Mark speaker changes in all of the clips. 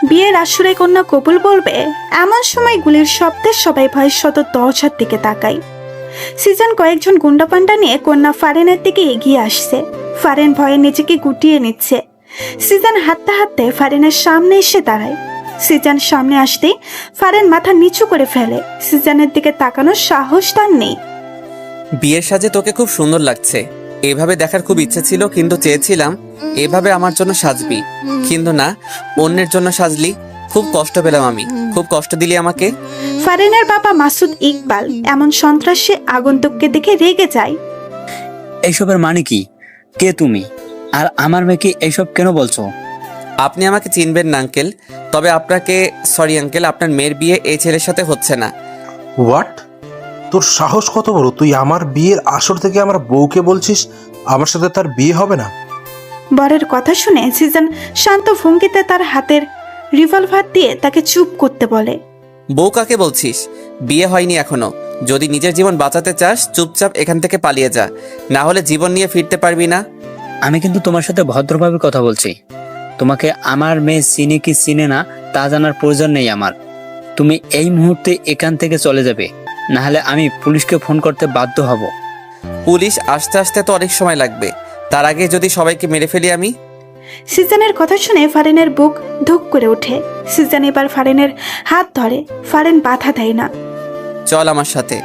Speaker 1: বিয়ের আসরে কন্যা কবুল বলবে এমন সময় গুলির শব্দে সবাই ভয়ের শত দরজার দিকে তাকায়। সিজন কয়েকজন গুন্ডাপান্ডা নিয়ে কন্যা ফারেনের দিকে এগিয়ে আসছে। ফারেন ভয়ে নিজেকে গুটিয়ে নিচ্ছে। সিজন হাঁটতে হাঁটতে ফারেনের সামনে এসে দাঁড়ায়। সিজন সামনে আসতেই ফারেন মাথা নিচু করে ফেলে। সিজনের দিকে তাকানোর সাহস তার নেই।
Speaker 2: বিয়ের সাজে তোকে খুব সুন্দর লাগছে। এভাবে দেখার খুব ইচ্ছে ছিল, কিন্তু চেয়েছিলাম এভাবে আমার জন্য সাজবি, কিন্তু না, অন্যের জন্য সাজলি। খুব কষ্ট পেলাম আমি, খুব কষ্ট দিলি আমাকে।
Speaker 1: ফারেনের বাবা মাসুদ ইকবাল এমন সন্ত্রাসী আগন্তুককে দেখে রেগে যায়।
Speaker 3: এইসবের মানে কি? কে তুমি? আর আমার মেয়েকে এইসব কেন বলছো?
Speaker 2: আপনি আমাকে চিনবেন না আঙ্কেল, তবে আপনাকে সরি আঙ্কেল, আপনার মেয়ের বিয়ে এই ছেলের সাথে হচ্ছে না।
Speaker 4: হোয়াট? তোর সাহস কত বড়? তুই আমার বিয়ের আসর থেকে আমার বউকে বলছিস আমার সাথে তার বিয়ে হবে না?
Speaker 1: বরের কথা শুনে সিজন শান্ত ভঙ্গিতে তার হাতের রিভলভার দিয়ে তাকে চুপ করতে বলে।
Speaker 2: বউ কাকে বলছিস? বিয়ে হয়নি এখনো। যদি নিজের জীবন বাঁচাতে চাস চুপচাপ এখান থেকে পালিয়ে যা, না হলে জীবন নিয়ে ফিরতে পারবি না।
Speaker 3: আমি কিন্তু তোমার সাথে ভদ্রভাবে কথা বলছি। তোমাকে আমার মেয়ে চিনে কি চিনে না তা জানার প্রয়োজন নেই আমার। তুমি এই মুহূর্তে এখান থেকে চলে যাবে, না হলে আমি পুলিশকে ফোন করতে বাধ্য হব।
Speaker 2: পুলিশ আসতে আসতে তো অনেক সময় লাগবে, তার আগে যদি সবাইকে মেরে ফেলি আমি।
Speaker 1: সিজনের কথা শুনে ফারেনের বুক ধুক করে ওঠে। সিজন এবার ফারেনের হাত ধরে। ফারেন বাধা দেয় না।
Speaker 2: চল আমার সাথে।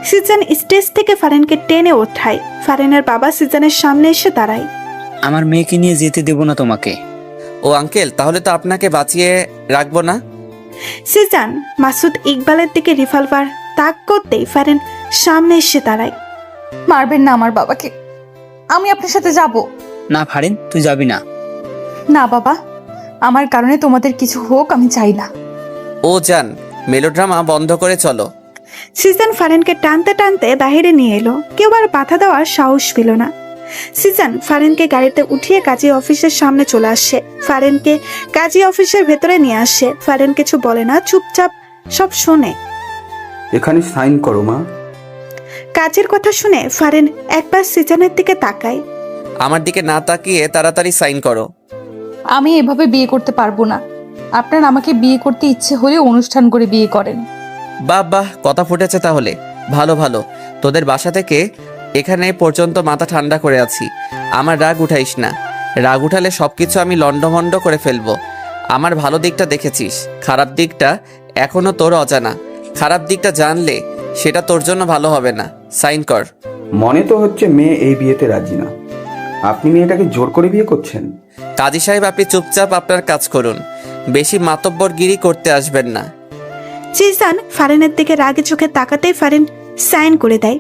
Speaker 1: সিজন স্টেজ থেকে ফারেনকে টেনে ওঠায়। ফারেনের বাবা সিজনের সামনে এসে দাঁড়ায়।
Speaker 3: আমার মেয়েকে নিয়ে যেতে দেব না তোমাকে।
Speaker 2: ও আঙ্কেল, তাহলে তো আপনাকে বাঁচিয়ে রাখবো না।
Speaker 1: সিজন মাসুদ ইকবালের দিকে রিভলভার তাক করতেই ফারেন সামনে এসে দাঁড়ায়।
Speaker 5: মারবেন না আমার বাবাকে, আমি আপনার সাথে যাব।
Speaker 3: না ফারিন, তুই যাবি না।
Speaker 5: না বাবা, আমার কারণে তোমাদের কিছু হোক আমি চাই না।
Speaker 2: ও যান, মেলোড্রামা বন্ধ করে চলো।
Speaker 1: সিজন ফারেনকে টানতে টানতে বাহিরে নিয়ে এলো। কেউ আর বাধা দেওয়ার সাহস পেল না। সিজন ফারেনকে গাড়িতে উঠিয়ে কাজী অফিসের সামনে চলে আসে। ফারেনকে কাজী অফিসের ভেতরে নিয়ে আসে। ফারেন কিছু বলে না, চুপচাপ সব শোনে।
Speaker 6: এখানে সাইন করো মা।
Speaker 1: কাজের কথা শুনে ফারেন একবার সিজনের দিকে তাকায়।
Speaker 2: আমার দিকে না তাকিয়ে তাড়াতাড়ি সাইন করো।
Speaker 5: আমি এভাবে বিয়ে করতে পারবো না। আপনার আমাকে বিয়ে করতে ইচ্ছে হলে অনুষ্ঠান করে বিয়ে করেন।
Speaker 2: বাহ বাহ, কথা ফুটেছে তাহলে। ভালো ভালো, তোদের বাসা থেকে এখানে পর্যন্ত মাথা ঠান্ডা করে আছি। আমার রাগ উঠাইস না, রাগ উঠালে সবকিছু আমি লন্ডভন্ড করে ফেলবো। আমার ভালো দিকটা দেখেছিস, খারাপ দিকটা এখনো তোর অজানা। খারাপ দিকটা জানলে সেটা তোর জন্য ভালো হবে না। সাইন কর।
Speaker 6: মনে তো হচ্ছে মেয়ে এই বিয়েতে রাজি না। আপনি মেয়েটাকে জোর করে বিয়ে করছেন?
Speaker 2: কাজী সাহেব, আপনি চুপচাপ আপনার কাজ করুন, বেশি মাতব্বরগিরি করতে আসবেন না।
Speaker 1: সিজন ফারেনের দিকে রাগে চোখে তাকাতেই ফারেন সাইন করে দেয়।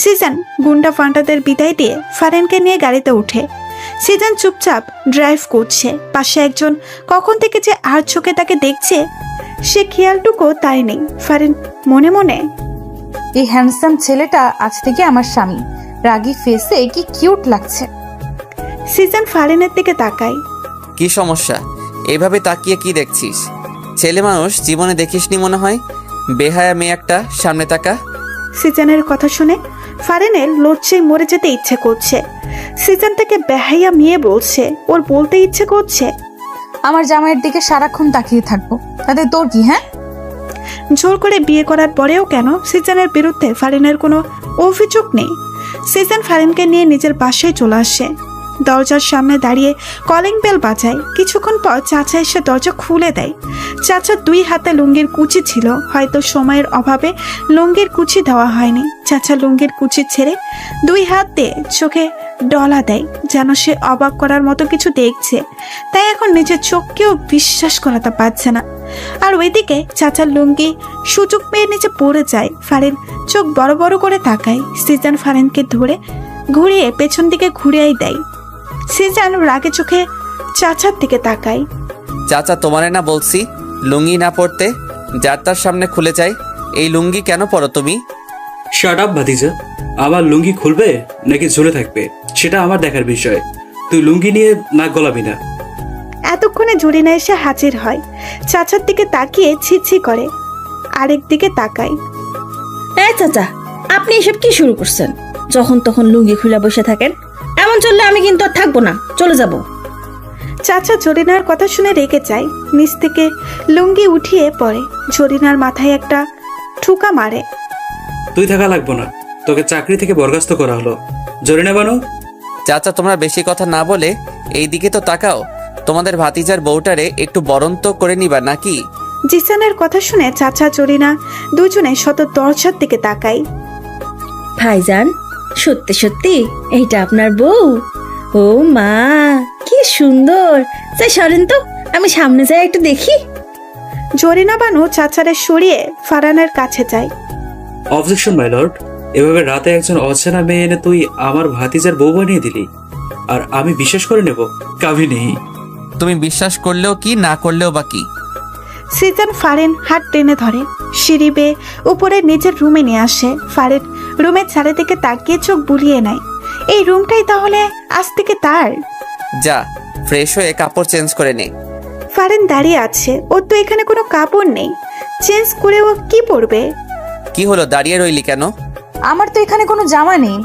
Speaker 1: সিজন গুন্ডা ফান্টাদের বিদায় দিয়ে ফারেনকে নিয়ে গাড়িতে উঠে। সিজন চুপচাপ ড্রাইভ করছে। পাশে একজন কখন থেকে যে আর চোখে তাকে দেখছে সে খেয়ালটুকু তাই নেই। ফারেন মনে মনে,
Speaker 5: এই হ্যান্ডসাম ছেলেটা আজ থেকে আমার স্বামী। রাগী ফেসে কি কিউট লাগছে।
Speaker 1: সিজন ফারেনের দিকে তাকায়।
Speaker 2: কি সমস্যা? এভাবে তাকিয়ে কি দেখছিস? ছেলে মানুষ জীবনে দেখিসনি মনে হয়। বেহায়া মেয়ে একটা, সামনে তাকা।
Speaker 1: সিজনের কথা শুনে ফারেনের লজ্জায় মরে যেতে ইচ্ছে করছে। সিজন থেকে বেহাইয়া মেয়ে বলছে, ওর বলতে ইচ্ছে করছে,
Speaker 5: আমার জামাইয়ের দিকে সারাক্ষণ তাকিয়ে থাকবো, তাতে তোর কি? হ্যাঁ,
Speaker 1: জোর করে বিয়ে করার পরেও কেন সিজনের বিরুদ্ধে ফারেনের কোনো অভিযোগ নেই। সিজন ফারেনকে নিয়ে নিজের বাসায় চলে আসে। দরজার সামনে দাঁড়িয়ে কলিং বেল বাজায়। কিছুক্ষণ পর চাচা এসে দরজা খুলে দেয়। চাচার দুই হাতে লুঙ্গির কুচি ছিল, হয়তো সময়ের অভাবে লুঙ্গির কুচি দেওয়া হয়নি। চাচা লুঙ্গির কুচি ছেড়ে দুই হাত দিয়ে চোখে ডলা দেয়, যেন সে অবাক করার মতো কিছু দেখছে। তাই এখন নিজের চোখকেও বিশ্বাস করাতে পারছে না। আর ওইদিকে চাচার লুঙ্গি সুযোগ পেয়ে নিচে পড়ে যায়। ফারেন চোখ বড় বড় করে তাকায়। সিজন ফারেনকে ধরে ঘুরিয়ে পেছন দিকে ঘুরিয়েই দেয়। সিজন রাগে চোখে চাচার দিকে তাকায়।
Speaker 2: চাচা, তোমারে না বলছি লুঙ্গি না পরতে? যার তার সামনে খুলে যায়। এই লুঙ্গি কেন পরো তুমি?
Speaker 7: শাট আপ ভাতিজা। আবার লুঙ্গি খুলবে নাকি ঝুলে থাকবে সেটা আমার দেখার বিষয়। তুই লুঙ্গি নিয়ে নাক গলাবি না।
Speaker 1: এতক্ষণে জুরিনা এসে হাজির হয়। চাচার দিকে তাকিয়ে ছিছি করে, আরেক দিকে তাকায়।
Speaker 8: এই চাচা, আপনি এসব কি শুরু করছেন? যখন তখন লুঙ্গি খুলে বসে থাকেন। এমন চললে আমি কিন্তু আর থাকবো না, চলে যাব।
Speaker 1: চাচা জরিনার কথা শুনে রেগে যায়, নিচ থেকে লুঙ্গি উঠিয়ে পড়ে, জরিনার মাথায় একটা ঠুকা মারে।
Speaker 7: তুই থাকা লাগবো না, তোকে চাকরি থেকে বরখাস্ত করা হলো। জরিনা বানু,
Speaker 2: চাচা তোমরা বেশি কথা না বলে এই দিকে তো তাকাও, তোমাদের ভাতিজার বউটারে একটু বরণ তো করে নিবা নাকি?
Speaker 1: জিসানের কথা শুনে চাচা জরিনা দুজনে শত দরজার দিকে তাকায়।
Speaker 8: ভাইজান, সত্যি সত্যি এইটা আপনার বউ? ও মা, কি সুন্দর! যাই সরেন তো, আমি সামনে যাই একটু দেখি।
Speaker 1: জরিনা বানু চাচারে সরিয়ে ফারহানের কাছে যায়।
Speaker 7: Objection my lord. এভাবে রাতে একজন অচেনা মেয়ে এনে তুই আমার ভাতিজার বউ বানিয়ে দিলি, আর আমি বিশ্বাস করে নেব? কাবিনী,
Speaker 2: তুমি বিশ্বাস করলেও কি না করলেও বা কি?
Speaker 1: সিজন ফারেন হাত টেনে ধরে, সিঁড়ি বেয়ে উপরে নিজের রুমে নিয়ে আসে। ফারেন রুমের চারিদিকে তাকিয়ে চোখ বুলিয়ে নেয়। এই রুমটাই তাহলে আজ থেকে তার।
Speaker 2: যা ফ্রেশ হয়ে কাপড় চেঞ্জ করে নে।
Speaker 1: ফারেন দাঁড়িয়ে আছে, ওর তো এখানে কোনো কাপড় নেই, চেঞ্জ করে ও কি পরবে?
Speaker 2: কি হলো, দাঁড়িয়ে রইলি কেন?
Speaker 5: আমার তো এখানে কোনো জামা নেই।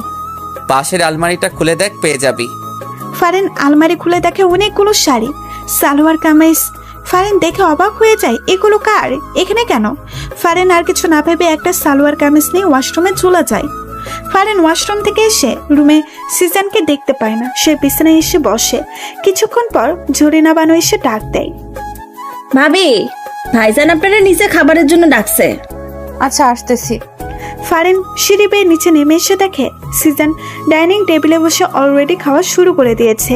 Speaker 2: পাশের আলমারিটা খুলে দেখ, পেয়ে যাবি।
Speaker 1: ফারেন আলমারি খুলে দেখে অনেকগুলো শাড়ি, সালোয়ার কামিজ। ফারেন দেখে অবাক হয়ে যায়, এগুলো কার, এখানে কেন? ফারেন আর কিছু না ভেবে একটা সালোয়ার কামিজ নিয়ে ওয়াশরুমে চলে যায়। ফারেন ওয়াশরুম থেকে এসে রুমে সিজনকে দেখতে পায় না। সে বিছানায় এসে বসে। কিছুক্ষণ পর জরিনা বানু এসে ডাক দেয়।
Speaker 8: ভাবি, ভাইজান আপনারা নিচে খাবারের জন্য ডাকছে।
Speaker 5: আচ্ছা, আসতেছি।
Speaker 1: ফারেন সিঁড়ি বেয়ে নিচে নেমে এসে দেখে সিজন ডাইনিং টেবিলে বসে অলরেডি খাওয়া শুরু করে দিয়েছে।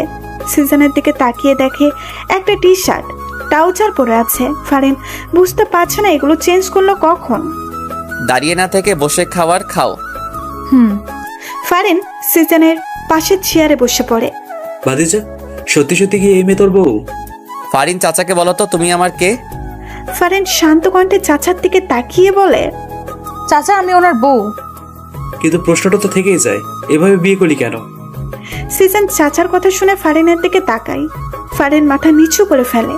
Speaker 1: সিজনের দিকে তাকিয়ে দেখে একটা টি শার্ট ট্রাউজার পরে আছে। ফারেন বুঝতে পারছে না এগুলো চেঞ্জ করলো কখন।
Speaker 2: দাঁড়িয়ে না থেকে বসে খাওয়ার খাও।
Speaker 1: ফারেন সিজনের পাশের চেয়ারে বসে পড়ে।
Speaker 7: ভাতিজা, সত্যি সত্যি কি এই মেয়ে তোর বউ?
Speaker 2: ফারিন, চাচাকে বলো তো তুমি আমার কে?
Speaker 1: ফারেন শান্ত কণ্ঠে চাচার দিকে তাকিয়ে বলে,
Speaker 5: চাচা, আমি ওনার বউ।
Speaker 7: কিন্তু প্রশ্নটা তো থেকেই যায়, এভাবে বিয়ে করলি কেন?
Speaker 1: সিজন চাচার কথা শুনে ফারেনের দিকে তাকাই। ফারেন মাথা নিচু করে ফেলে।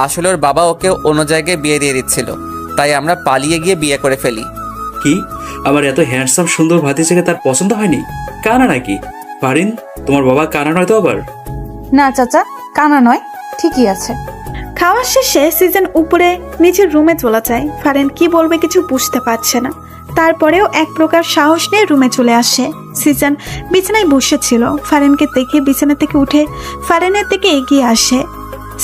Speaker 2: আসলে ওর বাবা ওকে অন্য জায়গায় বিয়ে দিয়ে দিচ্ছিল, তাই আমরা পালিয়ে গিয়ে বিয়ে করে ফেলি।
Speaker 7: কি, আমার এত হ্যান্ডসাম সুন্দর ভাতিজাকে তার পছন্দ হয়নি? কানা নাকি? ফারিন, তোমার বাবা কানা নয় তো আবার?
Speaker 5: না চাচা, কানা নয়, ঠিকই আছে।
Speaker 1: খাওয়া শেষে সিজন উপরে নিজের রুমে চলে যায়। ফারেন কি বলবে কিছু বুঝতে পারছে না, তারপরেও এক প্রকার সাহস নিয়ে রুমে চলে আসে। সিজন বিছানায় বসেছিল। ফারেনকে দেখে বিছানা থেকে উঠে ফারেনের দিকে এগিয়ে আসে।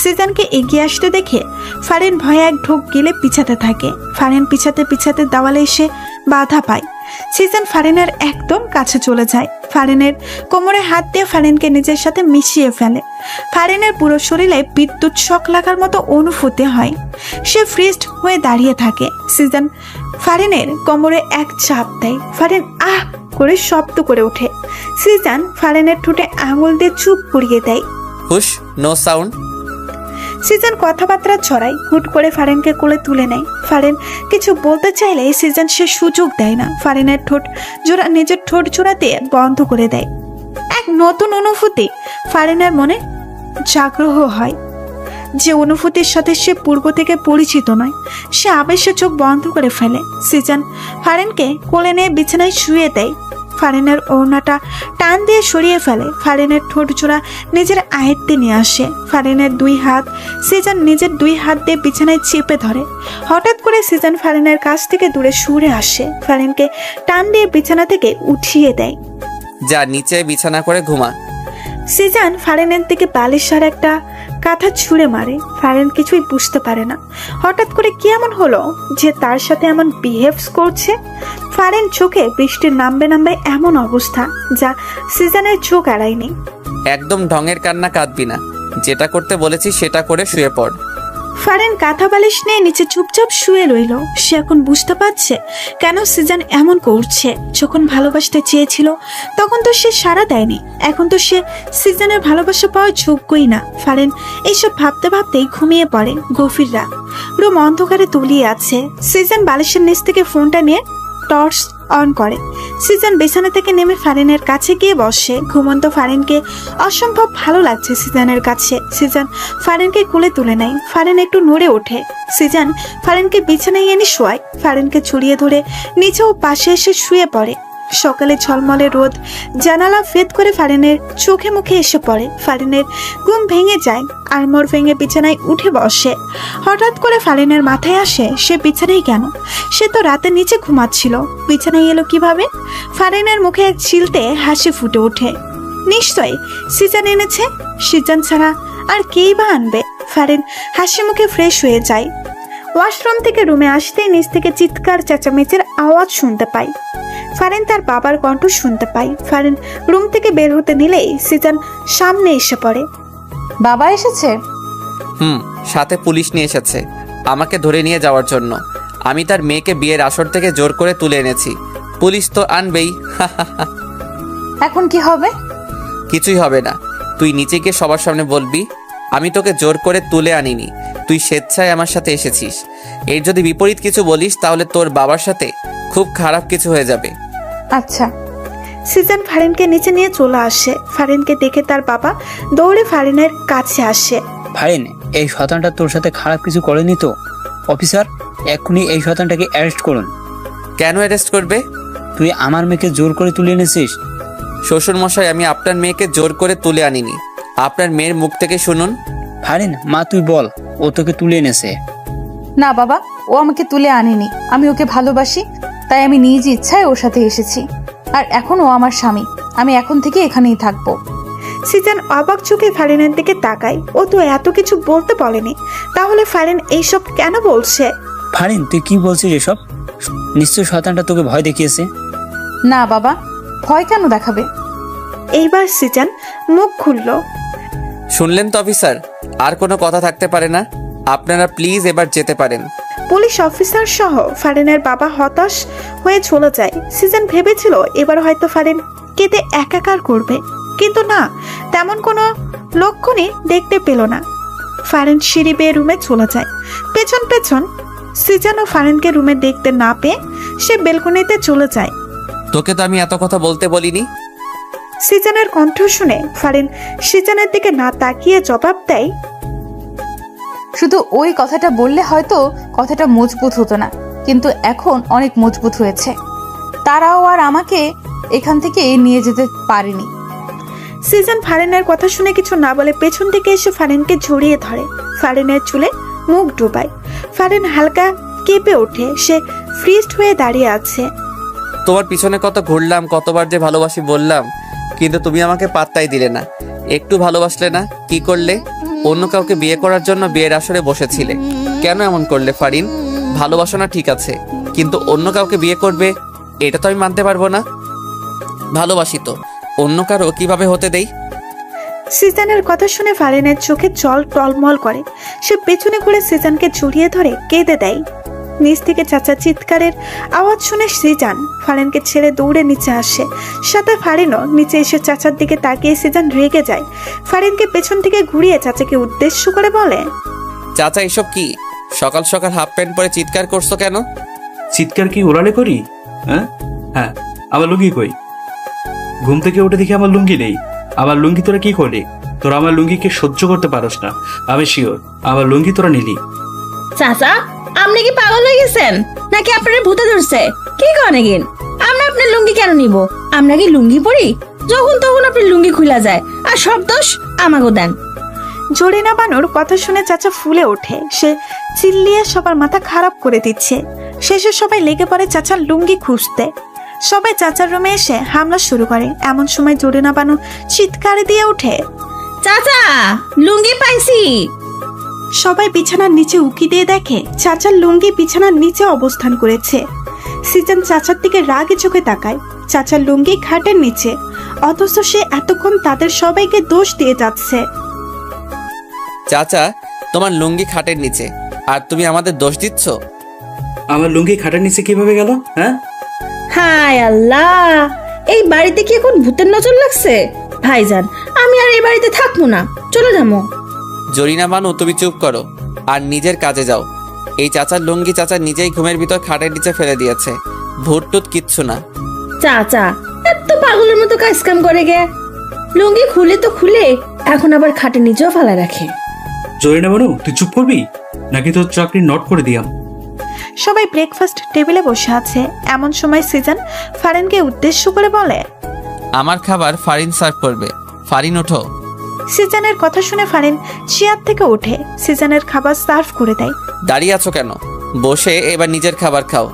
Speaker 1: সিজনকে এগিয়ে আসতে দেখে ফারেন ভয়ে এক ঢোক গিলে পিছাতে থাকে। ফারেন পিছাতে পিছাতে দেওয়ালে এসে বাধা পায়। সিজন ফারেনের একদম কাছে চলে যায়। ফারেনের কোমরে হাত দিয়ে ফারেনকে নিজের সাথে মিশিয়ে ফেলে। ফারেনের পুরো শরীরে বিদ্যুৎ শক লাগার মতো অনুভূতি হয়। সে ফ্রিজড হয়ে দাঁড়িয়ে থাকে। সিজন ফারেনের কোমরে এক চাপ দেয়। ফারেন আহ করে শব্দ করে ওঠে। সিজন ফারেনের ঠোঁটে আঙুল দিয়ে চুপ করিয়ে দেয়।
Speaker 2: হুশ, নো সাউন্ড।
Speaker 1: সিজন কথাবার্তা ছড়ায়। হুট করে ফারেনকে কোলে তুলে নেয়। ফারেন কিছু বলতে চাইলে সিজন সে সুযোগ দেয় না। ফারেনের নিজের ঠোঁট জোড়া দিয়ে বন্ধ করে দেয়। এক নতুন অনুভূতি ফারেনের মনে জাগ্রহ হয়, যে অনুভূতির সাথে সে পূর্ব থেকে পরিচিত নয়। সে আবেশে চোখ বন্ধ করে ফেলে। সিজন ফারেনকে কোলে নিয়ে বিছানায় শুয়ে দেয়। ফারেনের ওড়নাটা টান দিয়ে সরিয়ে ফেলে। ফারেনের ঠোঁট জোড়া নিজের আয়ত্তে নিয়ে আসে। ফারেনের দুই হাত সিজন নিজের দুই হাত দিয়ে বিছানায় চেপে ধরে। হঠাৎ করে সিজন ফারেনের কাছ থেকে দূরে সরে আসে। ফারেনকে টান দিয়ে বিছানা থেকে উঠিয়ে দেয়।
Speaker 2: যা নিচে বিছানা করে ঘুমা।
Speaker 1: সিজন ফারেনের দিকে বালিশ আর একটা কাঁথা ছুঁড়ে মারে। ফারেন কিছুই বুঝতে পারে না হঠাৎ করে কি এমন হলো যে তার সাথে এমন বিহেভস করছে। ফারেন চোখে বৃষ্টির নামবে নামবে এমন অবস্থা যা সিজনের চোখ এড়ায়নি।
Speaker 2: একদম ঢঙের কান্না কাঁদবি না, যেটা করতে বলেছি সেটা করে শুয়ে পড়।
Speaker 1: ফারেন কাঁথা বালিশ নিয়ে নিচে চুপচাপ শুয়ে রইল। সে এখন বুঝতে পারছে কেন সিজন এমন করছে। যখন ভালোবাসতে চেয়েছিল তখন তো সে সাড়া দেয়নি, এখন তো সে সিজনের ভালোবাসা পাওয়ার যোগ্যই না। ফারেন এইসব ভাবতে ভাবতেই ঘুমিয়ে পড়ে। গভীর রাত, রুম অন্ধকারে তলিয়ে আছে। সিজন বালিশের নিচ থেকে ফোনটা নিয়ে টর্চ অন করে। সিজন বিছানা থেকে নেমে ফারেনের কাছে গিয়ে বসে। ঘুমন্ত ফারেনকে অসম্ভব ভালো লাগছে সিজনের কাছে। সিজন ফারেনকে কোলে তুলে নেয়। ফারেন একটু নড়ে ওঠে। সিজন ফারেনকে বিছানায় এনে শোয়ায়। ফারেনকে ছড়িয়ে ধরে নিচেও পাশে এসে শুয়ে পড়ে। সকালে ঝলমলে রোদ জানালা ভেদ করে ফারিনের চোখে মুখে এসে পড়ে। ফারিনের ঘুম ভেঙে যায়, আড়মোড় ভেঙে বিছানায় উঠে বসে। হঠাৎ করে ফারিনের মাথায় আসে সে বিছানায় কেন? সে তো রাতে নিচে ঘুমাচ্ছিল, বিছানায় এলো কিভাবে? ফারিনের মুখে এক চিলতে হাসি ফুটে ওঠে। নিশ্চয়ই সিজান এনেছে, সিজান ছাড়া আর কেই বা আনবে? ফারিন হাসি মুখে ফ্রেশ হয়ে যায়। ওয়াশরুম থেকে রুমে আসতেই নিচ থেকে চিৎকার চেঁচামেচির আওয়াজ শুনতে পায়। ফারিন তার বাবার কণ্ঠ শুনতে পায়। ফারিন রুম থেকে বের হতে নিলেই সিজান সামনে এসে পড়ে।
Speaker 5: বাবা এসেছে?
Speaker 2: সাথে পুলিশ নিয়ে এসেছে আমাকে ধরে নিয়ে যাওয়ার জন্য। আমি তার মেয়েকে বিয়ের আসর থেকে জোর করে তুলে এনেছি। পুলিশ তো আনবেই।
Speaker 5: এখন কি হবে?
Speaker 2: কিছুই হবে না। তুই নিচে গিয়ে সবার সামনে বলবি আমি তোকে জোর করে তুলে আনিনি, তুই স্বেচ্ছায় আমার সাথে এসেছিস। এর যদি বিপরীত কিছু বলিস তাহলে তোর বাবার সাথে খুব খারাপ কিছু হয়ে যাবে।
Speaker 5: আচ্ছা।
Speaker 1: সিজান ফারিনকে নিচে নিয়ে চলে আসে। ফারিনকে দেখে তার বাবা দৌড়ে ফারিনের কাছে আসে।
Speaker 3: ফারিন, এই শয়তানটা তোর সাথে খারাপ কিছু করেনি তো? অফিসার, এক্ষুনি এই শয়তানটাকে অ্যারেস্ট করুন।
Speaker 2: কেন অ্যারেস্ট করবে?
Speaker 3: তুই আমার মেয়েকে জোর করে তুলে এনেছিস।
Speaker 2: শ্বশুর মশাই, আমি আপনার মেয়েকে জোর করে তুলে আনিনি, আপনার মেয়ের মুখ থেকে শুনুন।
Speaker 3: ফারিন, মা তুই বল, ও তোকে তুলে এনেছে।
Speaker 5: না বাবা, ও আমাকে তুলে আনেনি। আমি ওকে ভালোবাসি, তাই আমি নিজ ইচ্ছায় ওর সাথে এসেছি। আর এখন ও আমার স্বামী, আমি এখন থেকে এখানেই থাকবো।
Speaker 1: সিজান অবাক চোখে ফারিনের দিকে তাকায়। ও তো এত কিছু বলতে বলেনি, তাহলে ফারিন এইসব কেন বলছে?
Speaker 3: ফারিন, তুই কি বলছিস এসব? নিশ্চয় শয়তানটা তোকে ভয় দেখিয়েছে।
Speaker 5: না বাবা, ভয় কেন দেখাবে?
Speaker 1: এইবার সিজান মুখ খুলল।
Speaker 2: শুনলেন তো অফিসার, আর কোনো কথা থাকতে পারে না। আপনারা প্লিজ এবার যেতে পারেন।
Speaker 1: পুলিশ অফিসার সহ ফারিনের বাবা হতাশ হয়ে চলে যায়। সিজান ভেবেছিল এবার হয়তো ফারিন কেঁদে একাকার করবে, কিন্তু না, তেমন কোনো লক্ষণই দেখতে পেল না। ফারিন সিঁড়ি বেয়ে রুমে চলে যায়। পেছন পেছন সিজান ও ফারিনকে রুমে দেখতে না পেয়ে সে বেলকনিতে চলে যায়।
Speaker 2: তোকে তো আমি এত কথা বলতে বলিনি।
Speaker 1: সিজানের কণ্ঠ শুনে ফারিন সিজানের দিকে না তাকিয়ে জবাব দেয়,
Speaker 5: শুধু ওই কথাটা বললে হয়তো কথাটা মজবুত হতো না, কিন্তু এখন অনেক মজবুত হয়েছে। তারাও আর আমাকে এখান থেকে নিয়ে যেতে পারেনি।
Speaker 1: সিজান ফারিনের কথা শুনে কিছু না বলে পেছন থেকে এসে ফারিনকে জড়িয়ে ধরে। ফারিনের চুলে মুখ ডুবায়। ফারিন হালকা কেঁপে ওঠে। সে ফ্রিজড হয়ে দাঁড়িয়ে আছে।
Speaker 2: তোমার পিছনে কত ঘুরলাম, কতবার যে ভালোবাসি বললাম, কিন্তু তুমি আমাকে পাত্তাই দিলে না, একটু ভালোবাসলে না। কি করলে? অন্য কাউকে বিয়ে করার জন্য বিয়ের আসরে বসেছিলে। কেন এমন করলে ফারিন? ভালোবাসো না ঠিক আছে, কিন্তু অন্য কাউকে বিয়ে করবে এটা তো আমি মানতে পারবো না। ভালোবাসি তো, অন্য কারো কিভাবে হতে দেই?
Speaker 1: সিজানের কথা শুনে ফারিনের চোখে জল টলমল করে। সে পেছনে ঘুরে সিজানকে জড়িয়ে ধরে কেঁদে দেয়। নিচ থেকে চাচা চিৎকারের আওয়াজ শুনে সিজান ফারিনকে ছেড়ে দৌড়ে নিচে আসে। সাথে ফারিনও নিচে এসে চাচার দিকে তাকিয়ে সিজান রেগে যায়। ফারিনকে পেছন থেকে ঘুরিয়ে চাচাকে উদ্দেশ্য করে বলে,
Speaker 2: চাচা এসব কি? সকাল সকাল হাফ প্যান্ট পরে চিৎকার করছো কেন?
Speaker 7: চিৎকার কি ওরালে করি? হ্যাঁ হ্যাঁ, আমার লুঙ্গি কই? ঘুম থেকে উঠে দেখি আমার লুঙ্গি নেই। আমার লুঙ্গি তোরা কি করলি? তোরা আমার লুঙ্গিকে সহ্য করতে পারস না, আমি শিওর। আমার লুঙ্গি তোরা নিলি।
Speaker 8: চাচা, আপনি কি পাগল হয়ে গেছেন নাকি আপনার ভূতে ধরছে? কি করেন এগিন? আমরা আপনার লুঙ্গি কেন নিব? আমরা কি লুঙ্গি পরি? যখন তখন আপনার লুঙ্গি খুলা যায়, আর সব দোষ আমাকে দেন।
Speaker 1: জরিনা বানুর কথা শুনে চাচা ফুলে ওঠে। সে চিল্লিয়ে সবার মাথা খারাপ করে দিচ্ছে। শেষে সবাই লেগে পড়ে চাচার লুঙ্গি খুঁজতে। সবাই চাচার রুমে এসে হামলা শুরু করে। এমন সময় জরিনা বানু চিৎকার দিয়ে ওঠে,
Speaker 8: চাচা, লুঙ্গি পাইছি।
Speaker 1: সবাই বিছানার নিচে উকি দিয়ে দেখে চাচার লুঙ্গি বিছানার নিচে অবস্থান করেছে। সিজান চাচার দিকে রাগে চোখে তাকায়। চাচার লুঙ্গি খাটের নিচে, অথচ সে এতক্ষণ তাদের সবাইকে দোষ দিয়ে যাচ্ছে।
Speaker 2: চাচা, তোমার লুঙ্গি খাটের নিচে, আর তুমি আমাদের দোষ দিচ্ছ?
Speaker 7: আমার লুঙ্গি খাটের নিচে কিভাবে গেল? হ্যাঁ,
Speaker 8: হায় আল্লাহ, এই বাড়িতে কি এখন ভূতের নজর লাগছে? ভাইজান, আমি আর এই বাড়িতে থাকবো না, চলে যাবো।
Speaker 2: জরিনা বানু, তুমি চুপ করো আর নিজের কাজে যাও। এই চাচার লুঙ্গি চাচা নিজেই ঘুমের ভিতর খাটের নিচে ফেলে দিয়েছে। ভূত টুত কিচ্ছু না।
Speaker 8: চাচা এত পাগলের মতো কাজ কাম করে গে। লুঙ্গি খুলে তো খুলে, এখন আবার খাটে নিচেও ফেলা রাখে।
Speaker 7: জরিনা বানু, তুই চুপ করবি নাকি তোর চাকরি নট করে দিয়াম?
Speaker 1: সবাই ব্রেকফাস্ট টেবিলে বসে আছে। এমন সময় সিজন ফারিনকে উদ্দেশ্য করে বলে,
Speaker 2: আমার খাবার ফারিন সার্ভ করবে। ফারিন ওঠো।
Speaker 1: সিজনের কথা শুনে ফারিন চেয়ার থেকে উঠে সিজনের খাবার সার্ভ করে দেয়।
Speaker 2: দাঁড়িয়ে আছো কেন? বসে এবার নিজের খাবার খাও।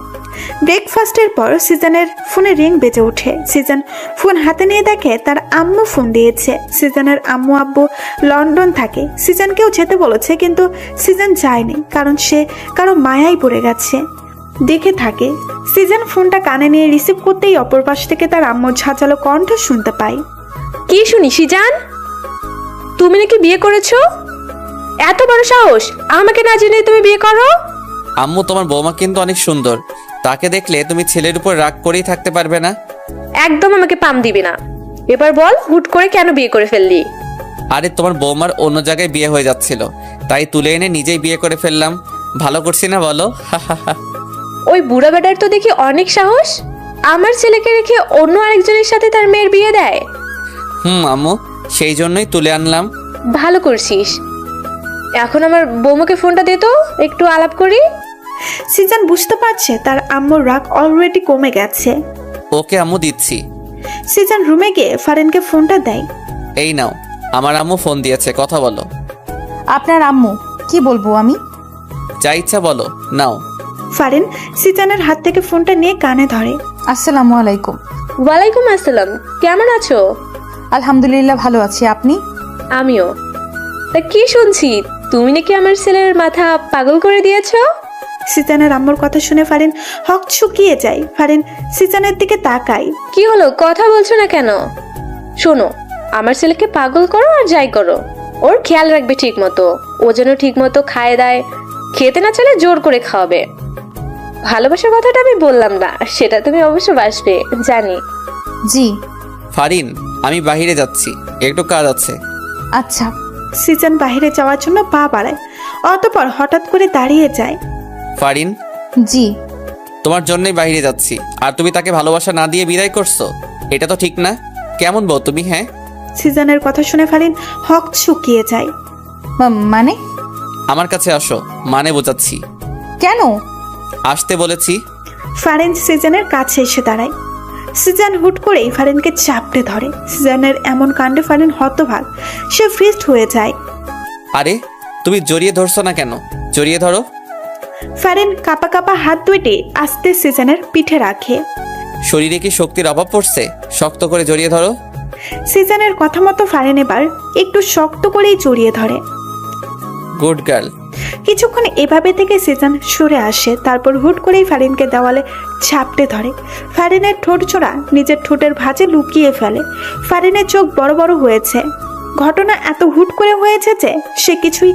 Speaker 1: ব্রেকফাস্টের পর সিজনের ফোনে রিং বেজে ওঠে। সিজন ফোন হাতে নিয়ে দেখে তার আম্মু ফোন দিয়েছে। সিজনের আম্মু আব্বু লন্ডন থাকে। সিজনকেও যেতে বলেছে, কিন্তু সিজন যায়নি, কারণ সে কারো মায়ায় পড়ে গেছে। দেখে থাকে। সিজন ফোনটা কানে নিয়ে রিসিভ করতেই অপর পাশ থেকে তার আম্মুর ঝাঁঝালো কণ্ঠ শুনতে পায়।
Speaker 9: কি শুনি সিজান? তুমি নাকি বিয়ে করেছো? এত বড় সাহস, আমাকে না জেনে তুমি বিয়ে করো?
Speaker 2: আম্মু, তোমার বৌমা কিন্তু অনেক সুন্দর। তাকে দেখলে তুমি ছেলের উপর রাগ করেই থাকতে পারবে না।
Speaker 9: একদম আমাকে পাম দিবি না। এবার বল, হুট করে কেন বিয়ে করে ফেললি?
Speaker 2: আরে তোমার বৌমার অন্য জায়গায় বিয়ে হয়ে যাচ্ছিল, তাই তুলে এনে নিজেই বিয়ে করে ফেললাম। ভালো করছি না বলো?
Speaker 9: ওই বুড়া বেটার তো দেখি অনেক সাহস, আমার ছেলেকে রেখে অন্য আরেকজনের সাথে তার মেয়ের বিয়ে দেয়।
Speaker 2: আম্মু, সেই জন্যই তুলে আনলাম।
Speaker 9: ভালো করছিস। এখন আমার বৌমাকে ফোনটা দে তো, একটু আলাপ করি।
Speaker 1: সিজন বুঝতে পারছে তার আম্মুর রাগ অলরেডি কমে গেছে।
Speaker 2: ওকে আম্মু, দিচ্ছি।
Speaker 1: সিজন রুমে গিয়ে ফারিনকে ফোনটা দেয়।
Speaker 2: এই নাও, আমার আম্মু ফোন দিয়েছে, কথা বলো।
Speaker 5: আপনার আম্মু? কি বলবো আমি?
Speaker 2: যা ইচ্ছা বলো, নাও।
Speaker 1: ফারিন সিজনের হাত থেকে ফোনটা নিয়ে কানে ধরে।
Speaker 5: আসসালামু আলাইকুম।
Speaker 9: ওয়ালাইকুম আসসালাম, কেমন আছো?
Speaker 5: আলহামদুলিল্লাহ, ভালো আছি। আপনি?
Speaker 9: আমিও। তা কি শুনছি, তুমি নাকি আমার ছেলের মাথা পাগল করে দিয়েছো?
Speaker 1: সিজনের আম্মুর কথা শুনে ফারিন হক চুকিয়ে যায়। ফারিন সিজনের দিকে তাকায়।
Speaker 9: কি হলো, কথা বলছো না কেন? শোনো, আমার ছেলেকে পাগল করো আর যাই করো, ওর খেয়াল রাখবে ঠিক মতো। ও যেন ঠিক মতো খায় দায়, খেতে না চাইলে জোর করে খাওয়াবে। ভালোবাসার কথাটা আমি বললাম না, সেটা তুমি অবশ্য বাসবে, জানি।
Speaker 5: জি।
Speaker 2: ফারিন, আমি বাইরে যাচ্ছি, একটু কাজ আছে।
Speaker 5: আচ্ছা।
Speaker 1: সিজন বাইরে যাওয়ার জন্য পা বাড়ায়, অতঃপর হঠাৎ করে দাঁড়িয়ে যায়।
Speaker 2: ফারিন,
Speaker 5: জি।
Speaker 2: তোমার জন্যই বাইরে যাচ্ছি, আর তুমি তাকে ভালোবাসা না দিয়ে বিদায় করছো। এটা তো ঠিক না। কেমন বউ তুমি? হ্যাঁ।
Speaker 1: সিজনের কথা শুনে ফারিন হক চুকিয়ে যায়।
Speaker 5: মানে?
Speaker 2: আমার কাছে আসো, মানে বোঝাচ্ছি।
Speaker 5: কেন?
Speaker 2: আসতে বলেছি।
Speaker 1: ফারিন সিজনের কাছে এসে দাঁড়ায়। সিজন হুট করেই ফারিনকে চাপটে ধরে। সিজনের এমন কাণ্ডে ফারিন হতবাক, সে ফ্রিস্ট হয়ে যায়।
Speaker 2: আরে, তুমি জড়িয়ে ধরছো না কেন? জড়িয়ে ধরো।
Speaker 1: ফারিন কাপা কাপা হাত দুইটি আস্তে সিজনের পিঠে রাখে।
Speaker 2: শরীরে কি শক্তির অভাব পড়ছে? শক্ত করে জড়িয়ে ধরো।
Speaker 1: সিজনের কথা মতো ফারিন এবার একটু শক্ত করেই জড়িয়ে ধরে।
Speaker 2: Good girl.
Speaker 1: কিছুক্ষণ এভাবে থেকে সিজন সরে আসে, তারপর হুট করেই ফারিনকে দেওয়ালে ঝাপটে ধরে। ফারিনের ঠোঁট চোরা নিজের ঠোঁটের ভাঁজে লুকিয়ে ফেলে। ফারিনের চোখ বড় বড় হয়েছে। ঘটনা এত হুট করে হয়েছে যে সে কিছুই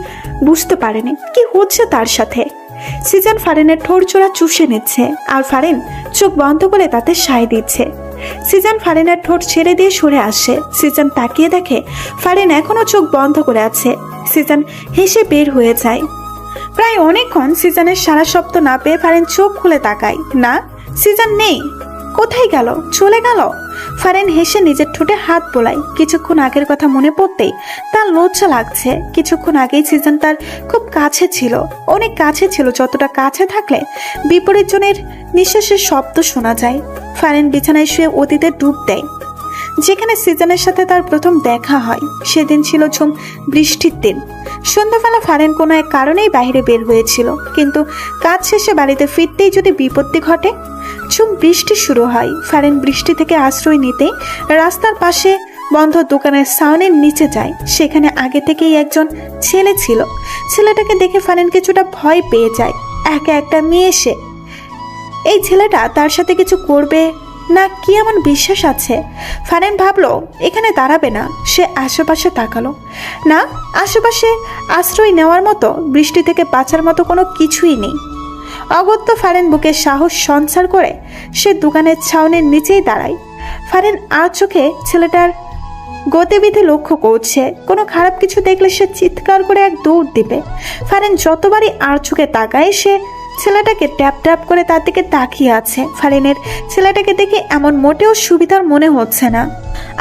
Speaker 1: বুঝতে পারেনি কি হচ্ছে তার সাথে। সিজন ফারিনের ঠোঁট চোরা চুষে নিচ্ছে, আর ফারিন চোখ বন্ধ করে তাতে সায় দিচ্ছে। সিজন ফারিনের ঠোঁট ছেড়ে দিয়ে সরে আসে। সিজন তাকিয়ে দেখে ফারিন এখনো চোখ বন্ধ করে আছে। সিজন হেসে বের হয়ে যায়। প্রায় অনেকক্ষণ সিজনের সারা শব্দ না পেয়ে ফারিন চোখ খুলে তাকায়। না, সিজন নেই। কোথায় গেল? চলে গেল? ফারিন হেসে নিজের ঠোঁটে হাত বোলায়। কিছুক্ষণ আগের কথা মনে পড়তেই তার লজ্জা লাগছে। কিছুক্ষণ আগেই সিজন তার খুব কাছে ছিল, অনেক কাছে ছিল, যতটা কাছে থাকলে বিপরীত জনের নিঃশ্বাসের শব্দ শোনা যায়। ফারিন বিছানায় শুয়ে অতীতে ডুব দেয়, যেখানে সিজনের সাথে তার প্রথম দেখা হয়। সেদিন ছিল ঝুম বৃষ্টির দিন। সন্ধ্যাবেলা ফারিন কোনো এক কারণেই বাইরে বের হয়েছিল, কিন্তু কাজ শেষে বাড়িতে ফিরতেই যদি বিপত্তি ঘটে। ঝুম বৃষ্টি শুরু হয়। ফারিন বৃষ্টি থেকে আশ্রয় নিতে রাস্তার পাশে বন্ধ দোকানের সাউনের নিচে যায়। সেখানে আগে থেকেই একজন ছেলে ছিল। ছেলেটাকে দেখে ফারিন কিছুটা ভয় পেয়ে যায়। একা একটা মেয়ে সে। এই ছেলেটা তার সাথে কিছু করবে না কি এমন বিশ্বাস আছে? ফারিন ভাবলো এখানে দাঁড়াবে না। সে আশেপাশে তাকালো। না, আশেপাশে আশ্রয় নেওয়ার মতো, বৃষ্টি থেকে বাঁচার মতো কোনো কিছুই নেই। অগত্য ফারিন বুকে সাহস সঞ্চার করে সে দোকানের ছাউনির নিচেই দাঁড়ায়। ফারিন আর চোখে ছেলেটার গতিবিধি লক্ষ্য করছে। কোনো খারাপ কিছু দেখলে সে চিৎকার করে এক দৌড় দিবে। ফারিন যতবারই আর চোখে তাকায়, সে ছেলেটাকে ট্যাপ ট্যাপ করে তার দিকে তাকিয়ে আছে। ফারিনের ছেলেটাকে দেখে এমন মোটেও সুবিধার মনে হচ্ছে না।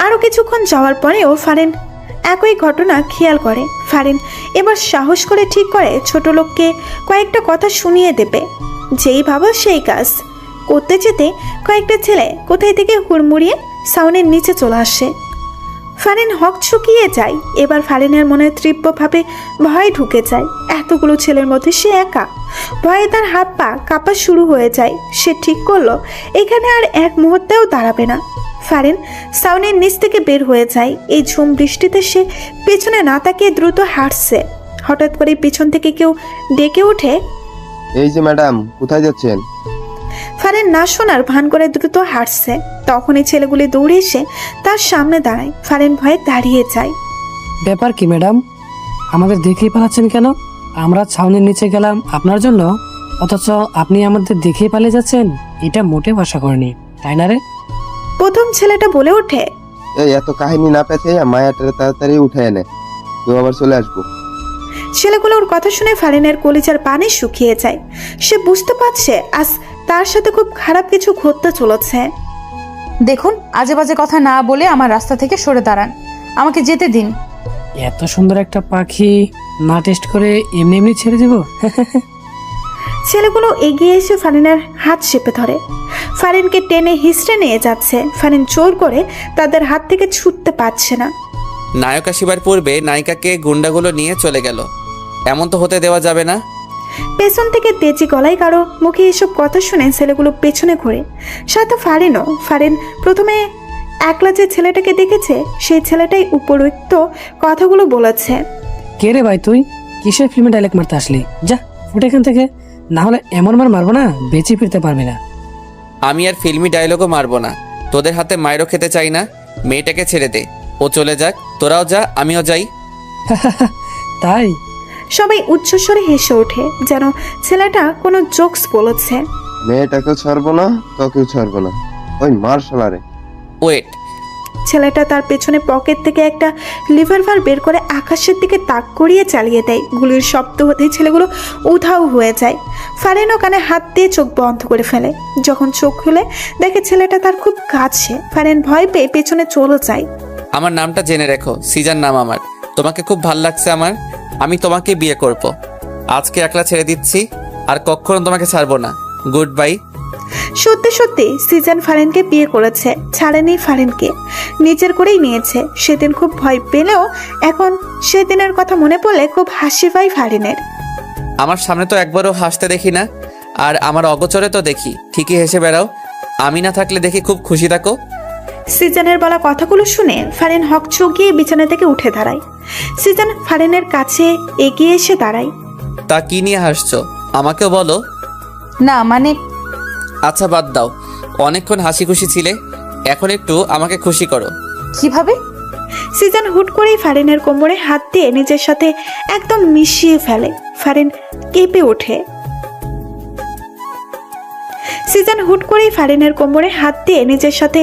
Speaker 1: আরও কিছুক্ষণ যাওয়ার পরেও ফারিন একই ঘটনা খেয়াল করে। ফারিন এবার সাহস করে ঠিক করে ছোট লোককে কয়েকটা কথা শুনিয়ে দেবে। যেই ভাবো সেই কাজ করতে যেতে কয়েকটা ছেলে কোথায় থেকে হুড়মুড়িয়ে সাউনের নিচে চলে আসে। ফারিন হক ছুকিয়ে যায়। এবার ফারিনের মনে তীব্রভাবে ভয় ঢুকে যায়। এতগুলো ছেলের মধ্যে সে একা। ভয়ে তার হাত পা কাঁপা শুরু হয়ে যায়। সে ঠিক করলো এখানে আর এক মুহূর্তেও দাঁড়াবে না। ফারিন সাউনের নিচ থেকে বের হয়ে যায়। এই ঝুম বৃষ্টিতে সে পেছনে না তাকিয়ে দ্রুত হাঁটছে। হঠাৎ করে পিছন থেকে কেউ ডেকে ওঠে,
Speaker 10: এই যে ম্যাডাম, কোথায় যাচ্ছেন?
Speaker 1: ফারিন না শোনার ভান করে দ্রুত হাঁটছে। তখনই ছেলেগুলি দৌড়ে এসে তার সামনে দাঁড়ায়। ফারিন ভয়ে দাঁড়িয়ে যায়।
Speaker 11: ব্যাপার কি ম্যাডাম, আমাদের দেখেই পালাচ্ছেন কেন? আমরা ছাউনির নিচে গেলাম আপনার জন্য, অথচ আপনি আমাদের দেখেই পালিয়ে যাচ্ছেন। এটা মোটেও আশা করিনি, তাই না রে?
Speaker 1: প্রথম ছেলেটা বলে ওঠে,
Speaker 10: এই এত কাহিনী না পেতে মায়াটারে তাড়াতাড়ি উঠে এনে, কেউ আবার চলে আসবো।
Speaker 1: ছেলেগুলোর কথা শুনে ফারিনের কলিজার পানি শুকিয়ে যায়। সে বুঝতে পারছে আজ তার সাথে খুব খারাপ কিছু ঘটতে চলেছে।
Speaker 5: দেখুন, আজে বাজে কথা না বলে আমার রাস্তা থেকে সরে দাঁড়ান, আমাকে যেতে দিন।
Speaker 11: এত সুন্দর একটা পাখি না টেস্ট করে এমনি এমনি ছেড়ে দেব?
Speaker 1: ছেলেগুলো এগিয়ে এসে ফারিনের হাত চেপে ধরে। ফারিনকে টেনে হিসড়ে নিয়ে যাচ্ছে। ফারিন জোর করে তাদের হাত থেকে ছুটতে পারছে না।
Speaker 2: নায়ক আসিবার পূর্বে নায়িকাকে গুন্ডাগুলো নিয়ে চলে গেল। এমন তো হতে দেওয়া যাবে না।
Speaker 1: পেছন থেকে তেজি গলায় কারো মুখে এসব কথা শুনে ছেলেগুলো পেছনে ঘুরে। সাথে ফারিনও। ফারিন প্রথমে একলা যে ছেলেটাকে দেখেছে সেই ছেলেটাই উপরোক্ত কথাগুলো বলেছে।
Speaker 11: কে রে ভাই তুই? কিসের ফিল্মে ডায়লগ মারতে আসলি? যা ফুটে এখান থেকে, না হলে এমন মার মারবো না বেঁচে ফিরতে পারবি না।
Speaker 2: আমি আর ফিল্মি ডায়লগও মারবো না। তোদের হাতে মায়েরও খেতে চাই না। মেয়েটাকে ছেড়ে দে, ও চলে যাক। তোরাও যা, আমিও যাই।
Speaker 11: তাই
Speaker 1: সবাই উচ্চস্বরে হেসে ওঠে, যেন ছেলেটা কোনো জোকস বলেছে।
Speaker 10: মেয়েটাকেও ছাড়বো না, তোকেও ছাড়বো না, ওই মার শালারে।
Speaker 2: ওয়েট,
Speaker 1: ছেলেটা তার পেছনে পকেট থেকে একটা লিভারভার বের করে আকাশের দিকে তাক করিয়ে চালিয়ে দেয়। গুলির শব্দ হতেই ছেলেগুলো উধাও হয়ে যায়। ফারিনও কানে হাত দিয়ে চোখ বন্ধ করে ফেলে। যখন চোখ খুলে দেখে ছেলেটা তার খুব কাছে, ফারিন ভয় পেয়ে পেছনে চলে যায়।
Speaker 2: আমার নামটা জেনে রেখো, সিজান নাম আমার। তোমাকে খুব ভাল লাগছে আমার। আমি তোমাকে বিয়ে করব। আজকে একলা ছেড়ে দিচ্ছি, আর কখনো তোমাকে ছাড়বো না। Good bye.
Speaker 1: সত্যি সত্যি সিজন ফারিনকে বিয়ে করেছে, ছাড়েনি ফারিনকে, নিজের করেই নিয়েছে। সেদিন খুব ভয় পেলেও এখন সেদিনের কথা মনে পড়লে খুব হাসি পায় ফারিনের।
Speaker 2: আমার সামনে তো একবারও হাসতে দেখি না, আর আমার অগোচরে তো দেখি ঠিকই হেসে বেড়াও। আমি না থাকলে দেখি খুব খুশি থাকো।
Speaker 1: সিজনের বলা কথাগুলো শুনে ফারিন হক চকিয়ে বিছানা থেকে উঠে দাঁড়ায়। সিজন ফারিনের কাছে এগিয়ে এসে দাঁড়ায়।
Speaker 2: তা কি নিয়ে হাসছো? আমাকেও বলো।
Speaker 5: না মানে,
Speaker 2: আচ্ছা বাদ দাও, অনেকক্ষণ হাসি খুশি ছিলে, এখন একটু আমাকে খুশি করো।
Speaker 5: কিভাবে?
Speaker 1: সিজন হুট করেই ফারিনের কোমরে হাত দিয়ে নিজের সাথে একদম মিশিয়ে ফেলে। ফারিন কেঁপে ওঠে। সিজন হুট করেই ফারিনের কোমরে হাত দিয়ে নিজের সাথে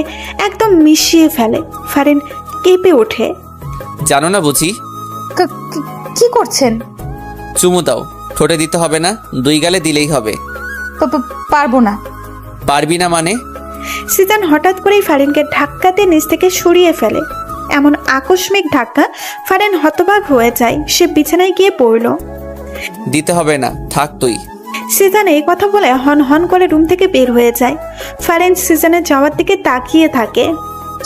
Speaker 1: একদম মিশিয়ে ফেলে। ফারিন কেঁপে ওঠে।
Speaker 2: জানো না বুঝি?
Speaker 5: কি করছেন?
Speaker 2: চুমু দাও। ঠোঁটে দিতে হবে না, দুই গালে দিলেই হবে।
Speaker 5: পারবো না।
Speaker 2: পারবি না মানে?
Speaker 1: সিজন হঠাৎ করেই ফারিনকে ধাক্কাতে নিচ থেকে সরিয়ে ফেলে। এমন আকস্মিক ধাক্কা ফারিন হতবাক হয়ে যায়। সে বিছানায় গিয়ে পড়ল।
Speaker 2: দিতে হবে না, থাক তুই।
Speaker 1: সিজন এই কথা বলে হন হন করে রুম থেকে বের হয়ে যায়। ফারিন সিজনের যাওয়ার দিকে তাকিয়ে থাকে।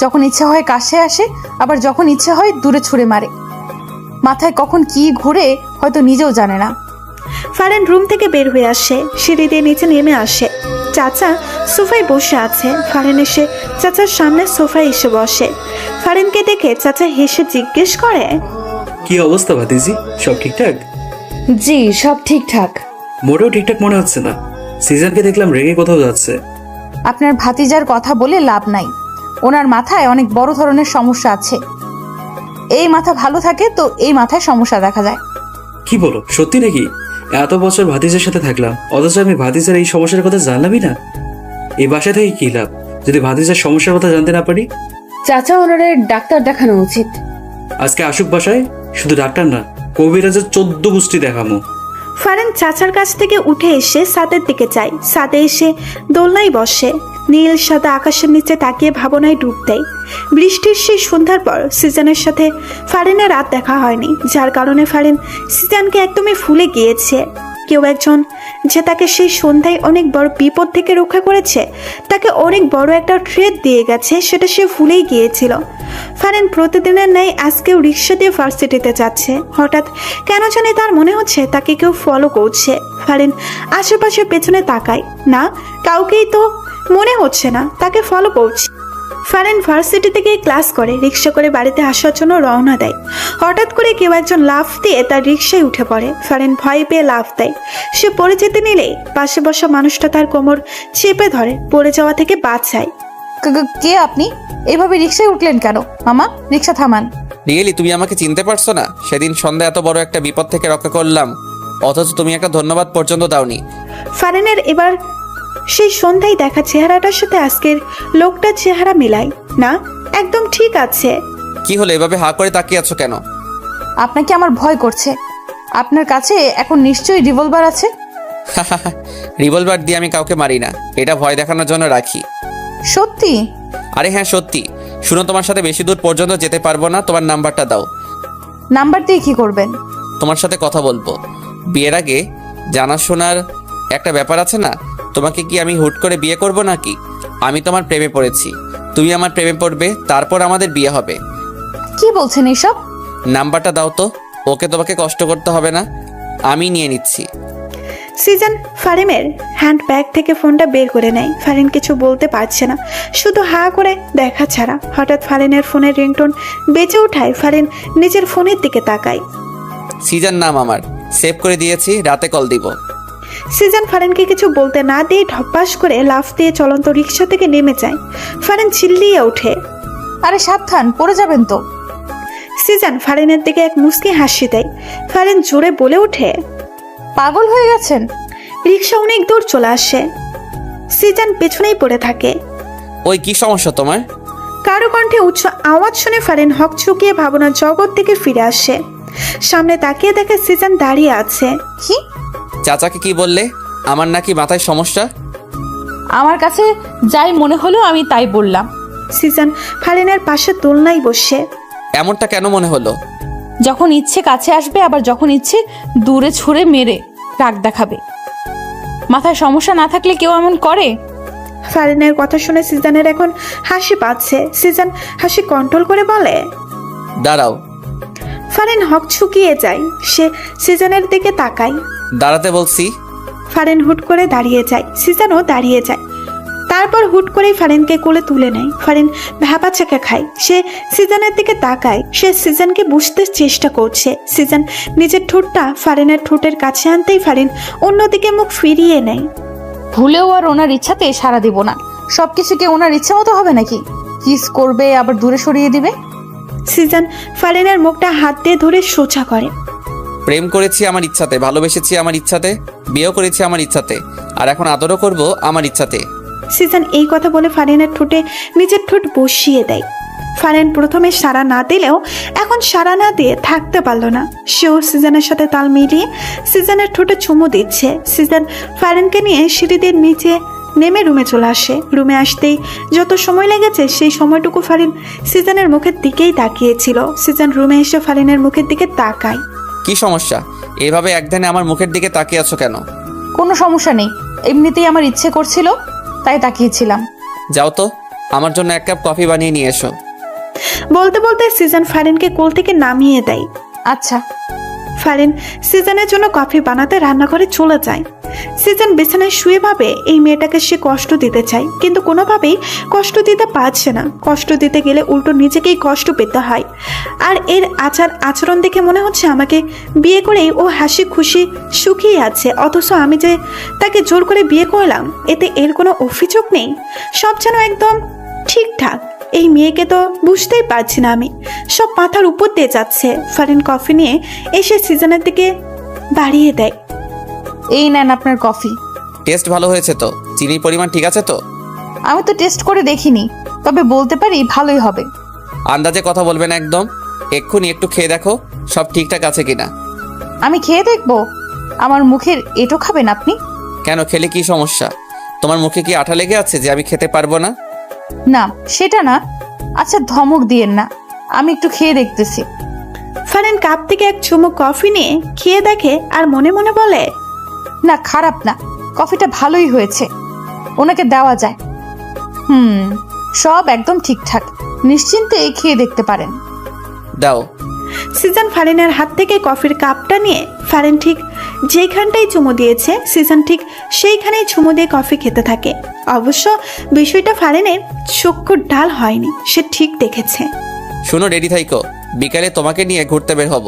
Speaker 5: যখন ইচ্ছা হয় কাছে আসে, আবার যখন ইচ্ছে হয় দূরে ছুঁড়ে মারে। মাথায় কখন কি ঘুরে হয়তো নিজেও জানে না।
Speaker 1: ফারিন রুম থেকে বের হয়ে আসে, সিঁড়ি দিয়ে নিচে নেমে আসে। চাচা সোফায় বসে আছে। ফারিন এসে চাচার সামনে সোফায় এসে বসে। ফারিনকে দেখে চাচা হেসে জিজ্ঞেস করে,
Speaker 7: কি অবস্থা ভাতিজি, সব ঠিকঠাক?
Speaker 9: জি সব ঠিকঠাক।
Speaker 7: মোটেও ঠিকঠাক মনে হচ্ছে না। সিজনকে দেখলাম রেগে কোথাও যাচ্ছে।
Speaker 5: আপনার ভাতিজার কথা বলে লাভ নাই। ওনার মাথায় অনেক বড় ধরনের সমস্যা আছে। এই মাথা ভালো থাকে তো এই মাথায় সমস্যা দেখা যায়।
Speaker 7: কি বলো, সত্যি নাকি? এত বছর ভাতিজার সাথে থাকলাম, অথচ আমি ভাতিজার এই সমস্যার কথা জানলামই না। এই বাসা থেকে কি লাভ যদি ভাতিজার সমস্যার কথা জানতে না পারি?
Speaker 9: চাচা, ওনারে ডাক্তার দেখানো উচিত।
Speaker 7: আজকে আসুক বাসায়, শুধু ডাক্তার না, কবিরাজের 14 গোষ্ঠী দেখামো।
Speaker 1: ফারিন চাচার কাছ থেকে উঠে এসে ছাদের দিকে যায়। ছাদে এসে দোলনায় বসে। নীল সাদা আকাশের নিচে তাকিয়ে ভাবনায় ডুব দেয়। বৃষ্টির সেই সন্ধ্যার পর সিজনের সাথে ফারিনের রাত দেখা হয়নি, যার কারণে ফারিন সিজনকে একদমই ভুলে গিয়েছে। কেউ একজন যে তাকে সেই সন্ধ্যায় অনেক বড় বিপদ থেকে রক্ষা করেছে, তাকে অনেক বড় একটা ট্রেড দিয়ে গেছে, সেটা সে ভুলেই গিয়েছিল। ফারিন প্রতিদিনের ন্যায় আজকেও রিক্সা দিয়ে ভার্সিটিতে যাচ্ছে। হঠাৎ কেন জানি তার মনে হচ্ছে তাকে কেউ ফলো করছে। ফারিন আশেপাশে পেছনে তাকায়, না কাউকেই তো মনে হচ্ছে না তাকে ফলো করছে। ফারিন ভার্সিটি থেকে ক্লাস করে রিক্সা করে বাড়িতে আসার জন্য রওনা দেয়। হঠাৎ করে কেউ একজন লাফ দিয়ে তার রিক্সায় উঠে পড়ে। ফারিন ভয় পেয়ে লাফ দেয়। সে পড়ে যেতে নিলেই পাশে বসা মানুষটা তার কোমর চেপে ধরে পড়ে যাওয়া থেকে বাঁচায়।
Speaker 5: কে আপনি? এভাবে রিক্সায় উঠলেন কেন? মামা, রিক্সা থামান।
Speaker 2: রিয়েলি তুমি আমাকে চিনতে পারছো না? সেদিন সন্ধ্যা এত বড় একটা বিপদ থেকে রক্ষা করলাম, অথচ তুমি একটা ধন্যবাদ পর্যন্ত দাওনি।
Speaker 1: ফারিনের এবার সেই সন্ধ্যায় দেখা চেহারাটার সাথে আজকের লোকটার চেহারা মেলায় না, একদম ঠিক আছে।
Speaker 2: কি হলো, এভাবে হা করে তাকিয়ে আছো কেন?
Speaker 5: আপনাকে আমার ভয় করছে। আপনার কাছে এখন নিশ্চয়ই রিভলভার আছে।
Speaker 2: রিভলভার দিয়ে আমি কাউকে মারি না, এটা ভয় দেখানোর জন্য রাখি।
Speaker 5: সত্যি?
Speaker 2: আরে হ্যাঁ সত্যি। শুনো, তোমার সাথে বেশি দূর পর্যন্ত যেতে পারবো না, তোমার নাম্বারটা দাও।
Speaker 5: নাম্বার দিয়ে কি করবেন?
Speaker 2: তোমার সাথে কথা বলবো। বিয়ের আগে জানাশোনার একটা ব্যাপার আছে না? তোমাকে কি আমি হুট করে বিয়ে করব নাকি? আমি তোমার প্রেমে পড়েছি, তুমি আমার প্রেমে পড়বে, তারপর আমাদের বিয়ে হবে।
Speaker 5: কি বলছেন এসব?
Speaker 2: নাম্বারটা দাও তো, ওকে তোমাকে কষ্ট করতে হবে না, আমি নিয়ে নিচ্ছি।
Speaker 1: সিজন ফারিনের হ্যান্ড ব্যাগ থেকে ফোনটা বের করে নেয়। ফারিন কিছু বলতে পারছে না, শুধু হা করে দেখা ছাড়া। হঠাৎ ফারিনের ফোনের রিংটোন বেজে ওঠায়। ফারিন নিজের ফোনের দিকে তাকায়।
Speaker 2: সিজন নাম আমার, সেভ করে দিয়েছি, রাতে কল দিব।
Speaker 1: সিজন ফারিনকে কিছু বলতে না দিয়ে ঢপাস করে লাফ দিয়ে চলন্ত রিক্সা থেকে নেমে যায়। ফারিন চিল্লিয়ে ওঠে,
Speaker 5: আরে সাবধান, পড়ে যাবেন তো।
Speaker 1: সিজন ফারিনের দিকে এক মুচকি হাসি দেয়। ফারিন জোরে বলে ওঠে,
Speaker 5: পাগল হয়ে গেছেন?
Speaker 1: রিক্সা অনেক দূর চলে আসে। সিজন পেছনেই পড়ে থাকে।
Speaker 2: ওই কি সমস্যা তোমার?
Speaker 1: কারো কণ্ঠে উচ্চ আওয়াজ শুনে ফারিন হকচকিয়ে ভাবনার জগৎ থেকে ফিরে আসে। সামনে তাকিয়ে দেখে সিজন দাঁড়িয়ে আছে।
Speaker 5: কি?
Speaker 2: চাচাকে কি বললে? আমার নাকি মাথায় সমস্যা?
Speaker 5: আমার কাছে যাই মনে হলো আমি তাই বললাম।
Speaker 1: সিজন ফারিনের পাশে দোলনায় বসে।
Speaker 2: এমনটা কেন মনে হলো?
Speaker 5: যখন ইচ্ছে কাছে আসবে, আবার যখন ইচ্ছে দূরে ছুঁড়ে মেরে রাগ দেখাবে। মাথায় সমস্যা না থাকলে কেউ এমন করে?
Speaker 1: ফারিনের কথা শুনে সিজনের এখন হাসি পাচ্ছে। সিজন হাসি কন্ট্রোল করে বলে,
Speaker 2: দাঁড়াও।
Speaker 1: ফারিন হকচকিয়ে যায়। সে সিজনের দিকে তাকায়।
Speaker 2: দাঁড়াতে বলছি।
Speaker 1: ফারিন হুট করে দাঁড়িয়ে যায়। সিজনও দাঁড়িয়ে যায়। তারপর হুট করেই ফারিনকে কোলে তুলে নেয়। ফারিন ভ্যাপাচাকা খায়। সে সিজনের দিকে তাকায়। সে সিজনকে বুঝতে চেষ্টা করছে। সিজন নিজের ঠোঁটটা ফারিনের ঠোঁটের কাছে আনতেই ফারিন অন্যদিকে মুখ ফিরিয়ে নেয়।
Speaker 5: ভুলেও আর ওনার ইচ্ছাতে সাড়া দিব না। সবকিছু কি ওনার ইচ্ছা মতো হবে নাকি? কিস করবে আবার দূরে সরিয়ে দিবে।
Speaker 1: সিজন ফারিনের মুখটা হাত দিয়ে ধরে সোজা করে।
Speaker 2: প্রেম করেছি আমার ইচ্ছাতে, ভালোবেসেছি আমার ইচ্ছাতে, বিয়েও করেছি আমার ইচ্ছাতে, আর এখন আদরও করব আমার ইচ্ছাতে।
Speaker 1: সিজন এই কথা বলে ফারিনের ঠোঁটে নিজের ঠোঁট বসিয়ে দেয়। ফারিন প্রথমে সাড়া না দিলেও এখন সাড়া না দিয়ে থাকতে পারলো না। সেও সিজনের সাথে তাল মিলিয়ে সিজনের ঠোঁটে চুমু দিচ্ছে। সিজন ফারিনকে নিয়ে সিঁড়ি দিয়ে নিচে নেমে রুমে চলে আসে। রুমে আসতেই যত সময় লেগেছে সেই সময়টুকু ফারিন সিজনের মুখের দিকেই তাকিয়েছিল। সিজন রুমে এসে ফারিনের মুখের দিকে তাকায়।
Speaker 2: কি সমস্যা? এভাবে একদিনে আমার মুখের দিকে তাকিয়ে আছো কেন?
Speaker 5: কোনো সমস্যা নেই, এমনিতেই আমার ইচ্ছে করছিল তাই তাকিয়েছিলাম।
Speaker 2: যাও তো, আমার জন্য এক কাপ কফি বানিয়ে নিয়ে এসো।
Speaker 1: বলতে বলতে সিজন ফারিনকে কোল থেকে নামিয়ে দেয়।
Speaker 5: আচ্ছা।
Speaker 1: ফারিন সিজনের জন্য কফি বানাতে রান্নাঘরে চলে যায়। সিজন বিছানায় শুয়ে ভাবে এই মেয়েটাকে সে কষ্ট দিতে চায়, কিন্তু কোনোভাবেই কষ্ট দিতে পারছে না। কষ্ট দিতে গেলে উল্টো নিজেকেই কষ্ট পেতে হয়। আর এর আচরণ দেখে মনে হচ্ছে আমাকে বিয়ে করেই ও হাসি খুশি সুখী আছে, অথচ আমি যে তাকে জোর করে বিয়ে করলাম এতে এর কোনো অভিযোগ নেই। সব যেন একদম ঠিকঠাক। এই মেয়েকে তো বুঝতেই পারছি না আমি, সব মাথার উপর দিয়ে যাচ্ছে। ফারিন কফি নিয়ে এসে সিজনের দিকে বাড়িয়ে দেয়।
Speaker 5: এই নেন আপনার কফি।
Speaker 2: টেস্ট ভালো হয়েছে তো? চিনির পরিমাণ ঠিক আছে তো?
Speaker 5: আমি তো টেস্ট করে দেখিনি, তবে বলতে পারি ভালোই হবে।
Speaker 2: আন্দাজে কথা বলবেন একদম। এক্ষুনি একটু খেয়ে দেখো সব ঠিকঠাক আছে কিনা।
Speaker 5: আমি খেয়ে দেখবো? আমার মুখের এটো খাবেন আপনি?
Speaker 2: কেন, খেলে কি সমস্যা? তোমার মুখে কি আঠা লেগে আছে যে আমি খেতে পারবো না?
Speaker 5: না সেটা না। আচ্ছা ধমক দিয়েন না, আমি একটু খেয়ে দেখতেছি।
Speaker 1: ফারিন কাপ থেকে এক চুমুক কফি নিয়ে খেয়ে দেখে আর মনে মনে বলে,
Speaker 5: না খারাপ না, কফিটা ভালোই হয়েছে, ওনাকে দেওয়া যায়। সব একদম ঠিকঠাক, নিশ্চিন্তে খেয়ে দেখতে পারেন।
Speaker 2: দাও।
Speaker 1: সিজন ফারিনের হাত থেকে কফির কাপটা নিয়ে ফারিন ঠিক যেখানটাই চুমু দিয়েছে সিজন ঠিক সেইখানেই চুমু দিয়ে কফি খেতে থাকে। অবশ্য বিষয়টা ফারিনের চক্ষুর ডাল হয়নি, সে ঠিক দেখেছে।
Speaker 2: শোনো, রেডি থাইকো, বিকালে তোমাকে নিয়ে ঘুরতে বের হব।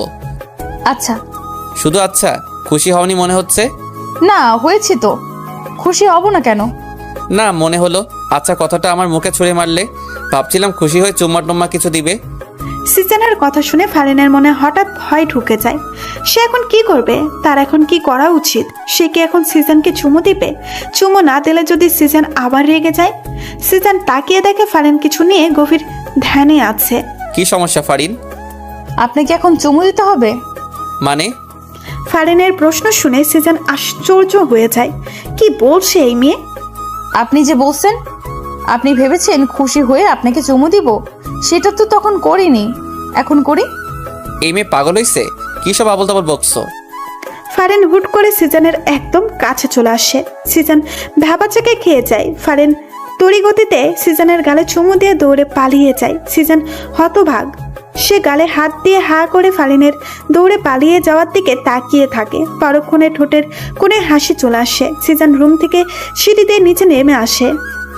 Speaker 5: আচ্ছা।
Speaker 2: শুধু আচ্ছা? খুশি হওনি মনে হচ্ছে?
Speaker 5: না, হয়েছি তো, খুশি হব না কেন?
Speaker 2: না, মনে হলো। আচ্ছা কথাটা আমার মুখে ছুঁড়ে মারলে, ভাবছিলাম খুশি হয়ে চুম্মা টুম্মা কিছু দিবে।
Speaker 1: সিজনের কথা শুনে ফারিনের মনে হঠাৎ ভয় ঢুকে যায়। সে এখন কি করবে? তার এখন কি করা উচিত? সে কি এখন সিজনকে চুমু দিবে? চুমু না দিলে যদি সিজন আবার রেগে যায়? সিজন তাকিয়ে দেখে ফারিন কিছু নিয়ে গভীর ধ্যানে আছে।
Speaker 2: কি সমস্যা ফারিন?
Speaker 5: আপনাকে এখন চুমু দিতে হবে?
Speaker 2: মানে?
Speaker 1: ফারিনের প্রশ্ন শুনে সিজন আশ্চর্য হয়ে যায়। কি বলছে এই মেয়ে?
Speaker 5: আপনি যে বলছেন, আপনি ভেবেছেন খুশি হয়ে আপনাকে চুমু দিব, সেটা তো তখন করিনি, এখন করি।
Speaker 2: এই মেয়ে পাগল হইছে? কি সব আবল তাবল বকছো?
Speaker 1: ফারিন হুট করে সিজনের একদম কাছে চলে আসে। সিজন ভ্যাবাচাকে খেয়ে যায়। ফারিন তড়িগতিতে সিজনের গালে চুমু দিয়ে দৌড়ে পালিয়ে যায়। সিজন হতভাগ, সে গালে হাত দিয়ে হা করে ফারিনের দৌড়ে পালিয়ে যাওয়ার দিকে তাকিয়ে থাকে। পরক্ষণে ঠোঁটের কোণে হাসি চলে আসে। সিজন রুম থেকে সিঁড়ি দিয়ে নিচে নেমে আসে।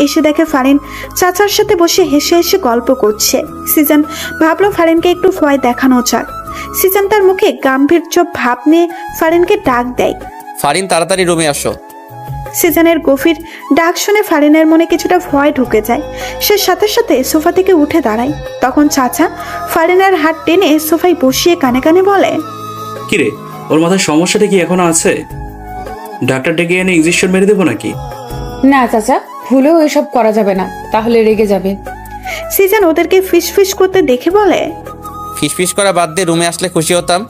Speaker 1: এসে দেখে ফারিন চাচার সাথে বসে হেসে হেসে গল্প করছে। সিজন ভাবলো ফারিনকে একটু ভয় দেখানো যাক। সিজন তার মুখে গাম্ভীর্য ভাব নিয়ে ফারিনকে ডাক দেয়।
Speaker 2: ফারিন, তাড়াতাড়ি রুমে আসো।
Speaker 1: সিজনের গভীর ডাক শুনে ফারিনের মনে কিছুটা ভয় ঢুকে যায়। সে সাথে সাথে সোফা থেকে উঠে দাঁড়ায়। তখন চাচা ফারিনের হাত টেনে সোফায় বসিয়ে কানে কানে বলে,
Speaker 7: কিরে, ওর মাথায় সমস্যাটা কি এখনো আছে? ডাক্তার ডেকে এনে ইনজেকশন মেরে দেবো নাকি?
Speaker 12: না চাচা, ভুলেও এসব করা যাবে না, তাহলে রেগে যাবে।
Speaker 1: সিজন ওদেরকে ফিসফিস করতে দেখে বলে,
Speaker 2: ফিসফিস করা বাদ দিয়ে রুমে আসলে খুশি হতাম।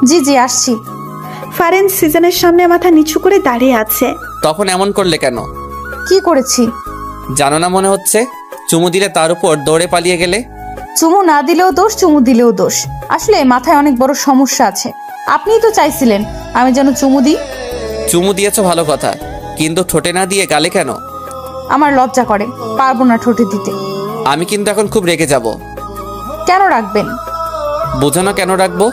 Speaker 5: জি জি আসছি।
Speaker 1: ফারিন সিজনের সামনে মাথা নিচু করে দাঁড়িয়ে আছে।
Speaker 2: তখন এমন করলে কেন?
Speaker 5: কি করেছি?
Speaker 2: জানো না মনে হচ্ছে? চুমু দিলে তার উপর দৌড়ে পালিয়ে গেলে।
Speaker 5: চুমু না দিলেও দোষ, চুমু দিলেও দোষ। আসলে মাথায় অনেক বড় সমস্যা আছে। আপনিই তো চাইছিলেন আমি যেন চুমু দিই।
Speaker 2: চুমু দিয়েছো ভালো কথা, কিন্তু ঠোঁটে না দিয়ে গালে কেন?
Speaker 5: আমার লজ্জা করে, পারবো না ঠোঁটে দিতে।
Speaker 2: আমি কিন্তু এখন খুব রেগে যাব।
Speaker 5: কেন রাখবেন?
Speaker 2: বুঝো না কেন রাখবো?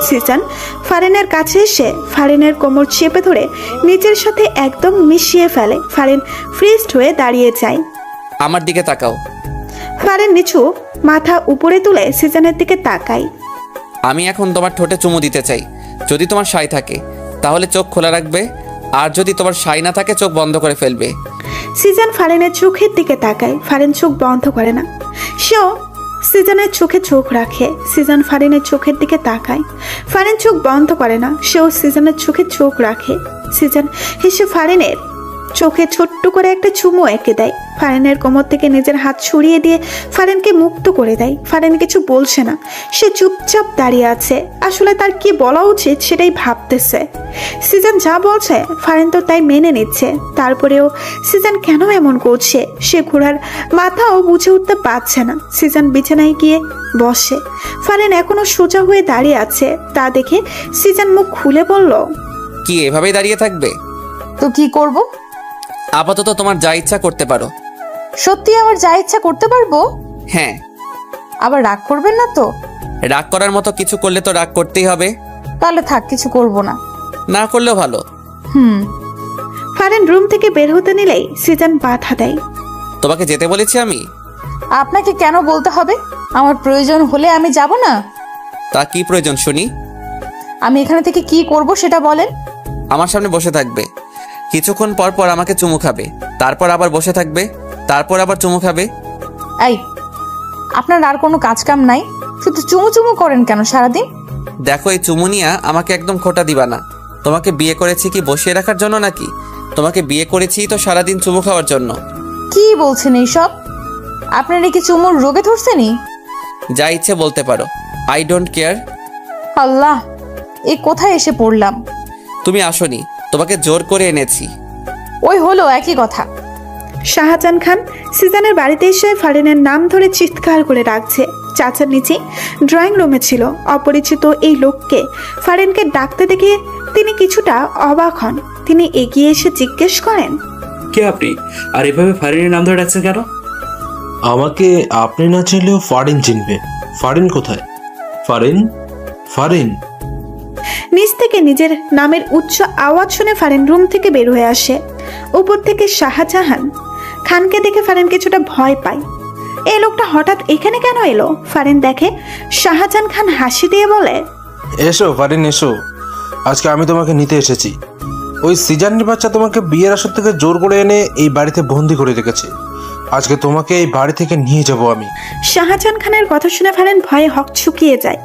Speaker 1: সিজন ফারিনের কাছে এসে ফারিনের কোমর চেপে ধরে নিজের সাথে একদম মিশিয়ে ফেলে। ফারিন ফ্রিজড হয়ে দাঁড়িয়ে যায়।
Speaker 2: আমার দিকে তাকাও।
Speaker 1: ফারিন নিচু মাথা উপরে তুলে সিজনের দিকে তাকায়।
Speaker 2: আমি এখন তোমার ঠোঁটে চুমু দিতে চাই। যদি তোমার সাই থাকে তাহলে চোখ খোলা রাখবে, আর যদি তোমার সাই না থাকে চোখ বন্ধ করে ফেলবে।
Speaker 1: সিজন ফারিনের চোখের দিকে তাকায়। ফারিন চোখ বন্ধ করে না, সেও সিজনের চোখে চোখ রাখে। সিজন ফারিনের চোখের দিকে তাকায়। ফারিন চোখ বন্ধ করে না, সেও সিজনের চোখে চোখ রাখে। সিজন হেসে ফারিনের চোখে ছোট্ট করে একটা চুমু এঁকে দেয়। ফারিনের কোমর থেকে নিজের হাত ছড়িয়ে দিয়ে ফারিনকে মুক্ত করে দেয়। ফারিন কিছু বলছে না, সে চুপচাপ দাঁড়িয়ে আছে। আসলে তার কি বলা উচিত সেটাই ভাবতেছে। সিজন যা বলছে ফারিন তো তাই মেনে নিচ্ছে। তারপরেও সিজন কেন এমন করছে সে ঘোড়ার মাথাও বুঝে উঠতে পারছে না। সিজন বিছানায় গিয়ে বসে। ফারিন এখনো সোজা হয়ে দাঁড়িয়ে আছে। তা দেখে সিজন মুখ খুলে বলল,
Speaker 2: কি এভাবেই দাঁড়িয়ে থাকবে?
Speaker 5: তো কি করব?
Speaker 2: আপাতত তোমার যা ইচ্ছা করতে পারো।
Speaker 5: সত্যি আমার যা ইচ্ছা করতে পারবো?
Speaker 2: হ্যাঁ।
Speaker 5: আবার রাগ করবেন না তো?
Speaker 2: রাগ করার মতো কিছু করলে তো রাগ করতেই হবে।
Speaker 5: তাহলে থাক, কিছু করব না।
Speaker 2: না করলেও ভালো।
Speaker 1: ফারিন রুম থেকে বের হতে নিলেই সিজন বাধা দেয়।
Speaker 2: তোমাকে যেতে বলেছি আমি।
Speaker 5: আপনাকে কেন বলতে হবে? আমার প্রয়োজন হলে আমি যাব না।
Speaker 2: তা কি প্রয়োজন শুনি?
Speaker 5: আমি এখানে থেকে কি করব সেটা বলেন।
Speaker 2: আমার সামনে বসে থাকবে, কিছুক্ষণ পর পর আমাকে চুমু খাবে, তারপর আবার বসে থাকবে, তারপর আবার চুমু খাবে।
Speaker 5: এই, আপনার আর কোনো কাজ কাম নাই? শুধু চুমু চুমু করেন কেন সারাদিন?
Speaker 2: দেখো, এই চুমু নিয়া আমাকে একদম খোটা দিবা না। তোমাকে বিয়ে করেছি কি বসিয়ে রাখার জন্য নাকি? তোমাকে বিয়ে করেছি তো সারাদিন চুমু খাওয়ার জন্য।
Speaker 5: কি বলছেন এইসব? আপনার কি চুমুর রোগে ধরছেনি?
Speaker 2: যা ইচ্ছে বলতে পারো, আই ডোন্ট কেয়ার।
Speaker 5: আল্লাহ, এই কোথায় এসে পড়লাম?
Speaker 2: তুমি আসোনি, তোমাকে জোর করে এনেছি।
Speaker 5: ওই হলো একই কথা।
Speaker 1: শাহজাহান খান সিজানের বাড়িতে এসে ফারিনের নাম ধরে চিৎকার করে ডাকছে। চাচার নিচে ড্রয়িং রুমে ছিল। অপরিচিত এই লোককে ফারিনকে ডাকতে দেখে তিনি কিছুটা অবাক হন। তিনি এগিয়ে এসে জিজ্ঞেস করেন,
Speaker 7: কে আপনি? আর এভাবে ফারিনের নাম ধরে ডাকছেন কেন?
Speaker 4: আমাকে আপনি না চিনলেও ফারিন চিনবে। ফারিন কোথায়? ফারিন, ফারিন।
Speaker 1: নিচ থেকে নিজের নামের উচ্চ আওয়াজ শুনে ফারিন রুম থেকে বের হয়ে আসে। উপর থেকে শাহজাহান খানকে দেখে ফারিন কিছুটা ভয় পায়। এই লোকটা হঠাৎ এখানে কেন এলো? ফারিন দেখে শাহজাহান খান হাসি দিয়ে বলে,
Speaker 4: এসো ফারিন এসো, আজকে আমি তোমাকে নিতে এসেছি। ওই সিজানের বাচ্চা তোমাকে বিয়ের আসর থেকে জোর করে এনে এই বাড়িতে বন্দি করে রেখেছে। আজকে তোমাকে এই বাড়ি থেকে নিয়ে যাব আমি।
Speaker 1: শাহজাহান খানের কথা শুনে ফারিন ভয়ে হকচকিয়ে যায়।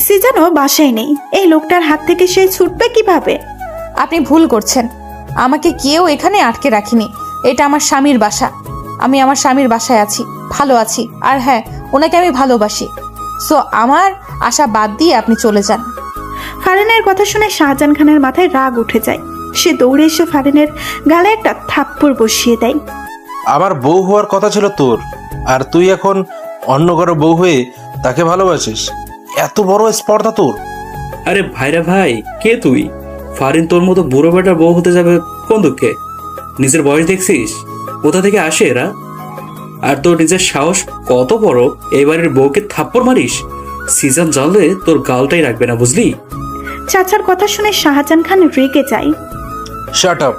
Speaker 1: সিজানও বাসায় নেই। এই লোকটার হাত থেকে সে ছুটবে কিভাবে?
Speaker 5: আপনি ভুল করছেন। আমাকে কেউ এখানে আটকে রাখিনি। এটা আমার স্বামীর বাসা। আমি আমার স্বামীর বাসায় আছি, ভালো আছি। আর হ্যাঁ, ওনাকে আমি ভালোবাসি। সো আমার আশা বাদ দিয়ে আপনি চলে যান।
Speaker 1: ফারিনের কথা শুনে শাহজাহান খানের মাথায় রাগ উঠে যায়। সে দৌড়ে এসে ফারিনের গালে একটা থাপ্পড় বসিয়ে দেয়।
Speaker 4: আমার বউ হওয়ার কথা ছিল তোর, আর তুই এখন অন্য কারো বউ হয়ে তাকে ভালোবাসিস? এত বড় স্পর্ধা তোর!
Speaker 7: আরে ভাইরা ভাই, কে তুই? ফারিন তোর মতো বুড়ো বেটার বউ হতে যাবে কোন দুঃখে? নিজের বয়স দেখছিস? কোথা থেকে আসে এরা? আর তোর নিজের সাহস কত বড়, এই বাড়ির বউকে থাপ্পড় মারিস? সিজন জানলে তোর গালটাই রাখবে না, বুঝলি?
Speaker 1: চাচার কথা শুনে শাহজাহান খান রেগে যায়।
Speaker 4: Shut up!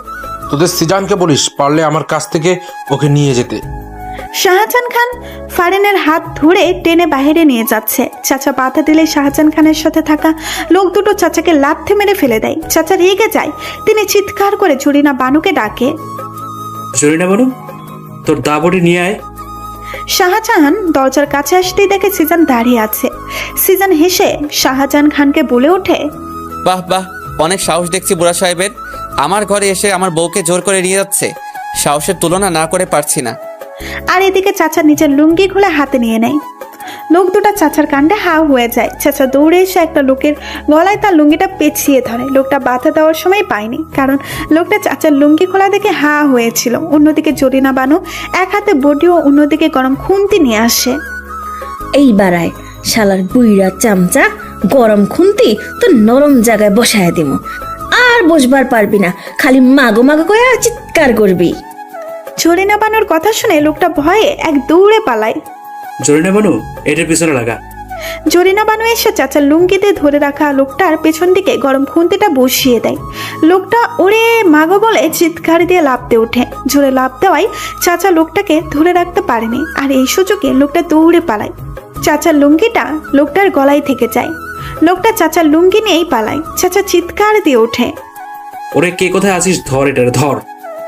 Speaker 4: তোদের সিজানকে বলিস পারলে আমার কাছ থেকে ওকে নিয়ে যেতে।
Speaker 1: শাহজাহান খান ফারিনের হাত ধরে টেনে বাইরে নিয়ে যাচ্ছে। চাচা বাধা দিলে শাহজাহান খানের সাথে থাকা লোক দুটো চাচাকে লাথি মেরে ফেলে দেয়। চাচা রেগে যায়। তিনি চিৎকার করে জরিনা বানুকে ডাকে।
Speaker 7: জরিনা বানু, তোর দাবড়ি নিয়ে আয়।
Speaker 1: শাহজাহান দরজার কাছে আসতেই দেখে সিজান দাঁড়িয়ে আছে। সিজান হেসে শাহজাহান খানকে বলে ওঠে,
Speaker 2: বাহ বাহ, অনেক সাহস দেখছি বুড়া সাহেবের। আমার ঘরে এসে আমার বউকে জোর করে নিয়ে যাচ্ছে। সাহসের তুলনা না করে পারছি না।
Speaker 1: আর এদিকে চাচা নিজের লুঙ্গি খুলে হাতে নিয়ে নেয়। লোক দুটা চাচার কাণ্ডে হা হয়ে যায়। চাচা দৌড়ে এসে একটা লোকের গলায় তার লুঙ্গিটা পেঁচিয়ে ধরে। লোকটা বাধা দেওয়ার সময় পায়নি, কারণ লোকটা চাচার লুঙ্গি খোলা দেখে হা হয়েছিল। অন্যদিকে জরিনা বানু এক হাতে বডি ও অন্যদিকে গরম খুন্তি নিয়ে আসে।
Speaker 8: এই বাড়ায় শালার বুইরা চামচা, গরম খুন্তি তো নরম জায়গায় বসায় দিমু। আর বসবার পারবি না, খালি মাগো মাগো করে চিৎকার করবি।
Speaker 1: জরিনা বানুর কথা শুনে লোকটা ভয়ে এক দৌড়ে পালায়।
Speaker 7: জরিনা বানু, এটার পিছনে লাগা।
Speaker 1: জরিনা বানু এসে চাচার লুঙ্গিতে ধরে রাখা লোকটার পেছন দিকে গরম খুন্তিটা বসিয়ে দেয়। লোকটা ওরে মাগো বলে চিৎকার দিয়ে লাফতে ওঠে। জোরে লাফ দেওয়ায় চাচা লোকটাকে ধরে রাখতে পারেনি, আর এই সুযোগে লোকটা দৌড়ে পালায়। চাচার লুঙ্গিটা লোকটার গলায় থেকে যায়। লোকটা চাচার লুঙ্গি নিয়েই পালায়। চাচা চিৎকার দিয়ে ওঠে,
Speaker 7: ওরে কে কোথায় আছিস? ধর এটারে, ধর।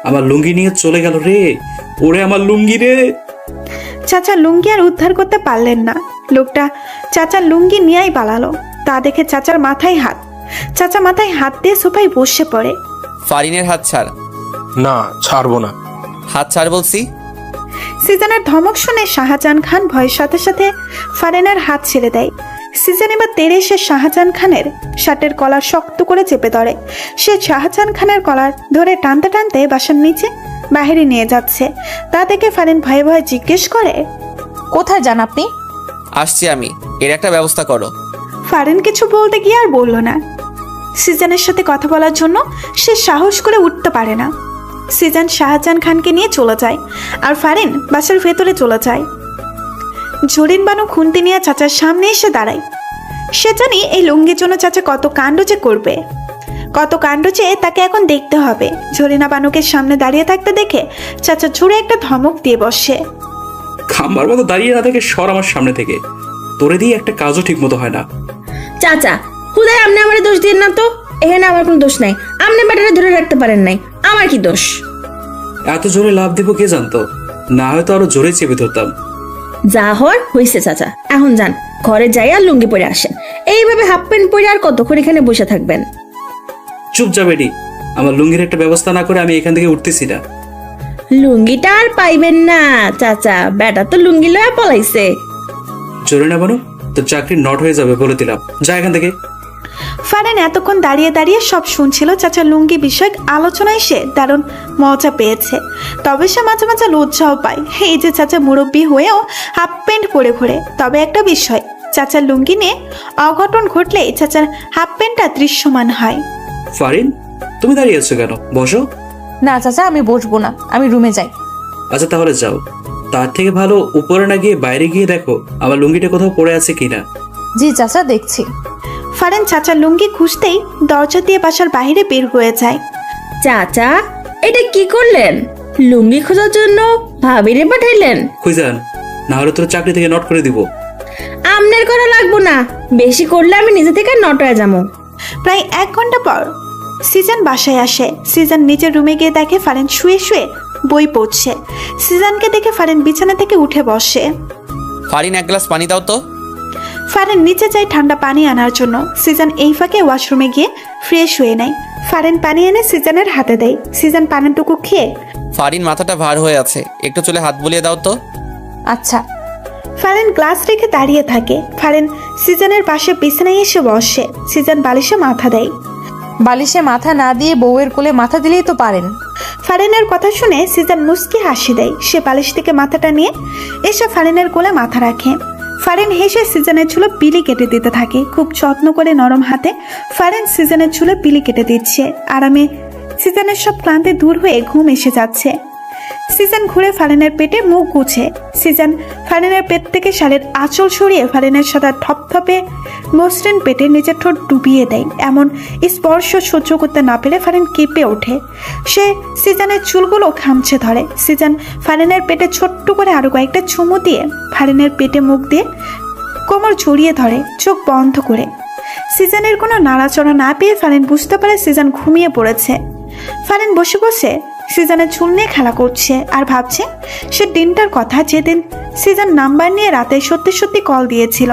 Speaker 7: আমার লুঙ্গি নিয়ে চলে গেল রে। ওরে আমার লুঙ্গি রে।
Speaker 1: চাচা লুঙ্গি আর উদ্ধার করতে পারলেন না। লোকটা চাচার লুঙ্গি নিয়েই পালালো। তা দেখে চাচার মাথায় হাত। চাচা মাথায় হাত দিয়ে সোফায় বসে পড়ে।
Speaker 2: ফারিনের হাত ছাড়।
Speaker 4: না, ছাড়বো না।
Speaker 2: হাত ছাড় বলছি।
Speaker 1: সিজানের ধমক শুনে শাহজাহান খান ভয়ের সাথে সাথে ফারিনের হাত ছেড়ে দেয়। সিজন এবার তেড়ে এসে শাহজাহান খানের শার্টের কলার শক্ত করে চেপে ধরে। সে শাহজাহান খানের কলার ধরে টানতে টানতে বাসার নিচে বাইরে নিয়ে যাচ্ছে। তা দেখে ফারিন ভয়ে ভয়ে জিজ্ঞেস করে,
Speaker 5: কোথায় যান আপনি?
Speaker 2: আসছি আমি, এর একটা ব্যবস্থা করো।
Speaker 1: ফারিন কিছু বলতে গিয়ে আর বলল না। সিজানের সাথে কথা বলার জন্য সে সাহস করে উঠতে পারে না। সিজান শাহজাহান খানকে নিয়ে চলে যায়, আর ফারিন বাসার ভেতরে চলে যায়। জরিন বানু খুন্তি নিয়ে চাচার সামনে এসে দাঁড়ায়। সে জানি এই লুঙ্গির জন্য চাচা কত কাণ্ড যে করবে, কত কাণ্ড যে তাকে এখন দেখতে হবে। জরিনা বানুকে সামনে দাঁড়িয়ে থাকতে দেখে চাচা জোরে একটা ধমক দিয়ে বসে।
Speaker 7: খাম্বার মতো দাঁড়িয়ে না থেকে সর আমার সামনে থেকে। তোরে দিয়ে একটা কাজও ঠিক মতো হয় না।
Speaker 8: চাচা হুদায় আপনি আমার দোষ দিন না তো। এখানে আমার কোনো দোষ নাই। আপনি ব্যাটারে ধরে রাখতে পারেন নাই, আমার কি দোষ?
Speaker 7: এত জোরে লাভ দেবো কে জানতো? না হয়তো আরো জোরে চেপে ধরতাম।
Speaker 8: যা হওয়ার হয়েছে চাচা, এখন যান ঘরে যাই আর লুঙ্গি পরে আসেন। এইভাবে হাফ প্যান্ট পরে আর কতক্ষণ এখানে বসে থাকবেন?
Speaker 7: চুপ যা বেডি। আমার লুঙ্গির একটা ব্যবস্থা না করে আমি এখান থেকে উঠতেছি না।
Speaker 8: লুঙ্গিটা আর পাইবেন না চাচা, বেটা তো লুঙ্গি লয়া পলাইছে।
Speaker 7: জোরে না বানু, তোর চাকরি নট হয়ে যাবে বলে দিলাম। যা এখান থেকে।
Speaker 1: ফারিন এতক্ষণ দাঁড়িয়ে দাঁড়িয়ে সব শুনছিল। চাচা লুঙ্গি বিষয়ক আলোচনায় সে দারুণ মজা পেয়েছে, তবে সে মাঝে মাঝে লজ্জাও পায়। এই যে চাচা মুরব্বী হয়েও হাফ প্যান্ট পরে ঘোরে। তবে একটা বিষয়, চাচার লুঙ্গি নিয়ে অঘটন ঘটলেই চাচার হাফ প্যান্টটা দৃশ্যমান হয়।
Speaker 7: ফারিন, তুমি দাঁড়িয়ে আছো কেন? বসো।
Speaker 5: না চাচা, আমি বসবো না, আমি রুমে যাই।
Speaker 7: আচ্ছা তাহলে যাও। তার থেকে ভালো উপরে না গিয়ে বাইরে গিয়ে দেখো আমার লুঙ্গিটা কোথাও পড়ে আছে কিনা।
Speaker 5: জি চাচা, দেখছি।
Speaker 1: ফারিন চাচার লুঙ্গি খুঁজতেই দরজা দিয়ে বাসার বাইরে বের হয়ে যায়।
Speaker 8: চাচা, এটা কি করলেন? লুঙ্গি খোঁজার জন্য ভাবিরে পাঠাইলেন?
Speaker 7: খুঁজান, না হলে তোর চাকরি থেকে নট করে দিব।
Speaker 8: আমনের করা লাগবো না, বেশি করলে আমি নিজে থেকে নট হয়ে যাবো।
Speaker 1: প্রায় 1 ঘন্টা পর সিজন বাসায় আসে। সিজন নিজের রুমে গিয়ে দেখে ফারিন শুয়ে শুয়ে বই পড়ছে। সিজনকে দেখে ফারিন বিছানা থেকে উঠে বসে।
Speaker 2: ফারিন, 1 গ্লাস পানি দাও তো।
Speaker 1: ফারিন নিচে যায় ঠান্ডা পানি আনার জন্য। সিজন এই ফাঁকে ওয়াশরুমে গিয়ে ফ্রেশ হয়ে নেয়। ফারিন পানি এনে সিজনের হাতে দেয়। সিজন পানিটুকু খেয়ে,
Speaker 2: ফারিন, মাথাটা ভার হয়ে আছে, একটু চুলে হাত বুলিয়ে দাও তো।
Speaker 5: আচ্ছা।
Speaker 1: ফারিন গ্লাস রেখে দাঁড়িয়ে থাকে। ফারিন সিজনের পাশে বিছানায় এসে বসে। সিজন বালিশে মাথা দেয়।
Speaker 5: বালিশে মাথা না দিয়ে বউয়ের কোলে মাথা দিলেই তো পারেন।
Speaker 1: ফারিনের কথা শুনে সিজন মুস্কি হাসি দেয়। সে বালিশ থেকে মাথাটা নিয়ে এসে ফারিনের কোলে মাথা রাখে। ফারিন হেসে সিজনের চুলে বিলি কেটে দিতে থাকে। খুব যত্ন করে নরম হাতে ফারিন সিজনের চুলে বিলি কেটে দিচ্ছে। আরামে সিজনের সব ক্লান্তি দূর হয়ে ঘুম এসে যাচ্ছে। সিজন ঘুরে ফারিনের পেটে মুখ গুছে। সিজন ফারিনের পেট থেকে শালের আঁচল সরিয়ে ফারিনের সাদা থপথপে মসৃণ পেটে নিজের ঠোঁট ডুবিয়ে দেয়। এমন স্পর্শ সহ্য করতে না পেরে ফারিন কেঁপে ওঠে। সে সিজনের চুলগুলো খামচে ধরে। সিজন ফারিনের পেটে ছোট্ট করে আরো কয়েকটা চুমু দিয়ে ফারিনের পেটে মুখ দিয়ে কোমর জড়িয়ে ধরে, চোখ বন্ধ করে। সিজনের কোনো নাড়াচড়া না পেয়ে ফারিন বুঝতে পারে সিজন ঘুমিয়ে পড়েছে। ফারিন বসে বসে সিজনের চুল নিয়ে খেলা করছে আর ভাবছে সে দিনটার কথা, যেদিন সিজন নাম্বার নিয়ে রাতে সত্যি সত্যি কল দিয়েছিল।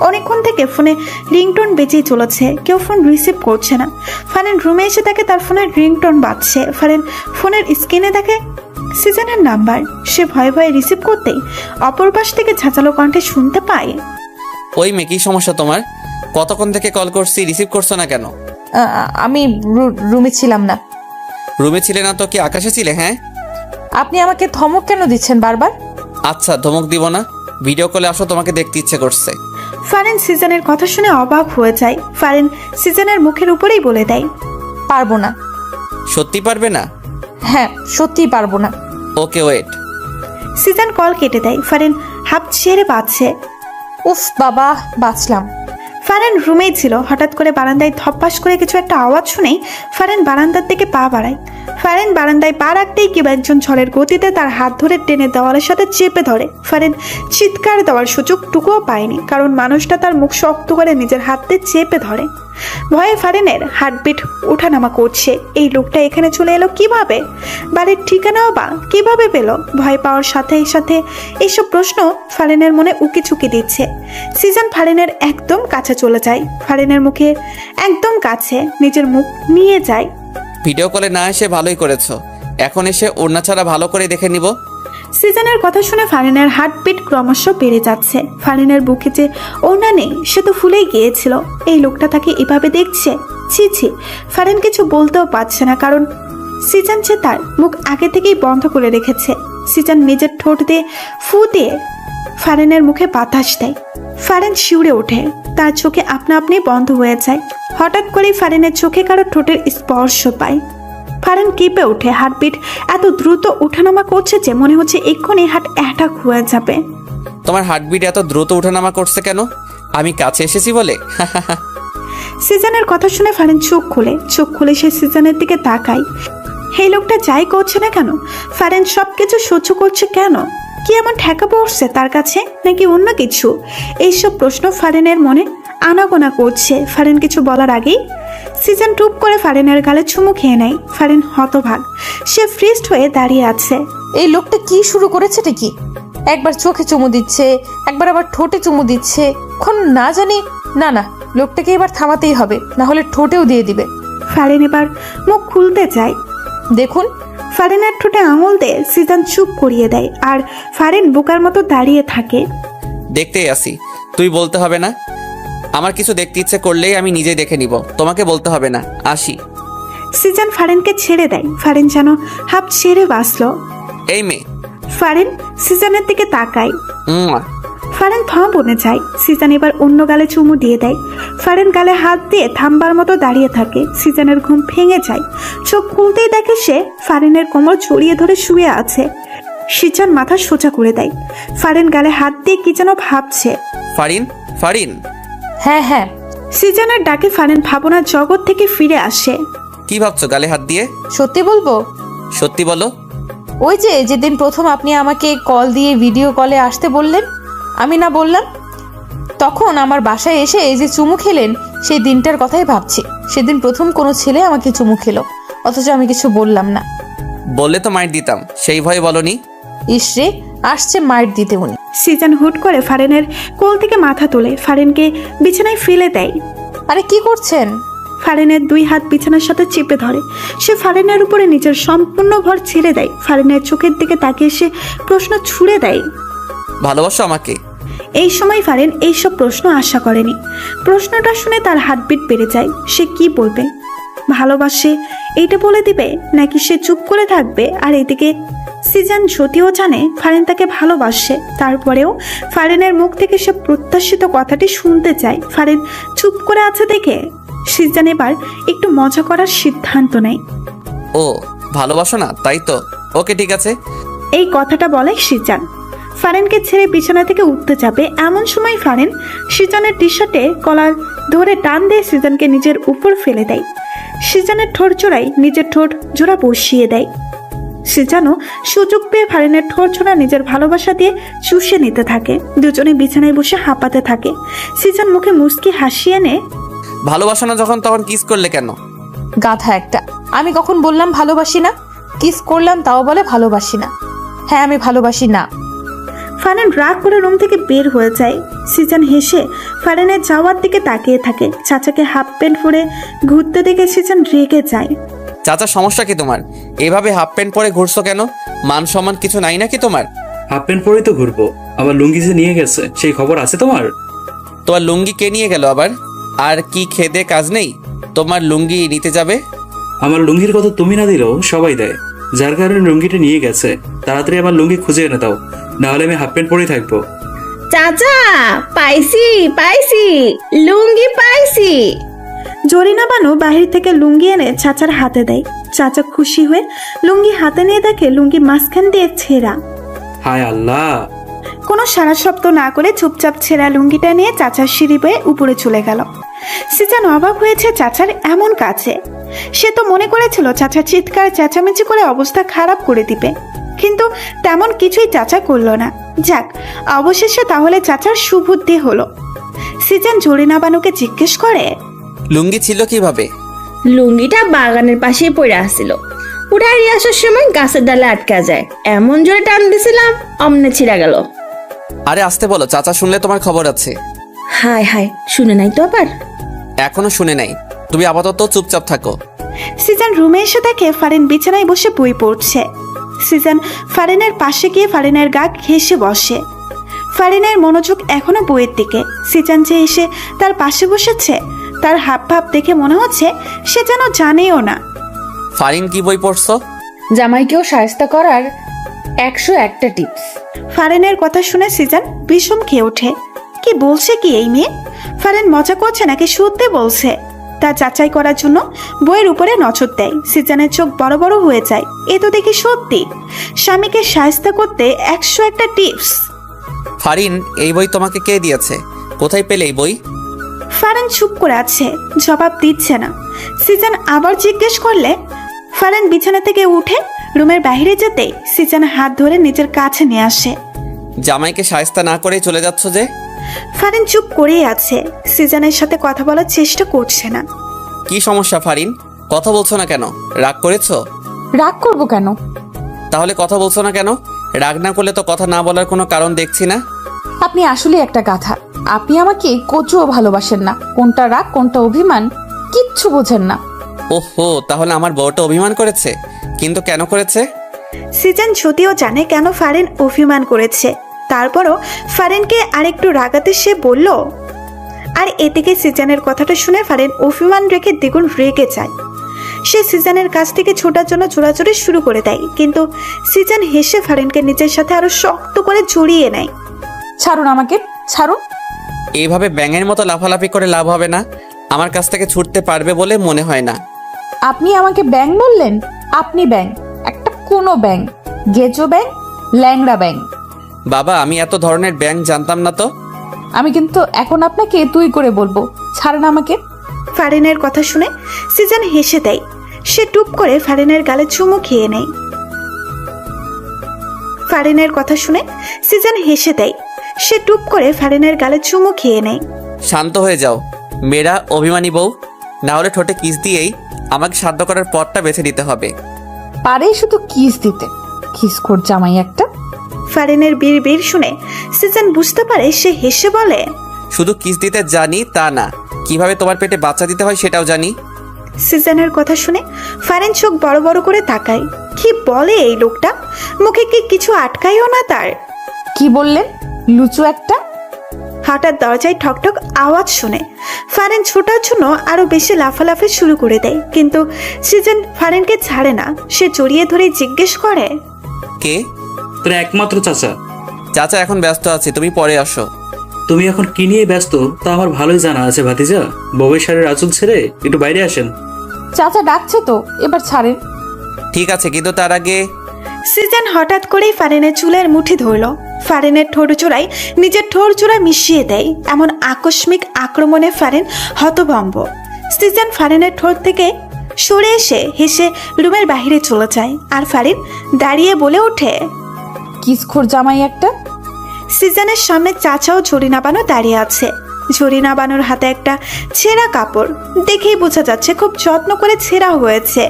Speaker 1: অনেকক্ষণ থেকে ফোনে রিংটোন বেজেই চলেছে, কেউ ফোন রিসিভ করছে না। ফারিন রুমে এসে দেখে তার ফোনের রিংটোন বাজছে। ফারিন ফোনের স্ক্রিনে দেখে সিজনের নাম্বার। সে ভয়ে ভয়ে রিসিভ করতেই অপর পাশ থেকে ঝাঁচালো কণ্ঠে শুনতে পায়,
Speaker 2: ওই মেয়ে, কি সমস্যা তোমার? কতক্ষণ থেকে কল করছি, রিসিভ করছো না কেন?
Speaker 5: আমি রুমে ছিলাম না।
Speaker 2: রুমে ছিলে না তো কি আকাশে ছিলে? হ্যাঁ।
Speaker 5: আপনি আমাকে ধমক কেন দিচ্ছেন বারবার?
Speaker 2: আচ্ছা, ধমক দিব না, ভিডিও কলে আসো, তোমাকে দেখতে ইচ্ছে করছে।
Speaker 1: ফারিন সিজনের কথা শুনে অবাক হয়ে যায়। ফারিন সিজনের মুখের উপরেই বলে দেয়,
Speaker 5: পারবো না।
Speaker 2: সত্যি পারবে না?
Speaker 5: হ্যাঁ, সত্যিই পারবো না।
Speaker 2: ওকে, ওয়েট।
Speaker 1: সিজন কল কেটে দেয়। ফারিন হাফ ছেড়ে বাঁচছে।
Speaker 5: উফ বাবা, বাঁচলাম।
Speaker 1: ফারিন রুমেই ছিল। হঠাৎ করে বারান্দায় ধপ্পাস করে কিছু একটা আওয়াজ শুনেই ফারিন বারান্দার দিকে পা বাড়ায়। ফারিন বারান্দায় পা রাখতেই কেউ একজন ঝড়ের গতিতে তার হাত ধরে টেনে দেওয়ালের সাথে চেপে ধরে। ফারিন চিৎকার দেওয়ার সুযোগটুকুও পায়নি, কারণ মানুষটা তার মুখ শক্ত করে নিজের হাত দিয়ে চেপে ধরে। ভয়ে ফারিনের হার্টবিট ওঠানামা করছে। এই লোকটা এখানে চলে এলো কিভাবে? বাড়ির ঠিকানাও বা কিভাবে পেল? ভয় পাওয়ার সাথে সাথে এইসব প্রশ্ন ফারিনের মনে উকি চুকি দিচ্ছে। সিজন ফারিনের একদম কাছে চলে যায়। ফারিনের মুখে একদম কাছে নিজের মুখ নিয়ে যায়।
Speaker 2: ভিডিও কলে না এসে ভালোই করেছো, এখন এসে ওড়না ছাড়া ভালো করে দেখে নিব।
Speaker 1: সিজনের কথা শুনে ফারিনের হার্টবিট ক্রমশ বেড়ে যাচ্ছে। ফারিনের বুকে যে ওড়না নেই সে তো ফুলেই গিয়েছিল। এই লোকটা তাকে এভাবে দেখছে। ছি ছি, ফারিন কিছু বলতেও পারছে না, কারণ সিজন যে তার মুখ আগে থেকেই বন্ধ করে রেখেছে। সিজন নিজের ঠোঁট দিয়ে ফু দিয়ে ফারিনের মুখে বাতাস দেয়। ফারিন শিউরে ওঠে, তার চোখে আপনা আপনি বন্ধ হয়ে যায়। হঠাৎ করেই ফারিনের চোখে কারো ঠোঁটের স্পর্শ পায়। ফারিন কেঁপে ওঠে। হার্টবিট এত দ্রুত ওঠানামা করছে যে মনে হচ্ছে এক্ষুনি হার্ট অ্যাটাক হয়ে যাবে।
Speaker 2: তোমার হার্টবিট এত দ্রুত ওঠানামা করছে কেন? আমি কাছে এসেছি বলে?
Speaker 1: সিজনের কথা শুনে ফারিন চোখ খুলে সে সিজনের দিকে তাকায়। এই লোকটা যাই করছে না কেন, ফারিন সবকিছু সহ্য করছে কেন? কি এমন ঠেকা পড়ছে তার কাছে, নাকি অন্য কিছু? এইসব প্রশ্ন ফারিনের মনে আনাগোনা করছে। ফারিন কিছু বলার আগেই সিজন টুপ করে ফারিনের গালে চুমু খেয়ে নেয়। ফারিন হতভাগ, সে ফ্রিজড হয়ে দাঁড়িয়ে আছে।
Speaker 5: এই লোকটা কি শুরু করেছে নাকি? একবার চোখে চুমু দিচ্ছে, একবার আবার ঠোঁটে চুমু দিচ্ছে। এখন না জানি, না না, লোকটাকে এবার থামাতেই হবে, না হলে ঠোঁটেও দিয়ে দিবে।
Speaker 1: ফারিন এবার মুখ খুলতে চায়।
Speaker 5: দেখুন,
Speaker 1: ফারিনের ঠোঁটে আঙুল দিয়ে সিজন চুপ করিয়ে দেয় আর ফারিন বোকার মতো দাঁড়িয়ে থাকে।
Speaker 2: দেখতেই আসি, তুই বলতে হবে না। আমার কিছু দেখতে ইচ্ছে করলেই আমি নিজেই দেখে নিব, তোমাকে বলতে হবে না। আসি।
Speaker 1: সিজান ফারিনকে ছেড়ে দেয়। ফারিন যেন হাফ ছেড়ে বাঁচলো।
Speaker 2: এই মেয়ে।
Speaker 1: ফারিন সিজানের দিকে তাকায়।
Speaker 2: উম্মা।
Speaker 1: ফারিন থাম বনে যায়। সিজান এবার অন্য গালে চুমু দিয়ে দেয়। ফারিন গালে হাত দিয়ে থামবার মতো দাঁড়িয়ে থাকে। সিজানের ঘুম ভেঙে যায়। চোখ খুলতেই দেখে সে ফারিনের কোমর জড়িয়ে ধরে শুয়ে আছে। সিজান মাথা সোজা করে দেয়। ফারিন গালে হাত দিয়ে কি যেন ভাবছে।
Speaker 2: ফারিন, ফারিন।
Speaker 12: হ্যাঁ হ্যাঁ,
Speaker 1: সিজানের ডাকে ফারিন ভাবনার জগৎ থেকে ফিরে আসে।
Speaker 2: কি ভাবছো গালে হাত দিয়ে?
Speaker 12: সত্যি বলবো?
Speaker 2: সত্যি বলো।
Speaker 12: ওই যে যেদিন প্রথম আপনি আমাকে কল দিয়ে ভিডিও কলে আসতে বললেন, আমি না বললাম? তখন আমার বাসায় এসে এই যে চুমু খেলেন, সেই দিনটার কথাই ভাবছি। সেদিন প্রথম কোনো ছেলে আমাকে চুমু খেলো, অথচ আমি কিছু বললাম না।
Speaker 2: বললে তো মাইর দিতাম, সেই ভয়ে বলনি।
Speaker 12: ইসরে, আসছে মাইর দিতে উনি।
Speaker 1: সিজান হুট করে ফারিনের কোল থেকে মাথা তোলে, ফারিনকে বিছানায় ফেলে দেয়।
Speaker 12: আরে কি করছেন?
Speaker 1: ফারিনের দুই হাত বিছানার সাথে চেপে ধরে। সে ফারিনের উপরে নিজের সম্পূর্ণ ভর ছেড়ে দেয়। ফারিনের চোখের দিকে তাকিয়ে সে প্রশ্ন ছুড়ে দেয়,
Speaker 2: ভালোবাসো আমাকে?
Speaker 1: এই সময় ফারিন এইসব প্রশ্ন আশা করেনি। প্রশ্নটা শুনে তার হার্টবিট বেড়ে যায়। সে কি বলবে? ভালোবাসে এইটা বলে দিবে, নাকি সে চুপ করে থাকবে? আর এদিকে সিজান যদিও জানে ফারিন তাকে ভালোবাসে, তারপরেও ফারিনের মুখ থেকে সে প্রত্যাশিত কথাটি শুনতে চায়। ফারিন চুপ করে আছে দেখে সিজান এবার একটু মজা করার সিদ্ধান্ত নেয়।
Speaker 2: ও ভালোবাসো না, তাই তো? ওকে, ঠিক আছে।
Speaker 1: এই কথাটা বলে সিজান। ফারিনকে ছেড়ে বিছানা থেকে উঠতে যাবে, এমন সময় ফারিন সিজানের টি শার্টে কলার ধরে টান দিয়ে সিজানকে নিজের উপর ফেলে দেয়। সিজানের ঠোঁট জোড়ায় নিজের ঠোঁট জোড়া বসিয়ে দেয়। সিজানও সুযোগ পেয়ে ফারিনের ঠোঁট জোড়া নিজের ভালোবাসা দিয়ে চুষে নিতে থাকে। দুজনে বিছানায় বসে হাঁপাতে থাকে। সিজান মুখে মুচকি হাসি এনে,
Speaker 2: ভালোবাসো না যখন তখন কিস করলে কেন?
Speaker 12: গাধা একটা। আমি কখন বললাম ভালোবাসি না? কিস করলাম তাও বলে ভালোবাসি না। হ্যাঁ, আমি ভালোবাসি না।
Speaker 1: ফারিন রাগ করে রুম থেকে বের হয়ে যায়। সিজান হেসে ফারিনের যাওয়ার দিকে তাকিয়ে থাকে। চাচাকে হাফ প্যান্ট পরে ঘুরতে দেখে সিজান রেগে যায়।
Speaker 2: চাচা, সমস্যা কি তোমার? এভাবে হাফ প্যান্ট পরে ঘুরছো কেন? মান সম্মান কিছু নাই নাকি তোমার?
Speaker 7: হাফ প্যান্ট পরেই তো ঘুরবো। আমার লুঙ্গি যে নিয়ে গেছে, সেই খবর আছে তোমার?
Speaker 2: তোমার লুঙ্গি কে নিয়ে গেল আবার? আর কি খেদে কাজ নেই তোমার লুঙ্গি নিতে যাবে?
Speaker 7: আমার লুঙ্গির কথা তুমি না দিলেও সবাই দেয়, যার কারণে লুঙ্গিটা নিয়ে গেছে। তাড়াতাড়ি আমার লুঙ্গি খুঁজে এনে দাও, নাহলে আমি হাফ প্যান্ট পরেই থাকবো।
Speaker 8: চাচা, পাইছি পাইছি, লুঙ্গি পাইছি।
Speaker 1: জরিনা বানু বাহির থেকে লুঙ্গি এনে চাচার হাতে দেয়। চাচা খুশি হয়ে লুঙ্গি হাতে নিয়ে দেখে লুঙ্গি মাঝখান দিয়ে ছেঁড়া।
Speaker 7: হায় আল্লাহ!
Speaker 1: কোনো সারা শব্দ না করে চুপচাপ ছেঁড়া লুঙ্গিটা নিয়ে চাচার সিঁড়ি বেয়ে উপরে চলে গেল। সিজান অবাক হয়েছে চাচার এমন কাছে। সে তো মনে করেছিল চাচা চিৎকার চেঁচামেচি করে অবস্থা খারাপ করে দিবে, কিন্তু তেমন কিছুই চাচা করলো না। যাক, অবশেষে তাহলে চাচার সুবুদ্ধি হলো। সিজান জরিনা বানুকে জিজ্ঞেস করে,
Speaker 2: লুঙ্গি ছিল কিভাবে?
Speaker 8: লুঙ্গিটা বাগানের পাশেই পড়ে আসছিল। উঠাই আসার সময় গাছের ডালে আটকা যায়, এমন জোরে টান দিছিলাম অমনে ছিঁড়া গেল।
Speaker 2: আরে আসতে বলো, চাচা শুনলে তোমার খবর আছে।
Speaker 8: হায় হায়, শুনে নাই তো আবার?
Speaker 2: এখনো শুনে নাই, তুমি আপাতত চুপচাপ থাকো।
Speaker 1: সিজান রুমে এসে দেখে ফারিন বিছানায় বসে বই পড়ছে। সিজান ফারিনের পাশে গিয়ে ফারিনের গা ঘেঁষে বসে। ফারিনের মনোযোগ এখনো বইয়ের দিকে। সিজান যে এসে তার পাশে বসেছে, তার হাব ভাব দেখে মনে হচ্ছে সে যেন জানেও না।
Speaker 2: ফারিন, কি বই পড়ছো?
Speaker 12: জামাইকেও শায়েস্তা করার 101টা টিপস।
Speaker 1: ফারিনের কথা শুনে সিজান বিষম খেয়ে ওঠে। কি বলছে কি এই মেয়ে? ফারিন মজা করছে নাকি সত্যি বলছে? তা যাচাই করার জন্য বইয়ের উপরে নজর দেয়। সিজানের চোখ বড় বড় হয়ে যায়। এ তো দেখি সত্যি। স্বামীকে শায়েস্তা করতে 101টা টিপস।
Speaker 2: ফারিন, এই বই তোমাকে কে দিয়েছে? কোথায় পেলে এই বই?
Speaker 1: ফারিন চুপ করে আছে, জবাব দিচ্ছে না। সিজান আবার জিজ্ঞেস করলে ফারিন বিছানা থেকে উঠে রুমের বাইরে যেতে সিজান হাত ধরে নিজের কাছে নিয়ে আসে।
Speaker 2: জামাইকে শায়েস্তা না করেই চলে যাচ্ছ যে?
Speaker 1: ফারিন চুপ করেই আছে, সিজানের সাথে কথা বলার চেষ্টা করছে না।
Speaker 2: কি সমস্যা ফারিন? কথা বলছো না কেন? রাগ করেছো?
Speaker 12: রাগ করবো কেন?
Speaker 2: তাহলে কথা বলছো না কেন? রাগ না করলে তো কথা না বলার কোনো কারণ দেখছি না।
Speaker 12: আপনি আসলে একটা গাধা। আপনি আমাকে কচুও ভালোবাসেন না। কোনটা রাগ কোনটা অভিমান কিচ্ছু বোঝেন না।
Speaker 2: ওহো, তাহলে আমার বউটা অভিমান করেছে? কিন্তু কেন করেছে?
Speaker 1: সিজান যদিও জানে কেন ফারিন অভিমান করেছে, তারপরও ফারিনকে আরেকটু রাগাতে সে বলল, আর এদিকে সিজানের কথাটা শুনে ফারিন অভিমান রেখে দ্বিগুণ রেগে যায়। সে সিজানের কাছ থেকে ছোটার জন্য চোরাচুরি শুরু করে দেয়, কিন্তু সিজান হেসে ফারিনকে নিজের সাথে আরো শক্ত করে জড়িয়ে নেয়।
Speaker 5: ছাড়ুন আমাকে, ছাড়ুন।
Speaker 2: এইভাবে ব্যাঙের মতো লাফালাফি করে লাভ হবে না। আমার কাছ থেকে ছুটতে পারবে বলে মনে হয় না।
Speaker 5: আপনি আমাকে ব্যাং বললেন? আপনি ব্যাং, একটা কোনো ব্যাং, গেজো ব্যাং, ল্যাংড়া ব্যাং।
Speaker 2: বাবা, আমি এত ধরনের ব্যাঙ জানতাম না তো।
Speaker 5: আমি কিন্তু এখন আপনাকে তুই করে বলবো, ছাড়েন আমাকে।
Speaker 1: ফারিনের কথা শুনে সিজান হেসে দেয়। সে টুপ করে ফারিনের গালে চুমু খেয়ে নেয়। ফারিনের কথা শুনে সিজান হেসে দেয়। সে টুপ করে ফারিনের গালে চুমু খেয়ে নেয়।
Speaker 2: শান্ত হয়ে যাও মেয়েরা, অভিমানী বউ। না হলে ঠোঁটে কিস দিয়েই আমাকে শান্ত করার পথটা বেছে নিতে হবে।
Speaker 5: পারে শুধু কিস দিতে, খিসখোর জামাই একটা।
Speaker 1: ফারিনের বীর বীর শুনে সিজান বুঝতে পারে। সে হেসে বলে,
Speaker 2: শুধু কিস দিতে জানি তা না, কিভাবে তোমার পেটে বাচ্চা দিতে হয় সেটাও জানি।
Speaker 1: সিজানের কথা শুনে ফারিন চোখ বড় বড় করে তাকায়। কি বলে এই লোকটা? মুখে কি কিছু আটকায়ও না তার?
Speaker 5: কি বললেন, লুচু একটা?
Speaker 1: হঠাৎ দরজায় ঠকঠক আওয়াজ শুনে ফারিন ছোটার জন্য আরো বেশি লাফালাফি শুরু করে দেয়, কিন্তু সিজন ফারিনকে ছাড়ে না। সে জড়িয়ে ধরে জিজ্ঞেস করে,
Speaker 2: কে?
Speaker 7: তোর একমাত্র চাচা।
Speaker 2: চাচা এখন ব্যস্ত আছে, তুমি পরে আসো।
Speaker 7: তুমি এখন কি নিয়ে ব্যস্ত তা আমার ভালোই জানা আছে ভাতিজা। বউয়ের শাড়ির আঁচল ছেড়ে একটু বাইরে আসেন।
Speaker 5: চাচা ডাকছে তো, এবার ছাড়েন।
Speaker 2: ঠিক আছে, কিন্তু তার আগে
Speaker 1: সিজন হঠাৎ করেই ফারিনের চুলের মুঠি ধরল। ফারিনের ঠোঁট জোড়ায় নিজের ঠোঁট জোড়া মিশিয়ে দেয়। এমন আকস্মিক আক্রমণে ফারিন হতভম্ব। সিজন ফারিনের ঠোঁট থেকে সরে এসে হেসে রুমের বাইরে চলে যায়। আর ফারিন দাঁড়িয়ে বলে ওঠে,
Speaker 5: কিসখোর জামাই একটা।
Speaker 1: সিজনের সামনে চাচাও ঝরিনা বানু দাঁড়িয়ে আছে। ঝরিনা বানুর হাতে একটা ছেঁড়া কাপড়, দেখেই বোঝা যাচ্ছে খুব যত্ন করে ছেঁড়া হয়েছে।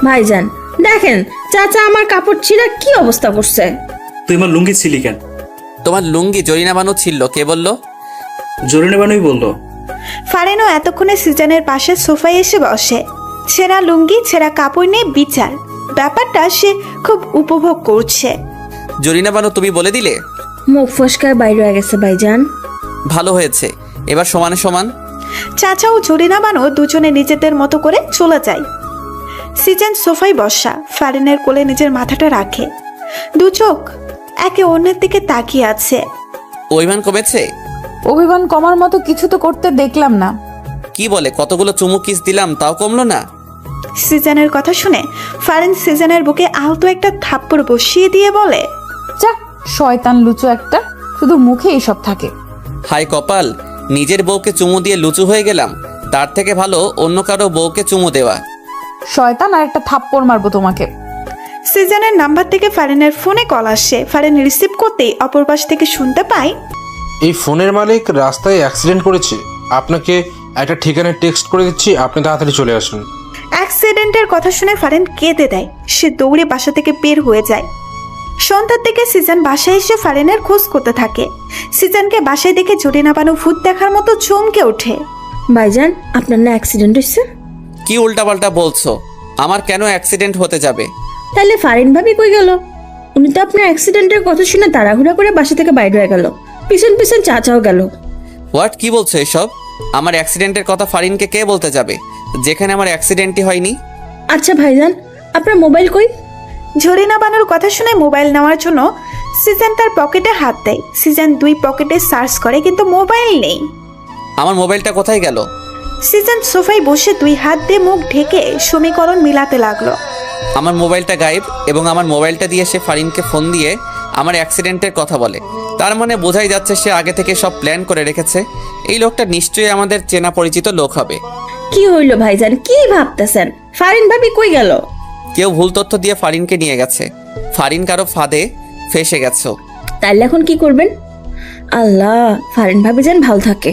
Speaker 8: ভাইজান দেখেন, চাচা আমার কাপড় ছিঁড়া কি অবস্থা করছে।
Speaker 7: তুই আমার লুঙ্গি ছিলি কেন?
Speaker 2: তোমার লুঙ্গি জরিনা বানু ছিল, কে বললো?
Speaker 7: জরিনা বানুই বললো।
Speaker 1: ফারিনও এতক্ষণে সিজনের পাশে সোফায় এসে বসে। ছেঁড়া লুঙ্গি ছেঁড়া কাপড় নিয়ে বিচার, ব্যাপারটা সে খুব উপভোগ করছে।
Speaker 2: জরিনা বানু তুমি বলে দিলে?
Speaker 8: মুখ ফসকায় বাইরে হয়ে গেছে ভাইজান।
Speaker 2: ভালো হয়েছে, এবার সমানে সমান।
Speaker 1: চাচা ও জরিনা বানু দুজনে নিজেদের মতো করে চলে যায়। সিজন সোফায় বসা, ফারিনের কোলে নিজের মাথাটা রাখে। দু চোখ একে অন্যের দিকে তাকিয়ে আছে।
Speaker 2: অভিমান কমেছে?
Speaker 5: অভিমান কমার মতো কিছু তো করতে দেখলাম না।
Speaker 2: কি বলে, কতগুলো চুমু কিস দিলাম তাও কমলো না?
Speaker 1: সিজনের কথা শুনে ফারিন সিজনের বুকে আলতো একটা থাপ্পড় বসিয়ে দিয়ে বলে,
Speaker 5: যাক, শয়তান লুচু একটা, শুধু মুখে এইসব থাকে।
Speaker 2: হাই কপাল, নিজের বউকে চুমু দিয়ে লুচু হয়ে গেলাম। তার থেকে ভালো অন্য কারো বউকে চুমু দেওয়া।
Speaker 5: শয়তান, আর একটা থাপ্পড় মারবো তোমাকে।
Speaker 1: সিজনের নাম্বার থেকে ফারিনের ফোনে কল আসে। ফারিন রিসিভ করতেই অপর পাশ থেকে শুনতে পায়,
Speaker 4: এই ফোনের মালিক রাস্তায় অ্যাক্সিডেন্ট করেছে, আপনাকে একটা ঠিকানায় টেক্সট করে দিচ্ছি, আপনি তাড়াতাড়ি চলে আসুন।
Speaker 1: অ্যাক্সিডেন্টের কথা শুনে ফারিন কেঁদে দেয়। সে দৌড়ে বাসা থেকে বের হয়ে যায়। সন্ধ্যার দিকে সিজন বাসায় এসে ফারিনের খোঁজ করতে থাকে। সিজনকে বাসায় দেখে জরিনা বানু ভূত দেখার মতো চমকে ওঠে।
Speaker 8: ভাইজান আপনার না অ্যাক্সিডেন্ট হয়েছে?
Speaker 2: কি উল্টাপাল্টা বলছো? আমার কেন অ্যাক্সিডেন্ট হতে যাবে?
Speaker 8: তাহলে ফারিন ভাবি কই গেল? উনি তো আপনার অ্যাক্সিডেন্টের কথা শুনে তাড়াহুড়া করে বাসা থেকে বাইরে হয়ে গেল, পিছন পিছন চাচাও গেল।
Speaker 2: হোয়াট, কি বলছো এসব? আমার অ্যাক্সিডেন্টের কথা ফারিনকে কে বলতে যাবে, যেখানে আমার অ্যাক্সিডেন্টই হয়নি?
Speaker 8: আচ্ছা ভাইজান, আপনার মোবাইল কই?
Speaker 1: ঝরিনা বানুর কথা শুনে মোবাইল নেওয়ার জন্য সিজন তার পকেটে হাত দেয়। সিজন দুই পকেটে সার্চ করে, কিন্তু মোবাইল নেই।
Speaker 2: আমার মোবাইলটা কোথায় গেল?
Speaker 1: সিজন সোফায় বসে দুই হাত দিয়ে মুখ ঢেকে সমীকরণ মিলাতে লাগলো।
Speaker 2: আমার মোবাইলটা গায়েব, এবং আমার মোবাইলটা দিয়ে সে ফারিনকে ফোন দিয়ে আমার অ্যাক্সিডেন্টের কথা বলে। তার মানে বোঝাই যাচ্ছে সে আগে থেকে সব প্ল্যান করে রেখেছে। এই লোকটা নিশ্চয়ই আমাদের চেনা পরিচিত লোক হবে।
Speaker 8: কি হইল ভাইজান, কি ভাবতেছেন? ফারিন ভাবি কই গেল?
Speaker 2: কেউ ভুল তথ্য দিয়ে ফারিনকে নিয়ে গেছে। ফারিন কারো ফাঁদে ফেসে গেছে।
Speaker 8: তাইলে এখন কি করবেন? আল্লাহ, ফারিন ভাবি যেন ভালো থাকে,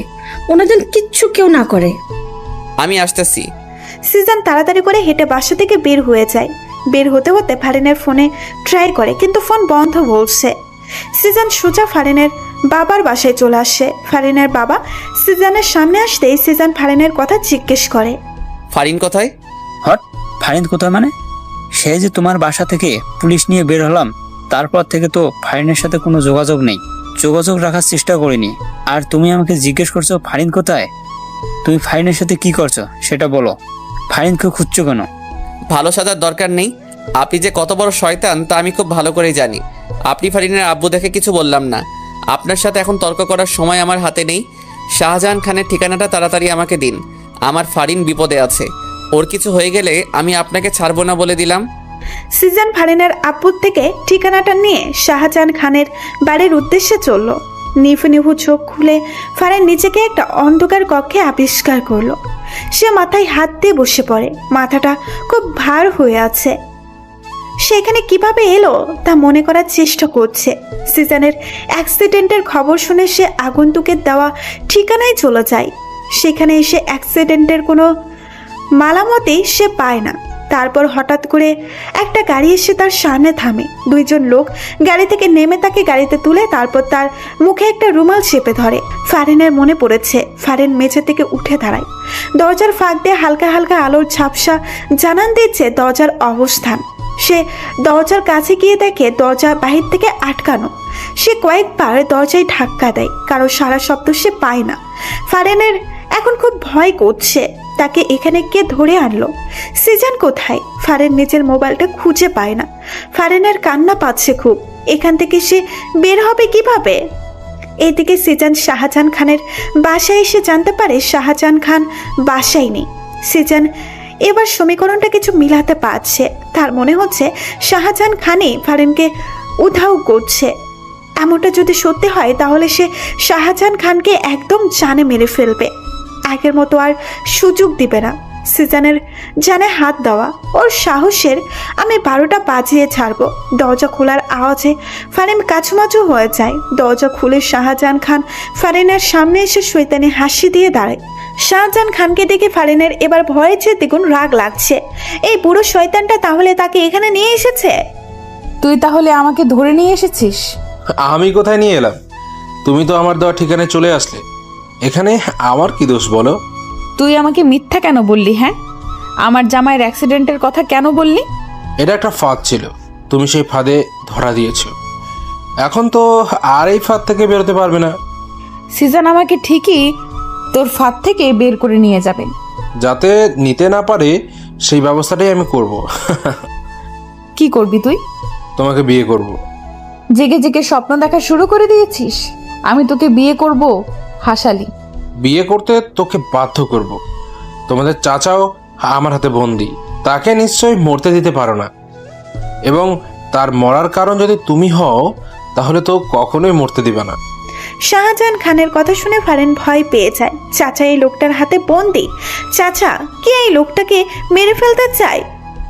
Speaker 8: ওনা যেন কিচ্ছু কেউ না করে।
Speaker 2: আমি আসতেছি।
Speaker 1: সিজন তাড়াতাড়ি করে হেঁটে বাসা থেকে বের হয়ে যায়। বের হতে হতে ফারিনের ফোনে ট্রাই করে, কিন্তু ফোন বন্ধ বলছে। সিজন সোজা ফারিনের বাবার বাসায় চলে আসে। ফারিনের বাবা সিজনের সামনে আসতেই সিজন ফারিনের কথা জিজ্ঞেস করে,
Speaker 2: ফারিন কোথায়?
Speaker 3: হট, ফারিন কোথায় মানে? সে যে তোমার বাসা থেকে পুলিশ নিয়ে বের হলাম, তারপর থেকে তো ফারিনের সাথে কোনো যোগাযোগ নেই। যোগাযোগ রাখার চেষ্টা করিনি। আর তুমি আমাকে জিজ্ঞেস করছো ফারিন কোথায়? তুমি ফারিনের সাথে কি করছো সেটা বলো। ফারিনকে খুঁজছো কেন?
Speaker 2: ভালো সাজার দরকার নেই। আপনি যে কত বড় শয়তান তা আমি খুব ভালো করেই জানি। আপনি ফারিনের আব্বু দেখে কিছু বললাম না। আপনার সাথে এখন তর্ক করার সময় আমার হাতে নেই। শাহজাহান খানের ঠিকানাটা তাড়াতাড়ি আমাকে দিন। আমার ফারিন বিপদে আছে। ওর কিছু হয়ে গেলে আমি আপনাকে ছাড়বো না বলে দিলাম।
Speaker 1: সিজান ফারিনের আব্বুর থেকে ঠিকানাটা নিয়ে শাহজাহান খানের বাড়ির উদ্দেশ্যে চলল। নিভু নিভু চোখ খুলে ফারিন নিজেকে একটা অন্ধকার কক্ষে আবিষ্কার করলো। সে মাথায় হাত দিয়ে বসে পড়ে। মাথাটা খুব ভার হয়ে আছে। সেখানে কিভাবে এলো তা মনে করার চেষ্টা করছে। সিজানের অ্যাক্সিডেন্টের খবর শুনে সে আগন্তুকের দেওয়া ঠিকানায় চলে যায়। সেখানে এসে অ্যাক্সিডেন্টের কোনো মালামতেই সে পায় না। তারপর হঠাৎ করে একটা গাড়ি এসে তার সামনে থামে। দুইজন লোক গাড়ি থেকে নেমে তাকে গাড়িতে তুলে তারপর তার মুখে একটা রুমাল চেপে ধরে। ফারিনের মনে পড়েছে। ফারিন মেঝে থেকে উঠে দাঁড়ায়। দরজার ফাঁক দিয়ে হালকা হালকা আলোর ঝাপসা জানান দিচ্ছে দরজার অবস্থান। সে দরজার কাছে গিয়ে দেখে দরজা বাহির থেকে আটকানো। সে কয়েকবার দরজায় ধাক্কা দেয়, কারো সারা শব্দ সে পায় না। ফারিনের এখন খুব ভয় করছে। তাকে এখানে কে ধরে আনলো? সিজান কোথায়? ফারিন নিজের মোবাইলটা খুঁজে পায় না। ফারিনের কান্না পাচ্ছে খুব। এখান থেকে সে বের হবে কিভাবে? এদিকে সিজান শাহজাহান খানের বাসায় এসে জানতে পারে শাহজাহান খান বাসায় নেই। সিজান এবার সমীকরণটা কিছু মিলাতে পারছে। তার মনে হচ্ছে শাহজাহান খানই ফারিনকে উধাও করছে। এমনটা যদি সত্যি হয় তাহলে সে শাহজাহান খানকে একদম জানে মেরে ফেলবে। আগের মতো আর সুযোগ দিবে না। সিজানের জানে হাত দেওয়া ওর সাহসের আমি 12টা বাজিয়ে ছাড়বো। দরজা খোলার আওয়াজে ফারিন কাছুমাচু হয়ে যায়। দরজা খুলে শাহজাহান খান ফারিনের সামনে এসে শয়তানি হাসি দিয়ে দাঁড়ায়। শাহজাহান খানকে দেখে ফারিনের এবার ভয়ের চেয়ে দ্বিগুণ রাগ লাগছে। এই বুড়ো শয়তানটা তাহলে তাকে এখানে নিয়ে এসেছে।
Speaker 5: তুই তাহলে আমাকে ধরে নিয়ে এসেছিস?
Speaker 4: আমি কোথায় নিয়ে এলাম? তুমি তো আমার দেওয়া ঠিকানায় চলে আসলে। এখানে আমার কি দোষ বলো?
Speaker 5: তুই আমাকে মিথ্যা কেন বললি? হ্যাঁ, আমার জামাইয়ের অ্যাক্সিডেন্টের কথা কেন বললি?
Speaker 4: এটা একটা ফাঁদ ছিল, তুমি সেই ফাঁদে ধরা দিয়েছো। এখন তো আর এই ফাঁদ থেকে বেরোতে পারবে না।
Speaker 5: সিজান আমাকে ঠিকই তোর ফাঁদ থেকে বের করে নিয়ে যাবে।
Speaker 4: যাতে নিতে না পারে সেই ব্যবস্থাটাই আমি করব।
Speaker 5: কি করবি তুই?
Speaker 4: তোমাকে বিয়ে করব।
Speaker 5: জেগে জেগে স্বপ্ন দেখা শুরু করে দিয়েছিস? আমি তোকে বিয়ে করব হাসালি।
Speaker 4: বিয়ে করতে তোকে বাধ্য করব। তোমাদের চাচাও আমার হাতে বন্দি। তাকে নিশ্চয়ই মরতে দিতে পারো না, এবং তার মরার কারণ যদি তুমি হও তাহলে তো কখনোই মরতে দিবে না।
Speaker 1: শাহজাহান খানের কথা শুনে ফারিন ভয় পেয়ে যায়। চাচা এই লোকটার হাতে বন্দি। চাচা কি এই লোকটাকে মেরে ফেলতে চায়?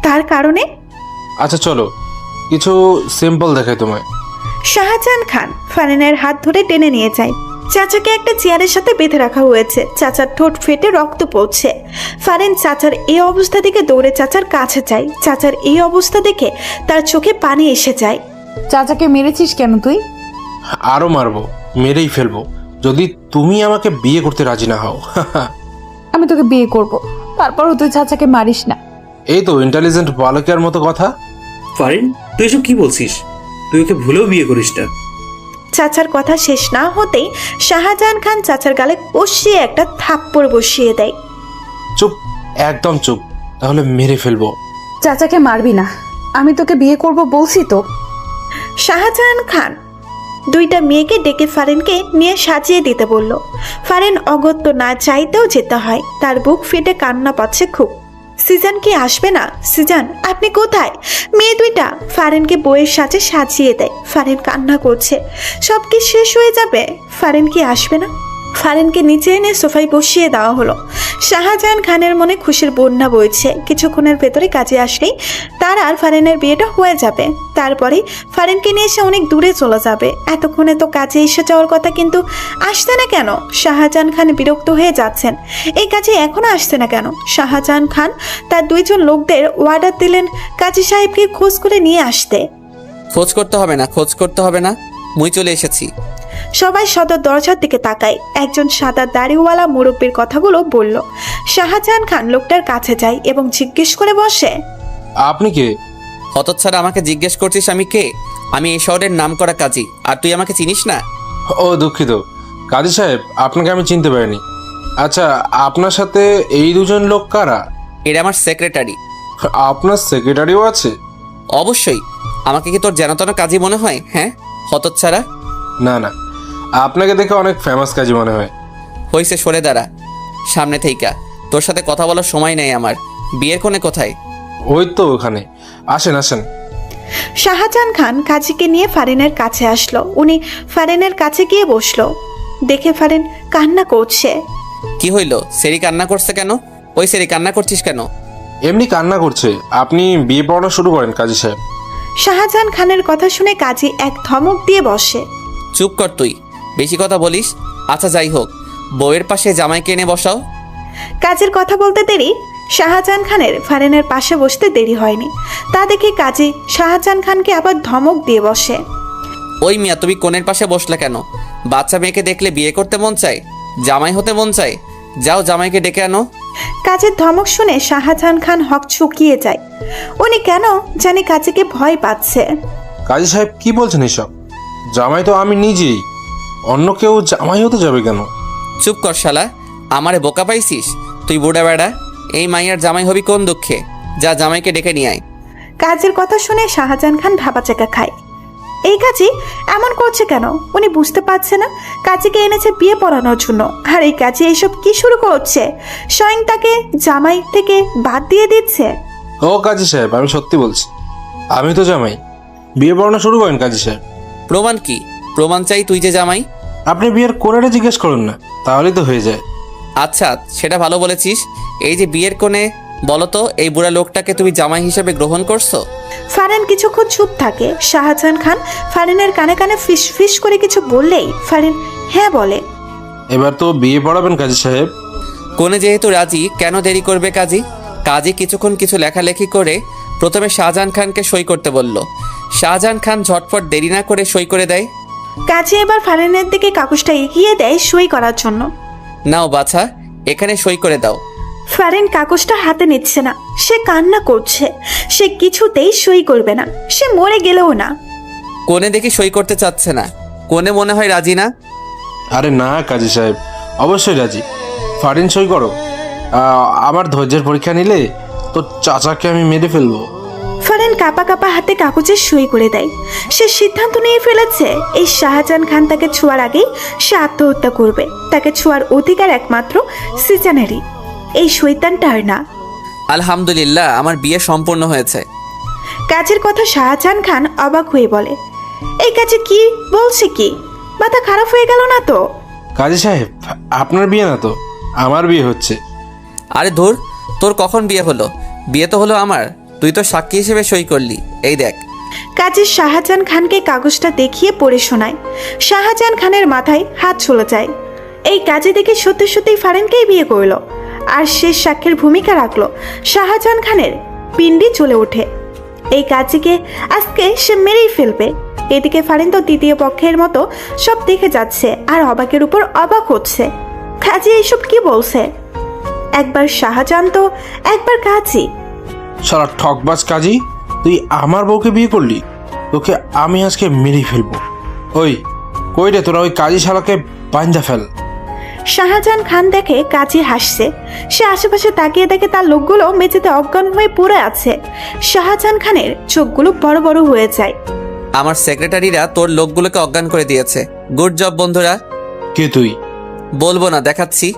Speaker 1: তার কারণে
Speaker 4: আচ্ছা চলো কিছু সিম্পল দেখাই তোমায়।
Speaker 1: শাহজাহান খান ফারিনের হাত ধরে টেনে নিয়ে যায়। চাচাকে একটা চেয়ারের সাথে বেঁধে রাখা হয়েছে। চাচার ঠোঁট ফেটে রক্ত পড়ছে। ফারিন চাচার এই অবস্থা দেখে দৌড়ে চাচার কাছে যায়। চাচার এই অবস্থা দেখে তার চোখে পানি এসে যায়।
Speaker 5: চাচাকে মেরেছিস কেন তুই?
Speaker 4: আরো মারবো, মেরেই ফেলবো যদি তুমি আমাকে বিয়ে করতে রাজি না হও।
Speaker 5: আমি তোকে বিয়ে করব, তারপরও তুই চাচাকে মারিস না।
Speaker 4: এই তো ইন্টেলিজেন্ট বালকের মতো কথা।
Speaker 7: ফারিন, তুই এসব কি বলছিস? তুই ওকে ভুলেও বিয়ে করিস না।
Speaker 1: চাচার কথা শেষ না হতেই শাহজাহান খান চাচার গালে কষিয়ে একটা থাপ্পড় বসিয়ে দেয়।
Speaker 4: চুপ, একদম চুপ, তাহলে মেরে ফেলবো।
Speaker 5: চাচাকে মারবি না, আমি তোকে বিয়ে করব বলছি তো।
Speaker 1: শাহজাহান খান দুইটা মেয়েকে ডেকে ফারিনকে নিয়ে সাজিয়ে দিতে বলল। ফারিন অগত্য না চাইতেও যেতে হয়। তার বুক ফেটে কান্না পাচ্ছে খুব। সিজান কি আসবে না? সিজান আপনি কোথায়? মেয়ে দুইটা ফারিনকে বইয়ের সাথে সাজিয়ে দেয়। ফারিন কান্না করছে। সব কি শেষ হয়ে যাবে? ফারিন কি আসবে না? ফারিনকে নিচে এনে সোফায় বসিয়ে দেওয়া হলো। শাহজাহান খানের মনে খুশির বন্যা বইছে। কিছুক্ষণের ভেতরে কাজে আসলেই তার আর ফারিনের বিয়েটা হয়ে যাবে। তারপরে ফারিনকে নিয়ে এসে অনেক দূরে চলে যাবে। এতক্ষণে তো কাজে এসে যাওয়ার কথা, কিন্তু আসছে না কেন? শাহজাহান খান বিরক্ত হয়ে যাচ্ছেন। এই কাজে এখনো আসছে না কেন? শাহজাহান খান তার দুইজন লোকদের অর্ডার দিলেন কাজী সাহেবকে খোঁজ করে নিয়ে আসতে।
Speaker 2: খোঁজ করতে হবে না, খোঁজ করতে হবে না, মুই চলে এসেছি।
Speaker 1: সবাই সদর দরজার দিকে তাকায়। একজন সাদা দাড়িওয়ালা মুরব্বীর কথাগুলো বলল। শাহজাহান খান লোকটার কাছে যায় এবং জিজ্ঞেস করে বসে,
Speaker 4: আপনি কে?
Speaker 2: হতচ্ছাড়া, আমাকে জিজ্ঞেস করছিস আমি কে? আমি এই শহরের নাম করা কাজী, আর তুই আমাকে চিনিস না?
Speaker 4: ও দুঃখিত কাজী সাহেব, আপনাকে আমি চিনতে পারিনি। আচ্ছা, আপনার সাথে এই দুজন লোক কারা?
Speaker 2: এরা আমার সেক্রেটারি।
Speaker 4: আপনার সেক্রেটারিও আছে?
Speaker 2: অবশ্যই। আমাকে কি তোর জানাতন কাজী মনে হয়? হ্যাঁ, হতচ্ছাড়া।
Speaker 4: না না, আপনাকে দেখে অনেক ফেমাস কাজী মনে হয়।
Speaker 2: হইছে, সরে দাঁড়া সামনে থেইকা। তোর সাথে কথা বলার সময় নেই আমার। বিয়ের কোণে কোথায়?
Speaker 4: ওই তো ওখানে, আসেন আসেন।
Speaker 1: শাহজাহান খান কাজীকে নিয়ে ফারিনের কাছে আসলো। উনি ফারিনের কাছে গিয়ে বসলো। দেখে ফারিন কান্না করছে।
Speaker 2: কি হইল? সেরি কান্না করছে কেন? ওই সেরি কান্না করছিস কেন?
Speaker 4: এমনি কান্না করছে। আপনি বিয়ে পড়ানো শুরু করেন কাজী সাহেব।
Speaker 1: শাহজাহান খানের কথা শুনে কাজী এক ধমক দিয়ে বসে।
Speaker 2: চুপ কর তুই, বেশি কথা বলিস। আচ্ছা যাই হোক, বউয়ের পাশে জামাইকে এনে বসাও।
Speaker 1: কাজীর কথা বলতে দেরি শাহজাহান খানের ফারিনের পাশে বসতে দেরি হয়নি। তা দেখে কাজী শাহজাহান খানকে আবার ধমক দিয়ে বসে।
Speaker 2: ওই মিয়া, তুমি কোণের পাশে বসলে কেন? বাচ্চা মেয়েকে দেখলে বিয়ে করতে মন চায়, জামাই হতে মন চায়। যাও জামাইকে ডেকে আনো।
Speaker 1: কাজীর ধমক শুনে শাহজাহান খান হক চুকিয়ে যায়। উনি কেন জানি কাজীকে ভয় পাচ্ছে।
Speaker 4: কাজী সাহেব কি বলছেন এসব? জামাই তো আমি নিজেই, অন্য কেউ জামাই হতে যাবে কেন?
Speaker 2: চুপ কর শালা, আমারে বোকা পাইছিস তুই? বুড়া বেড়া, এই মাইয়ার জামাই হবি কোন দুঃখে? যা জামাইকে ডেকে নিয়ে আয়।
Speaker 1: কাজীর কথা শুনে শাহজাহান খান ভাবাচাকা খায়। এই কাজী এমন করছে কেন? উনি বুঝতে পারছে না কাজীকে এনেছে বিয়ে পড়ানোর জন্য, আর এই কাজী এইসব কি শুরু করছে? স্বয়ং তাকে জামাই থেকে বাদ দিয়ে দিচ্ছে।
Speaker 4: ও কাজী সাহেব, আমি সত্যি বলছি, আমি তো জামাই। বিয়ে পড়ানো শুরু করেন কাজী সাহেব।
Speaker 2: প্রমাণ কি? প্রমাণ চাই তুই যে জামাই।
Speaker 4: আপনি বিয়ের কোণেটা জিজ্ঞেস করুন না, তাহলেই তো হয়ে যায়।
Speaker 2: আচ্ছা, সেটা ভালো বলেছিস। এই যে বিয়ের কোণে, বলো তো এই বুড়া লোকটাকে তুমি জামাই হিসেবে গ্রহণ করছো?
Speaker 1: ফারিন কিছুক্ষণ চুপ থাকে। শাহজাহান খান ফারিনের কানে কানে ফিস ফিস করে কিছু বললেই ফারিন হ্যাঁ বলে।
Speaker 4: এবার তো বিয়ে পড়াবেন কাজী সাহেব।
Speaker 2: কোণে যেহেতু রাজি, কেন দেরি করবে কাজী? কাজী কিছুক্ষণ কিছু লেখালেখি করে প্রথমে শাহজাহান খানকে সই করতে বলল। শাহজাহান খান ঝটপট দেরি না করে সই করে দেয়।
Speaker 1: কাজী এবার ফারিনের দিকে কাগজটা এগিয়ে দেয় সই করার জন্য।
Speaker 2: নাও বাছা, এখানে সই করে দাও।
Speaker 1: ফারিন কাগজটা হাতে নিচ্ছে না। সে কান্না করছে। সে কিছুতেই সই করবে না, সে মরে গেলেও না।
Speaker 2: কোণে দেখি সই করতে চাচ্ছে না। কোণে মনে হয় রাজি না।
Speaker 4: আরে না কাজী সাহেব, অবশ্যই রাজি। ফারিন সই করো। আমার ধৈর্যের পরীক্ষা নিলে তো চাচাকে আমি মেরে ফেলবো।
Speaker 1: ফারিন কাপা কাপা হাতে কাগজে সই করে দেয়। সে সিদ্ধান্ত নিয়ে ফেলেছে এই শাহজাহান খান তাকে ছোঁয়ার আগেই সে আত্মহত্যা করবে। তাকে ছোঁয়ার অধিকার একমাত্র সিজানেরই, এই শয়তানটার না।
Speaker 2: আলহামদুলিল্লাহ, আমার বিয়ে সম্পূর্ণ হয়েছে।
Speaker 1: কাজের কথা শাহজাহান খান অবাক হয়ে বলে, এই কাজে কি বলছে? কি মাথা খারাপ হয়ে গেল না তো?
Speaker 4: কাজী সাহেব, আপনার বিয়ে না তো, আমার বিয়ে হচ্ছে।
Speaker 2: আরে ধুর, তোর কখন বিয়ে হলো? বিয়ে তো হলো আমার, তুই তো সাক্ষী হিসেবে সই করলি। এই দেখ।
Speaker 1: কাজী শাহজাহান খানকে কাগজটা দেখিয়ে পড়ে শোনায়। শাহজাহান খানের মাথায় হাত চলে যায়। এই কাজে দেখে সত্যি সত্যি ফারিনকেই বিয়ে করলো আর শেষ সাক্ষীর ভূমিকা রাখলো। শাহজাহান খানের পিণ্ডি চলে ওঠে। এই কাজীকে আজকে সে মেরেই ফেলবে। এদিকে ফারিন তো দ্বিতীয় পক্ষের মতো সব দেখে যাচ্ছে আর অবাকের উপর অবাক হচ্ছে। কাজী এইসব কি বলছে? একবার শাহজাহান তো একবার কাজী।
Speaker 4: সারা ঠকবাজ কাজী, তুই আমার বউকে বিয়ে করলি? তোকে আমি আজকে মেরেই ফেলবো। ওই কই রে তোরা? ওই কাজী শালাকে বাইন্ধা ফেল।
Speaker 1: শাহজাহান খান দেখে কাজী হাসছে। সে আশেপাশে তাকিয়ে দেখে তার লোকগুলো মেঝেতে অজ্ঞান হয়ে পড়ে আছে। শাহজাহান খানের চোখগুলো বড় বড় হয়ে যায়।
Speaker 2: আমার সেক্রেটারিরা তোর লোকগুলোকে অজ্ঞান করে দিয়েছে। গুড জব বন্ধুরা।
Speaker 4: কে তুই?
Speaker 2: বলবো না, দেখাচ্ছি।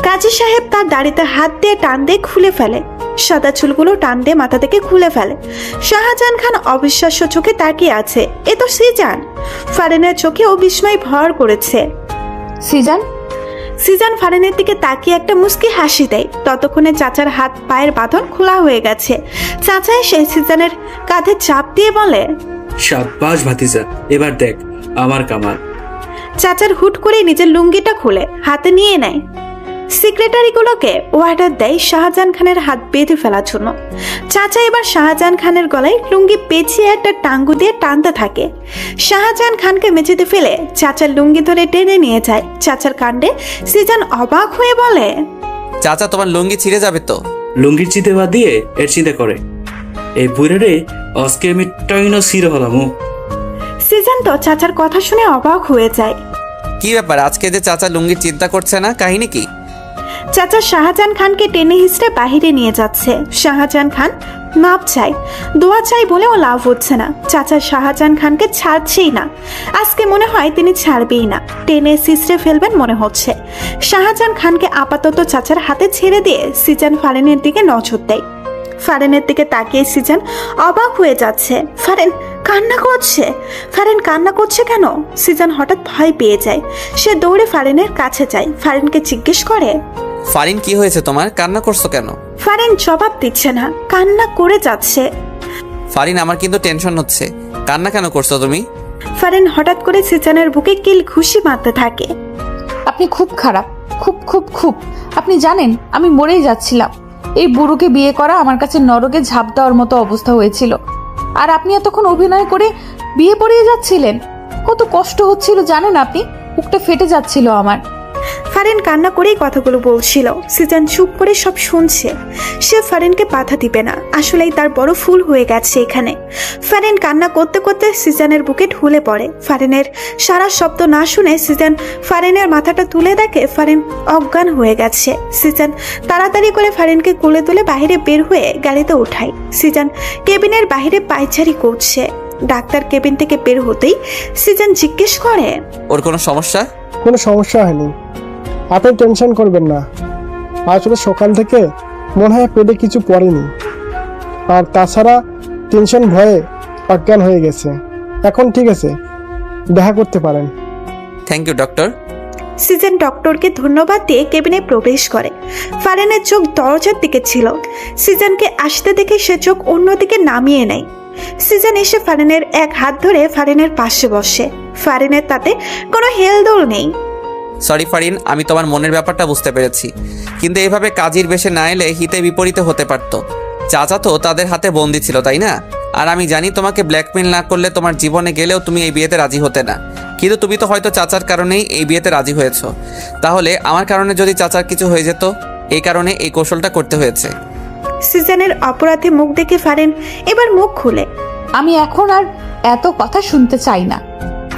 Speaker 1: কাজী সাহেব তার দাড়িতে হাত দিয়ে টান দিয়ে খুলে ফেলে। সাদা চুলগুলো টান দিয়ে মাথা থেকে খুলে ফেলে। শাহজাহান খান অবিশ্বাস্য চোখে তাকিয়ে আছে। এ তো সিজান। ফারিনের চোখেও বিস্ময় ভর করেছে।
Speaker 5: সিজান?
Speaker 1: সিজান ফারিনের দিকে তাকিয়ে একটা মুচকি হাসি দেয়। ততক্ষণে চাচার হাত পায়ের বাঁধন খোলা হয়ে গেছে। চাচা এসে সিজানের কাঁধে চাপ দিয়ে বলে,
Speaker 7: সাব্বাস ভাতিজা, এবার দেখ আমার কামাল।
Speaker 1: চাচার হুট করে নিজের লুঙ্গিটা খুলে হাতে নিয়ে নেয়। সেক্রেটারিগুলোকে অর্ডার দেয় শাহজাহান খানের হাত বেঁধে ফেলার জন্য। চাচা এবার শাহজাহান খানের গলায় লুঙ্গি পেঁচিয়ে একটা টাঙ্গু দিয়ে টানতে থাকে। শাহজাহান খানকে মেঝেতে ফেলে চাচার লুঙ্গি ধরে টেনে নিয়ে যায়। চাচার কাণ্ডে সিজান অবাক হয়ে বলে,
Speaker 2: চাচা তোমার লুঙ্গি ছিঁড়ে যাবে তো।
Speaker 7: লুঙ্গির চিতে বাদ দিয়ে এর চিন্তা করে এই বুড়ে রে আজকে আমি টাইনো সিরে হলাম।
Speaker 1: সিজান তো চাচার কথা শুনে অবাক হয়ে যায়।
Speaker 2: কি ব্যাপার আজকে যে চাচা লুঙ্গির চিন্তা করছে না, কাহিনী কি?
Speaker 1: চাচা শাহজাহান খানকে টেনে হিঁচড়ে বাহিরে নিয়ে যাচ্ছে। শাহজাহান খান মাপ চাই, দোয়া চাই বলেও লাভ হচ্ছে না। চাচা শাহজাহান খানকে ছাড়ছেই না। আজকে মনে হয় তিনি ছাড়বেই না, টেনে সিসড়ে ফেলবেন মনে হচ্ছে। শাহজাহান খানকে আপাতত চাচার হাতে ছেড়ে দিয়ে সিজান ফারেনের দিকে নজর দেয়। ফারেনের দিকে তাকিয়ে সিজান অবাক হয়ে যাচ্ছে। ফারেন কান্না করছে। ফারেন কান্না করছে কেন? সিজান হঠাৎ ভয় পেয়ে যায়। সে দৌড়ে ফারেনের কাছে যায়, ফারেনকে জিজ্ঞেস করে,
Speaker 2: ফারিন কি হয়েছে তোমার, কান্না করছো কেন?
Speaker 1: ফারেন জবাব দিচ্ছে না, কান্না করে যাচ্ছে।
Speaker 2: ফারিন আমার কিন্তু টেনশন হচ্ছে, কান্না কেন করছো তুমি?
Speaker 1: ফারেন হঠাৎ করে সিজানের বুকে কিল ঘুষি মারতে থাকে।
Speaker 12: আপনি খুব খারাপ, খুব খুব খুব। আপনি জানেন আমি মরেই যাচ্ছিলাম। এই বুড়োকে বিয়ে করা আমার কাছে নরকে ঝাঁপ দেওয়ার মতো অবস্থা হয়েছিল। আর আপনি এতক্ষণ অভিনয় করে বিয়ে পড়িয়ে যাচ্ছিলেন। কত কষ্ট হচ্ছিল জানেন আপনি? বুকটা ফেটে যাচ্ছিল আমার।
Speaker 1: ফারেন কান্না করেই কথাগুলো বলছিল। সিজান চুপ করে সব শুনছে। সে ফারেনকে বাধা দিবে না, আসলেই তার বড় ফুল হয়ে গেছে এখানে। ফারেন কান্না করতে করতে সিজানের বুকে ঢুলে পড়ে। ফারেনের সারা শব্দ না শুনে সিজান ফারেনের মাথাটা তুলে দেখে ফারেন অজ্ঞান হয়ে গেছে। সিজান তাড়াতাড়ি করে ফারেনকে কোলে তুলে বাইরে বের হয়ে গাড়িতে ওঠায়। সিজান কেবিনের বাইরে পায়চারি করছে। ডাক্তার কেবিন থেকে বের হতেই সিজান জিজ্ঞেস করে,
Speaker 2: ওর কোনো সমস্যা?
Speaker 13: কোনো সমস্যা হয়নি, আপনি টেনশন করবেন না। আসলে সকাল থেকে মনে হয় পেটে কিছু পড়েনি, আর তাছাড়া টেনশন ভয়ে অজ্ঞান হয়ে গেছে। এখন ঠিক আছে, দেখা করতে পারেন।
Speaker 2: Thank you doctor.
Speaker 1: সিজন ডক্টরকে ধন্যবাদ দিয়ে কেবিনে প্রবেশ করে। ফারেনের চোখ দরজার দিকে ছিল। সিজনকে আসতে দেখে সে চোখ অন্যদিকে নামিয়ে নেয়। সিজন এসে ফারেনের এক হাত ধরে ফারেনের পাশে বসে। ফারেনের তাতে কোনো হেলদোল নেই।
Speaker 2: সরি ফারিন, আমি তোমার মনের ব্যাপারটা বুঝতে পেরেছি, কিন্তু এইভাবে কাজীর বেশে না এলে হিতে বিপরীতে হতে পারত। চাচা তো তাদের হাতে বন্দি ছিল, তাই না? আর আমি জানি তোমাকে ব্ল্যাকমেল না করলে তোমার জীবনে গেলেও তুমি এই বিয়েতে রাজি হতে না, কিন্তু তুমি তো হয়তো চাচার কারণেই এই বিয়েতে রাজি হয়েছো। তাহলে আমার কারণে যদি চাচার কিছু হয়ে যেত, এই কারণে এই কৌশলটা করতে হয়েছে।
Speaker 1: সিজনের অপরাধে মুখ দেখে ফারেন এবার মুখ খুলে,
Speaker 12: আমি এখন আর এত কথা শুনতে চাই না।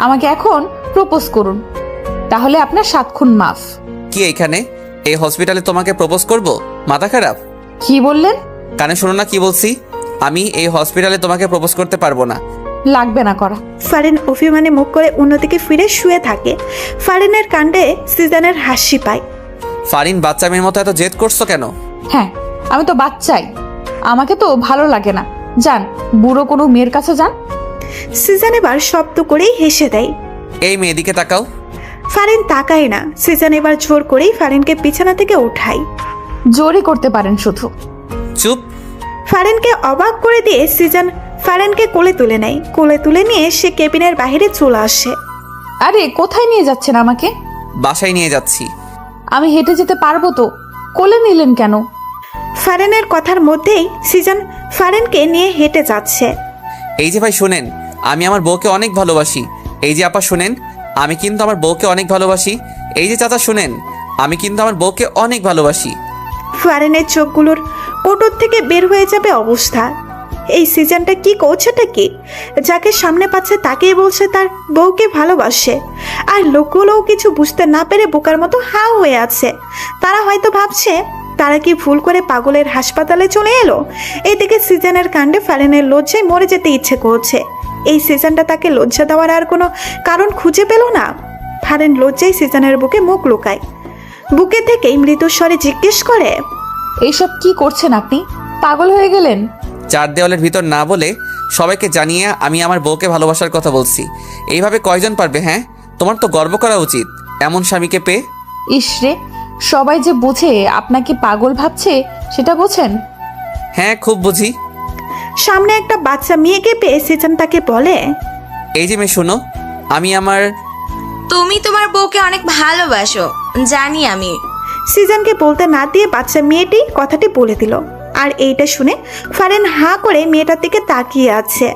Speaker 12: আমাকে এখন প্রপোজ করুন, তাহলে আপনার 7 খুন মাফ।
Speaker 2: কি এইখানে এই হসপিটালে তোমাকে প্রপোজ করব? মাথা খারাপ?
Speaker 12: কি বললেন?
Speaker 2: কানে শোনো না কি বলছি? আমি এই হসপিটালে তোমাকে প্রপোজ করতে পারবো না।
Speaker 12: লাগবে না করা।
Speaker 1: ফারেন অভিমানে মুখ করে অন্যদিকে ফিরে শুয়ে থাকে। ফারেনের কাণ্ডে সিজনের হাসি পায়।
Speaker 2: ফারিন বাচ্চা মেয়ের মতো এত জেদ করছো কেন?
Speaker 12: হ্যাঁ, আমি তো বাচ্চাই, আমাকে তো ভালো লাগে না। যান, বুড়ো কোনো মেয়ের কাছে যান।
Speaker 1: সিজন এবার শব্দ করেই হেসে দেয়।
Speaker 2: এই মেয়েদিকে তাকাও।
Speaker 1: ফারেন তাকায় না। সিজন এবার জোর করেই ফারেনকে বিছানা থেকে উঠায়।
Speaker 12: জোরই করতে পারেন শুধু।
Speaker 2: চুপ।
Speaker 1: ফারেনকে অবাক করে দিয়ে সিজন ফারেনকে কোলে তুলে নেয়। কোলে তুলে নিয়ে সে কেবিনের বাইরে চলে আসে।
Speaker 12: আরে কোথায় নিয়ে যাচ্ছেন আমাকে?
Speaker 2: বাসায় নিয়ে যাচ্ছি।
Speaker 12: আমি হেঁটে যেতে পারবো তো, কোলে নিলেন কেন?
Speaker 1: ফারেনের কথার মধ্যেই সিজন ফারেনকে নিয়ে হেঁটে যাচ্ছে।
Speaker 2: এই যে ভাই শুনেন, আমি আমার বউকে অনেক ভালোবাসি। এই যে আপা শুনেন, আমি কিন্তু আমার বউকে অনেক ভালোবাসি। এই যে চাচা শুনেন, আমি কিন্তু আমার বউকে অনেক ভালোবাসি।
Speaker 1: ফারেনের চোখগুলোর কোটর থেকে বের হয়ে যাবে অবস্থা। এই সিজনটা কি করছেটা কি? যাকে সামনে পাচ্ছে তাকেই বলছে তার বউকে ভালোবাসে, আর লোকগুলোও কিছু বুঝতে না পেরে বোকার মতো হাও হয়ে আছে। তারা হয়তো ভাবছে তারা কি ভুল করে পাগলের হাসপাতালে চলে এলো। এদিকে সিজনের কাণ্ডে ফারেনের লজ্জায় মরে যেতে ইচ্ছে করছে। এই সিজনটা তাকে লজ্জা দেওয়ার আর কোনো কারণ খুঁজে পেল না। ফারেন লজ্জায় সিজনের বুকে মুখ লুকায়। বুকে থেকেই মৃদুস্বরে জিজ্ঞেস করে,
Speaker 12: এইসব কি করছেন আপনি? পাগল হয়ে গেলেন?
Speaker 2: 4 দেওয়ালের ভিতর না বলে সবাইকে জানিয়ে আমি আমার বউকে ভালোবাসার কথা বলছি। এইভাবে কয়জন পারবে? হ্যাঁ, তোমার তো গর্ব করা উচিত এমন স্বামীকে পেয়ে।
Speaker 12: ইসরে, সবাই যে বুঝে আপনাকে পাগল ভাবছে সেটা বোঝেন?
Speaker 2: হ্যাঁ, খুব বুঝি।
Speaker 1: সামনে একটা বাচ্চা মেয়েকে পেয়ে সিজন তাকে বলে,
Speaker 2: এই যে মেয়ে শুনো, আমি আমার
Speaker 14: তুমি তোমার বউকে অনেক ভালোবাসো, জানি আমি।
Speaker 1: সিজনকে বলতে না দিয়ে বাচ্চা মেয়েটি কথাটি বলে দিল। আর এইটা শুনে ফারেন হাঁ করে মেয়েটার দিকে তাকিয়ে আছে।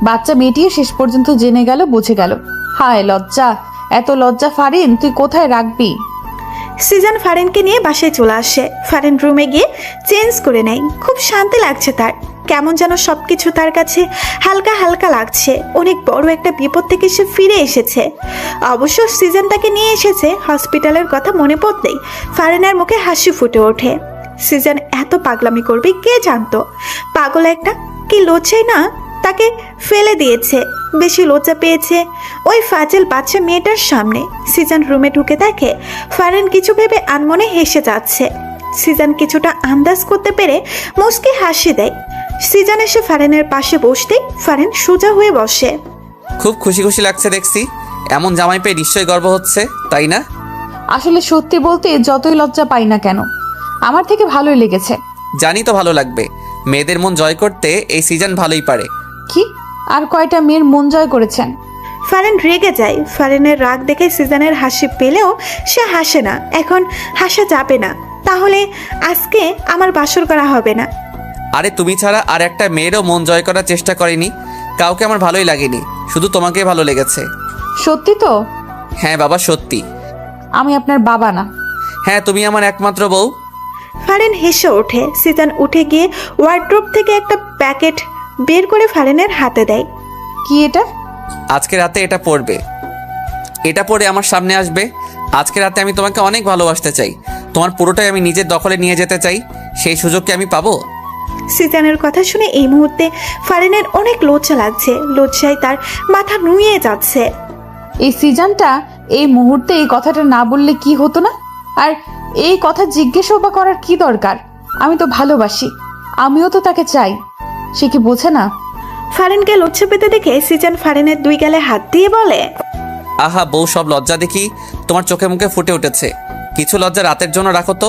Speaker 12: বাচ্চা মেয়েটিও শেষ পর্যন্ত জেনে গেল, বুঝে গেল। হায় লজ্জা, এত লজ্জা ফারিন তুই কোথায় রাখবি?
Speaker 1: সিজন ফারেনকে নিয়ে বাসায় চলে আসে। ফারেন রুমে গিয়ে চেঞ্জ করে নেয়। খুব শান্তি লাগছে তার। কেমন যেন সবকিছু তার কাছে হালকা হালকা লাগছে। অনেক বড় একটা বিপদ থেকে সে ফিরে এসেছে। অবশ্য সিজন তাকে নিয়ে এসেছে হসপিটালের কথা মনে পড়তেই ফারিনের মুখে হাসি ফুটে ওঠে। সিজন এত পাগলামি করবে কে জানতো। পাগল একটা, কি লজ্জাই না তাকে ফেলে দিয়েছে। বেশি লজ্জা পেয়েছে ওই ফাজিল বাচ্চা মেয়েটার সামনে। সিজন রুমে ঢুকে দেখে ফারিন কিছু ভেবে আনমনে হেসে যাচ্ছে। সিজন কিছুটা আন্দাজ করতে পেরে মুচকি হাসি দেয়। সিজন এসে ফারিনের পাশে বসতেই ফারিন সোজা হয়ে বসে।
Speaker 2: খুব খুশি খুশি লাগছে দেখছি। এমন জামাই পেয়ে নিশ্চয়ই গর্ব হচ্ছে, তাই না?
Speaker 5: আসলে সত্যি বলতে যতই লজ্জা পাই না কেন, আমার থেকে ভালোই লেগেছে।
Speaker 2: জানি তো ভালো লাগবে। মেয়েদের মন জয় করতে এই সিজন ভালোই পারে।
Speaker 5: কি আর কয়টা মেয়ের মন জয় করেছেন?
Speaker 1: ফারিন রেগে যায়। ফারিনের রাগ দেখে সিজনের হাসি পেলেও সে হাসে না। এখন হাসা যাবে না, তাহলে আজকে আমার বাসর করা হবে না।
Speaker 2: আরে তুমি ছাড়া আর একটা মেয়েরও মন জয় করার চেষ্টা করেনি। কাউকে আমার ভালোই লাগেনি, শুধু তোমাকে ভালো লেগেছে।
Speaker 5: সত্যি তো?
Speaker 2: হ্যাঁ বাবা, সত্যি।
Speaker 5: আমি আপনার বাবা না।
Speaker 2: হ্যাঁ, তুমি আমার একমাত্র বউ।
Speaker 1: ফারিন হেসে ওঠে। সিজন উঠে গিয়ে ওয়ার্ড্রোব থেকে একটা প্যাকেট বের করে ফারিনের হাতে দেয়।
Speaker 5: কি এটা?
Speaker 2: আজকে রাতে এটা পড়বে। এটা পরে আমার সামনে আসবে। আজকে রাতে আমি তোমাকে অনেক ভালোবাসতে চাই। তোমার পুরোটাই আমি নিজের দখলে নিয়ে যেতে চাই। সেই সুযোগ কি আমি পাবো?
Speaker 1: সিজনের কথা শুনে এই মুহূর্তে ফারিনের অনেক লজ্জা লাগছে। লজ্জায় তার মাথা নুয়ে যাচ্ছে।
Speaker 5: এই সিজনটা এই মুহূর্তে এই কথাটা না বললে কি হতো না? আর এই কথা জিজ্ঞেসও বা করার কি দরকার? আমি তো ভালোবাসি, আমিও তো তাকে চাই। সে কি বোঝে না?
Speaker 1: ফারিনকে লজ্জা পেতে দেখে সিজন ফারিনের দুই গালে হাত দিয়ে বলে,
Speaker 2: আহা বউ, সব লজ্জা দেখি তোমার চোখে মুখে ফুটে উঠেছে। কিছু লজ্জা রাতের জন্য রাখো তো।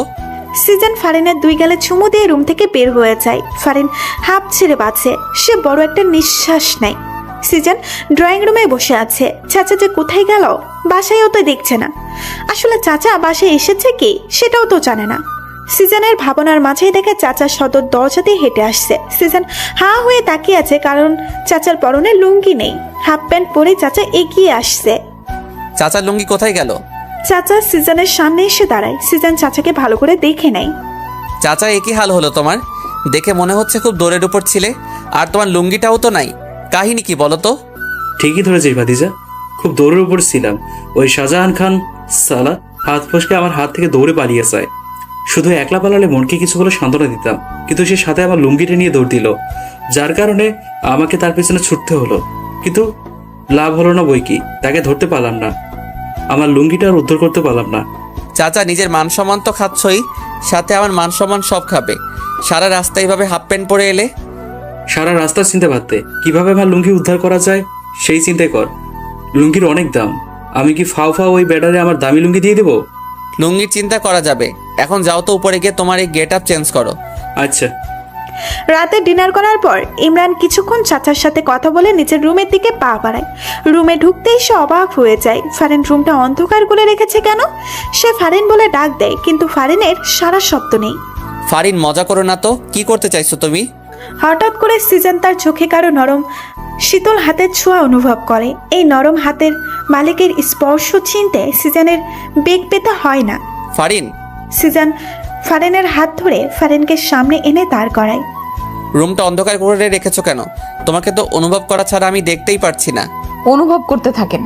Speaker 1: সিজন ফারিনের দুই গালে চুমু দিয়ে রুম থেকে বের হয়ে যায়। ফারিন হাঁপ ছেড়ে বাঁচে। সে বড় একটা নিঃশ্বাস নেয়। সিজন ড্রয়িং রুমে বসে আছে। চাচা যে কোথায় গেল বাসায়ও তো দেখছে না। আসলে চাচা বাসায় এসেছে কি সেটাও তো জানে না। সিজনের ভাবনার মাঝেই দেখে চাচা সদর দরজা দিয়ে হেঁটে আসছে। সিজন হাঁ হয়ে তাকিয়ে আছে, কারণ চাচার পরনে লুঙ্গি নেই। হাফ প্যান্ট পরে চাচা এগিয়ে আসছে।
Speaker 2: চাচার লুঙ্গি কোথায় গেল?
Speaker 1: চাচা সিজনের সামনে এসে দাঁড়ায়। সিজন চাচাকে ভালো করে দেখে নেয়।
Speaker 2: চাচা, একই হাল হলো তোমার। দেখে মনে হচ্ছে খুব দৌড়ের উপর ছিলে। আর তোমার লুঙ্গিটাও তো নাই। কাহিনী কি বলো তো?
Speaker 7: ঠিকই ধরেছিস ভাতিজা, খুব দৌড়ের উপর ছিলাম। ওই শাহজাহান খান সালা হাত ফসকে আমার হাত থেকে দৌড়ে পালিয়ে যায়। শুধু একলা পালালে মনকে কিছু বলে সান্ত্বনা দিতাম, কিন্তু সে সাথে আমার লুঙ্গিটা নিয়ে দৌড় দিল, যার কারণে আমাকে তার পেছনে ছুটতে হলো। কিন্তু লাভ হলো না বই কি, তাকে ধরতে পারলাম না। আমার লুঙ্গিটা আর উদ্ধার করতে পারলাম না।
Speaker 2: চাচা, নিজের মান সম্মান তো খাচ্ছই, সাথে আমার মান সম্মান সব খাবে। সারা রাস্তা এইভাবে হাফ প্যান্ট পরে এলে।
Speaker 7: সারা রাস্তার চিন্তা ভাবতে কিভাবে আমার লুঙ্গি উদ্ধার করা যায় সেই চিন্তাই কর। লুঙ্গির অনেক দাম। আমি কি ফাও ফাও ওই ব্যাটারে আমার দামি লুঙ্গি দিয়ে দেবো?
Speaker 2: লুঙ্গির চিন্তা করা যাবে। এখন যাও তো উপরে গিয়ে তোমার এই গেট আপ চেঞ্জ করো।
Speaker 7: আচ্ছা।
Speaker 1: রাতে ডিনার করার পর ইমরান কিছুক্ষণ চাচার সাথে কথা বলে নিজের রুমের দিকে পা বাড়ায়। রুমে ঢুকতেই সে অবাক হয়ে যায়। ফারিন রুমটা অন্ধকার করে রেখেছে কেন? সে ফারিন বলে ডাক দেয়, কিন্তু ফারিনের সারা শব্দ নেই।
Speaker 2: ফারিন, মজা করো না তো। কি করতে চাইছো তুমি?
Speaker 1: হঠাৎ করে সিজন তার চোখে কারো নরম শীতল হাতের ছোঁয়া অনুভব করে। এই নরম হাতের মালিকের স্পর্শ চিনতে সিজনের বেগ পেতে হয় না।
Speaker 2: ফারিন।
Speaker 1: সিজন ফারিনের হাত ধরে ফারিনকে সামনে এনে দাঁড় করায়।
Speaker 2: রুমটা অন্ধকার করে রেখেছো কেন? তোমাকে তো অনুভব করা ছাড়া আমি দেখতেই পারছি না।
Speaker 5: অনুভব করতে থাকেন,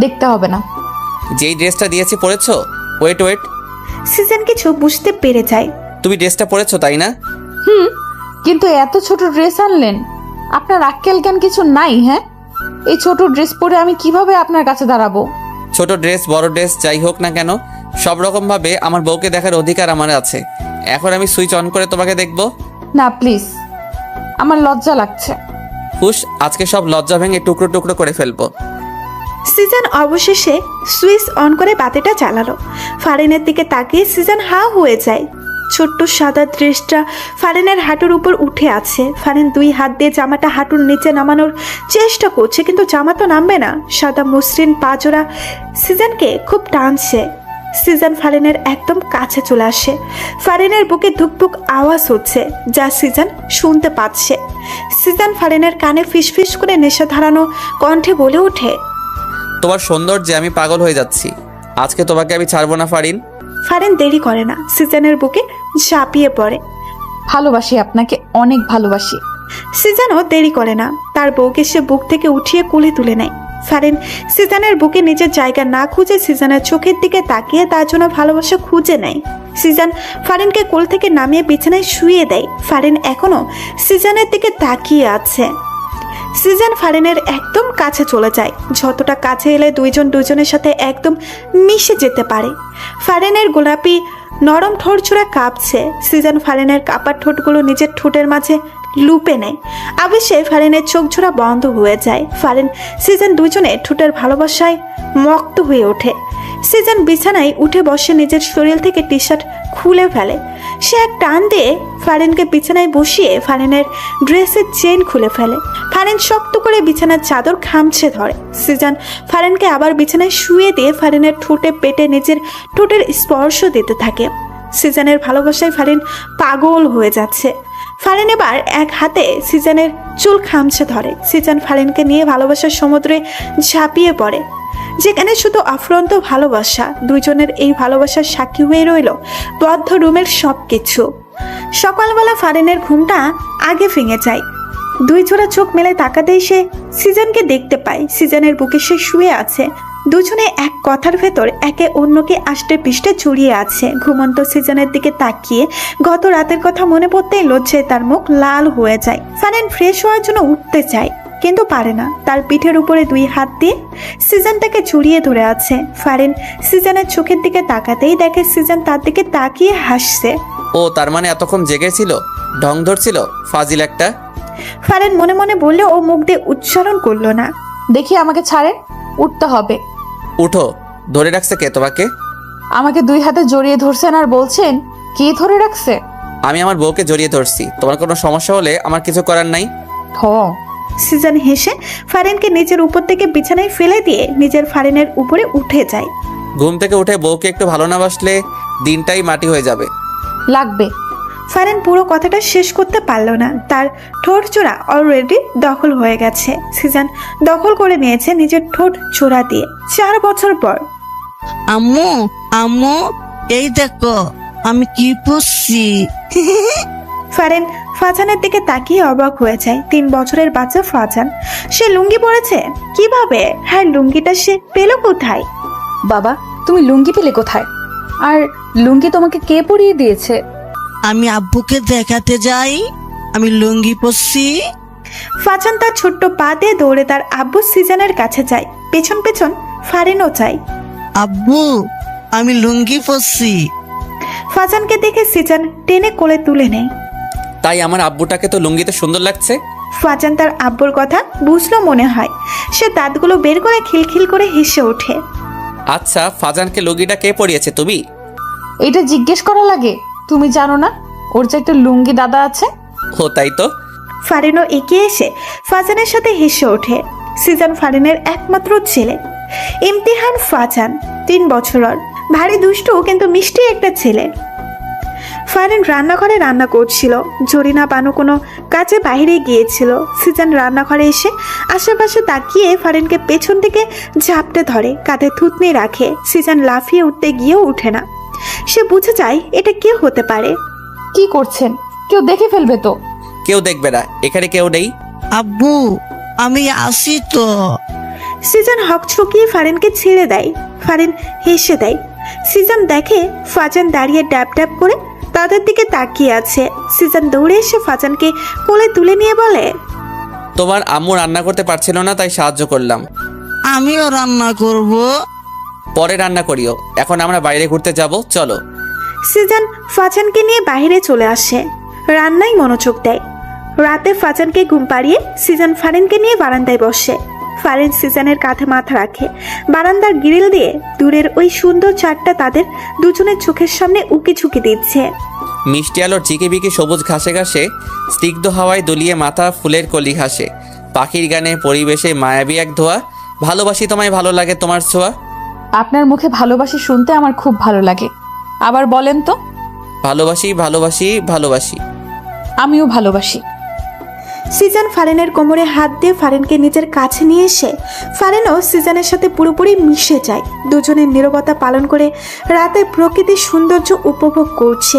Speaker 5: দেখতে হবে না।
Speaker 2: যেই ড্রেসটা দিয়েছি পরেছো? ওয়েট ওয়েট,
Speaker 1: সিজন কিছু বুঝতে পেরে যায়।
Speaker 2: তুমি ড্রেসটা পরেছো তাই না?
Speaker 5: কিন্তু এত ছোট ড্রেস আনলেন, আপনার আক্কেল জ্ঞান কিছু নাই? হ্যাঁ, এই ছোট ড্রেস পরে আমি কিভাবে আপনার কাছে দাঁড়াবো?
Speaker 2: ছোট ড্রেস বড় ড্রেস যাই হোক না কেন, সব রকম ভাবে আমার বউকে দেখার অধিকার আমার আছে। এখন আমি সুইচ অন করে তোমাকে দেখবো?
Speaker 5: না প্লিজ, আমার লজ্জা লাগছে।
Speaker 2: হুশ, আজকে সব লজ্জা ভেঙে টুকরো টুকরো করে ফেলবো।
Speaker 1: সিজন অবশেষে সুইচ অন করে বাতিটা চালালো। ফারিনের দিকে তাকিয়ে সিজন হাঁ হয়ে যায়। ছোট্ট সাদা ড্রেসটা ফারিনের হাঁটুর উপর উঠে আছে। ফারিন দুই হাত দিয়ে জামাটা হাঁটুর নিচে নামানোর চেষ্টা করছে, কিন্তু জামা তো নামবে না। সাদা মসৃণ পাজোড়া সিজনকে খুব টানছে। সিজন ফারিনের একদম কাছে চলে আসে। ফারিনের বুকে ধুকপুক আওয়াজ হচ্ছে, যা সিজন শুনতে পাচ্ছে। সিজন ফারিনের কানে ফিসফিস করে নেশা ধারানো কণ্ঠে বলে ওঠে,
Speaker 2: তোমার সৌন্দর্যে আমি পাগল হয়ে যাচ্ছি। আজকে তোমাকে আমি ছাড়বো না ফারিন।
Speaker 1: ফারিন দেরি করে না, সিজনের বুকে ঝাঁপিয়ে পড়ে।
Speaker 5: ভালোবাসি আপনাকে, অনেক ভালোবাসি।
Speaker 1: সিজানও দেরি করে না, তার বউকে সে বুক থেকে উঠিয়ে কোলে তুলে নেয়। ফারিন সিজানের বুকে নিজের জায়গা না খুঁজে সিজানের চোখের দিকে তাকিয়ে তার জন্য ভালোবাসা খুঁজে নেয়। সিজান ফারিনকে কোল থেকে নামিয়ে বিছানায় শুইয়ে দেয়। ফারিন এখনো সিজানের দিকে তাকিয়ে আছে। সিজান ফারিনের একদম কাছে চলে যায়, যতটা কাছে এলে দুইজন দুজনের সাথে একদম মিশে যেতে পারে। ফারিনের গোলাপি নরম ঠোঁট ছোড়া কাঁপছে। সিজান ফারিনের কাঁপার ঠোঁটগুলো নিজের ঠোঁটের মাঝে লুপে নেয়। আবেশে ফারিনের চোখ ঝোড়া বন্ধ হয়ে যায়। ফারিন সিজান দুজনে ঠোঁটের ভালোবাসায় মক্ত হয়ে ওঠে। সিজান বিছানায় উঠে বসে নিজের শরীর থেকে টি শার্ট খুলে ফেলে। সে এক টান দিয়ে ফারিনকে বিছানায় বসিয়ে ফারিনের ড্রেসের চেন খুলে ফেলে। ফারিন শক্ত করে বিছানার চাদর খামছে ধরে। সিজান ফারিনকে আবার বিছানায় শুয়ে দিয়ে ফারিনের ঠোঁটে পেটে নিজের ঠোঁটের স্পর্শ দিতে থাকে। সিজানের ভালোবাসায় ফারিন পাগল হয়ে যাচ্ছে। ফারিন এবার এক হাতে সিজানের চুল খামছে ধরে। সিজান ফারিনকে নিয়ে ভালোবাসার সমুদ্রে ঝাঁপিয়ে পড়ে, যেখানে শুধু আফ্রন্ত ভালোবাসা। দুইজনের এই ভালোবাসার সাক্ষী হয়ে রইল বদ্ধ রুমের সবকিছু। সকালবেলা ফারিনের ঘুমটা আগে ভেঙে যায়। দুই জোড়া চোখ মেলে তাকাতেই সে সিজানকে দেখতে পায়। সিজানের বুকে সে শুয়ে আছে। দুজনে এক কথার ভেতর একে অন্যকে আষ্টে পিষ্টে জড়িয়ে আছে। ঘুমন্ত সিজানের দিকে তাকিয়ে গত রাতের কথা মনে পড়তেই লজ্জায় তার মুখ লাল হয়ে যায়। ফারিন ফ্রেশ হওয়ার জন্য উঠতে চায়, কিন্তু পারে না। তার পিঠের উপরে দুই হাত দিয়ে সিজান তাকে জড়িয়ে ধরে আছে। ফারিন সিজানের চোখের দিকে তাকাতেই দেখে সিজান তার দিকে তাকিয়ে হাসছে।
Speaker 2: ও তার মানে এতক্ষণ জেগেছিল, ঢং ধরছিল, ফাজিল একটা।
Speaker 1: ফারিন মনে মনে বললে ও মুখ দিয়ে উচ্চারণ করলো না।
Speaker 5: দেখি আমাকে ছাড়েন, উঠতে হবে।
Speaker 2: উঠো। ধরে রাখছে কে তোমাকে?
Speaker 5: আমাকে দুই হাতে জড়িয়ে ধরছেন আর বলছেন কে ধরে রাখছে?
Speaker 2: আমি আমার বউকে জড়িয়ে ধরছি। তোমার কোনো সমস্যা হলে আমার কিছু করার নাই।
Speaker 1: সিজান হেসে ফারিনকে নিজের উপর থেকে বিছানায় ফেলে দিয়ে নিজের ফারিনের উপরে উঠে যায়।
Speaker 2: ঘুম থেকে উঠে বউকে একটু ভালো না বাসলে দিনটাই মাটি হয়ে যাবে।
Speaker 5: লাগবে।
Speaker 1: ফারিন পুরো কথাটা শেষ করতে পারল না। তার ঠোঁট চোরা অলরেডি দখল হয়ে গেছে। সিজান দখল করে নিয়েছে নিজের ঠোঁট চোরা দিয়ে 4 বছর পর।
Speaker 15: আম্মু আম্মু এই দেখো আমি কি পরছি।
Speaker 1: ফারিন ফাজানের দিকে তাকিয়ে অবাক হয়ে যায়। 3 বছরের বাচ্চা ফাজান, সে লুঙ্গি পরেছে কিভাবে? হ্যাঁ, লুঙ্গিটা সে পেল কোথায়?
Speaker 5: বাবা, তুমি লুঙ্গি পেলে কোথায়? আর লুঙ্গি তোমাকে কে পরিয়ে দিয়েছে?
Speaker 15: আমি আব্বুকে দেখাতে যাই আমি লুঙ্গি পরছি।
Speaker 1: ফাজান তার ছোট্ট পা দিয়ে দৌড়ে তার আব্বু সিজানের কাছে যায়। পেছন পেছন ফারিনও চায়।
Speaker 15: আব্বু আমি লুঙ্গি পরছি।
Speaker 1: ফাজানকে দেখে সিজান টেনে কোলে তুলে নেয়।
Speaker 2: তাই আমার আব্বুটাকে তো লুঙ্গিতে সুন্দর লাগছে।
Speaker 1: ফাজান তার আব্বুর কথা বুঝলো মনে হয়। সে দাঁতগুলো বের করে খিলখিল করে হেসে ওঠে।
Speaker 2: আচ্ছা, ফাজানকে লুঙ্গিটা কে পরিয়েছে? তুমি?
Speaker 5: এটা জিজ্ঞেস করা লাগে? তুমি জানো না ওর যে একটা লুঙ্গি দাদা আছে?
Speaker 2: ও তাই তো।
Speaker 1: ফারিনও এগিয়ে এসে ফাজানের সাথে হেসে ওঠে। সিজান ফারিনের একমাত্র ছেলে। ইমতিহান ফাজান 3 বছরের, ভারী দুষ্টু কিন্তু মিষ্টি একটা ছেলে। ফারিন রান্নাঘরে রান্না করছিল। জরিনা বানু কোনো কাজে বাইরে গিয়েছিল। সিজান রান্নাঘরে এসে আশেপাশে তাকিয়ে ফারিনকে পেছন থেকে ঝাপটে ধরে, কাঁধে থুতনি রাখে। সিজান লাফিয়ে উঠতে গিয়েও উঠে না। সে বুঝে যায় এটা কে হতে পারে।
Speaker 5: কি করছেন? কেউ দেখে ফেলবে তো।
Speaker 2: কেউ দেখবে না, এখানে কেউ নেই।
Speaker 15: আব্বু আমি আসি তো।
Speaker 1: সিজান হকচকিয়ে ফারিনকে ছেড়ে দেয়। ফারিন হেসে দেয়। সিজান দেখে ফাজান দাঁড়িয়ে ড্যাব ড্যাব করে তাদের দিকে তাকিয়ে আছে। সিজান দৌড়ে এসে ফাজানকে কোলে তুলে নিয়ে বলে,
Speaker 2: তোমার আম্মু রান্না করতে পারছিল না তাই সাহায্য করলাম।
Speaker 15: আমিও রান্না করব।
Speaker 2: পরে রান্না করিও, এখন আমরা বাইরে ঘুরতে যাব, চলো।
Speaker 1: সিজান ফাজানকে নিয়ে বাইরে চলে আসে। রান্নায় মনোযোগ দেয়। রাতে ফাজানকে ঘুম পাড়িয়ে সিজান ফারিনকে নিয়ে বারান্দায় বসে। ফারিন সিজানের কাঁধে মাথা রাখে। বারান্দার গ্রিল দিয়ে দূরের ওই সুন্দর চাঁদটা তাদের দুজনের চোখের সামনে উকি ঝুঁকি দিচ্ছে।
Speaker 2: মিষ্টি আলোর ঝিকিবিকি সবুজ ঘাসে ঘাসে স্নিগ্ধ হাওয়ায় দুলিয়ে মাথা ফুলের কলি ঘাসে। পাখির গানে পরিবেশে মায়াবী এক ধোয়া। ভালোবাসি তোমায়, ভালো লাগে তোমার ছোঁয়া।
Speaker 5: আপনার মুখে ভালোবাসি শুনতে আমার খুব ভালো লাগে। আবার বলেন তো।
Speaker 2: ভালোবাসি ভালোবাসি ভালোবাসি।
Speaker 5: আমিও ভালোবাসি।
Speaker 1: সিজান ফারিনের কোমরে হাত দিয়ে ফারিনকে নিজের কাছে নিয়ে এসে ফারিনও সিজানের সাথে পুরোপুরি মিশে যায়। দুজনের নীরবতা পালন করে রাতের প্রকৃতির সৌন্দর্য উপভোগ করছে।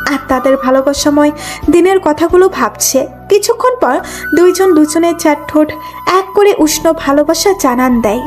Speaker 1: আর তাদের ভালোবাসাময় দিনের কথাগুলো ভাবছে। কিছুক্ষণ পর দুইজন দুজনের চার ঠোঁট এক করে উষ্ণ ভালোবাসা জানান দেয়।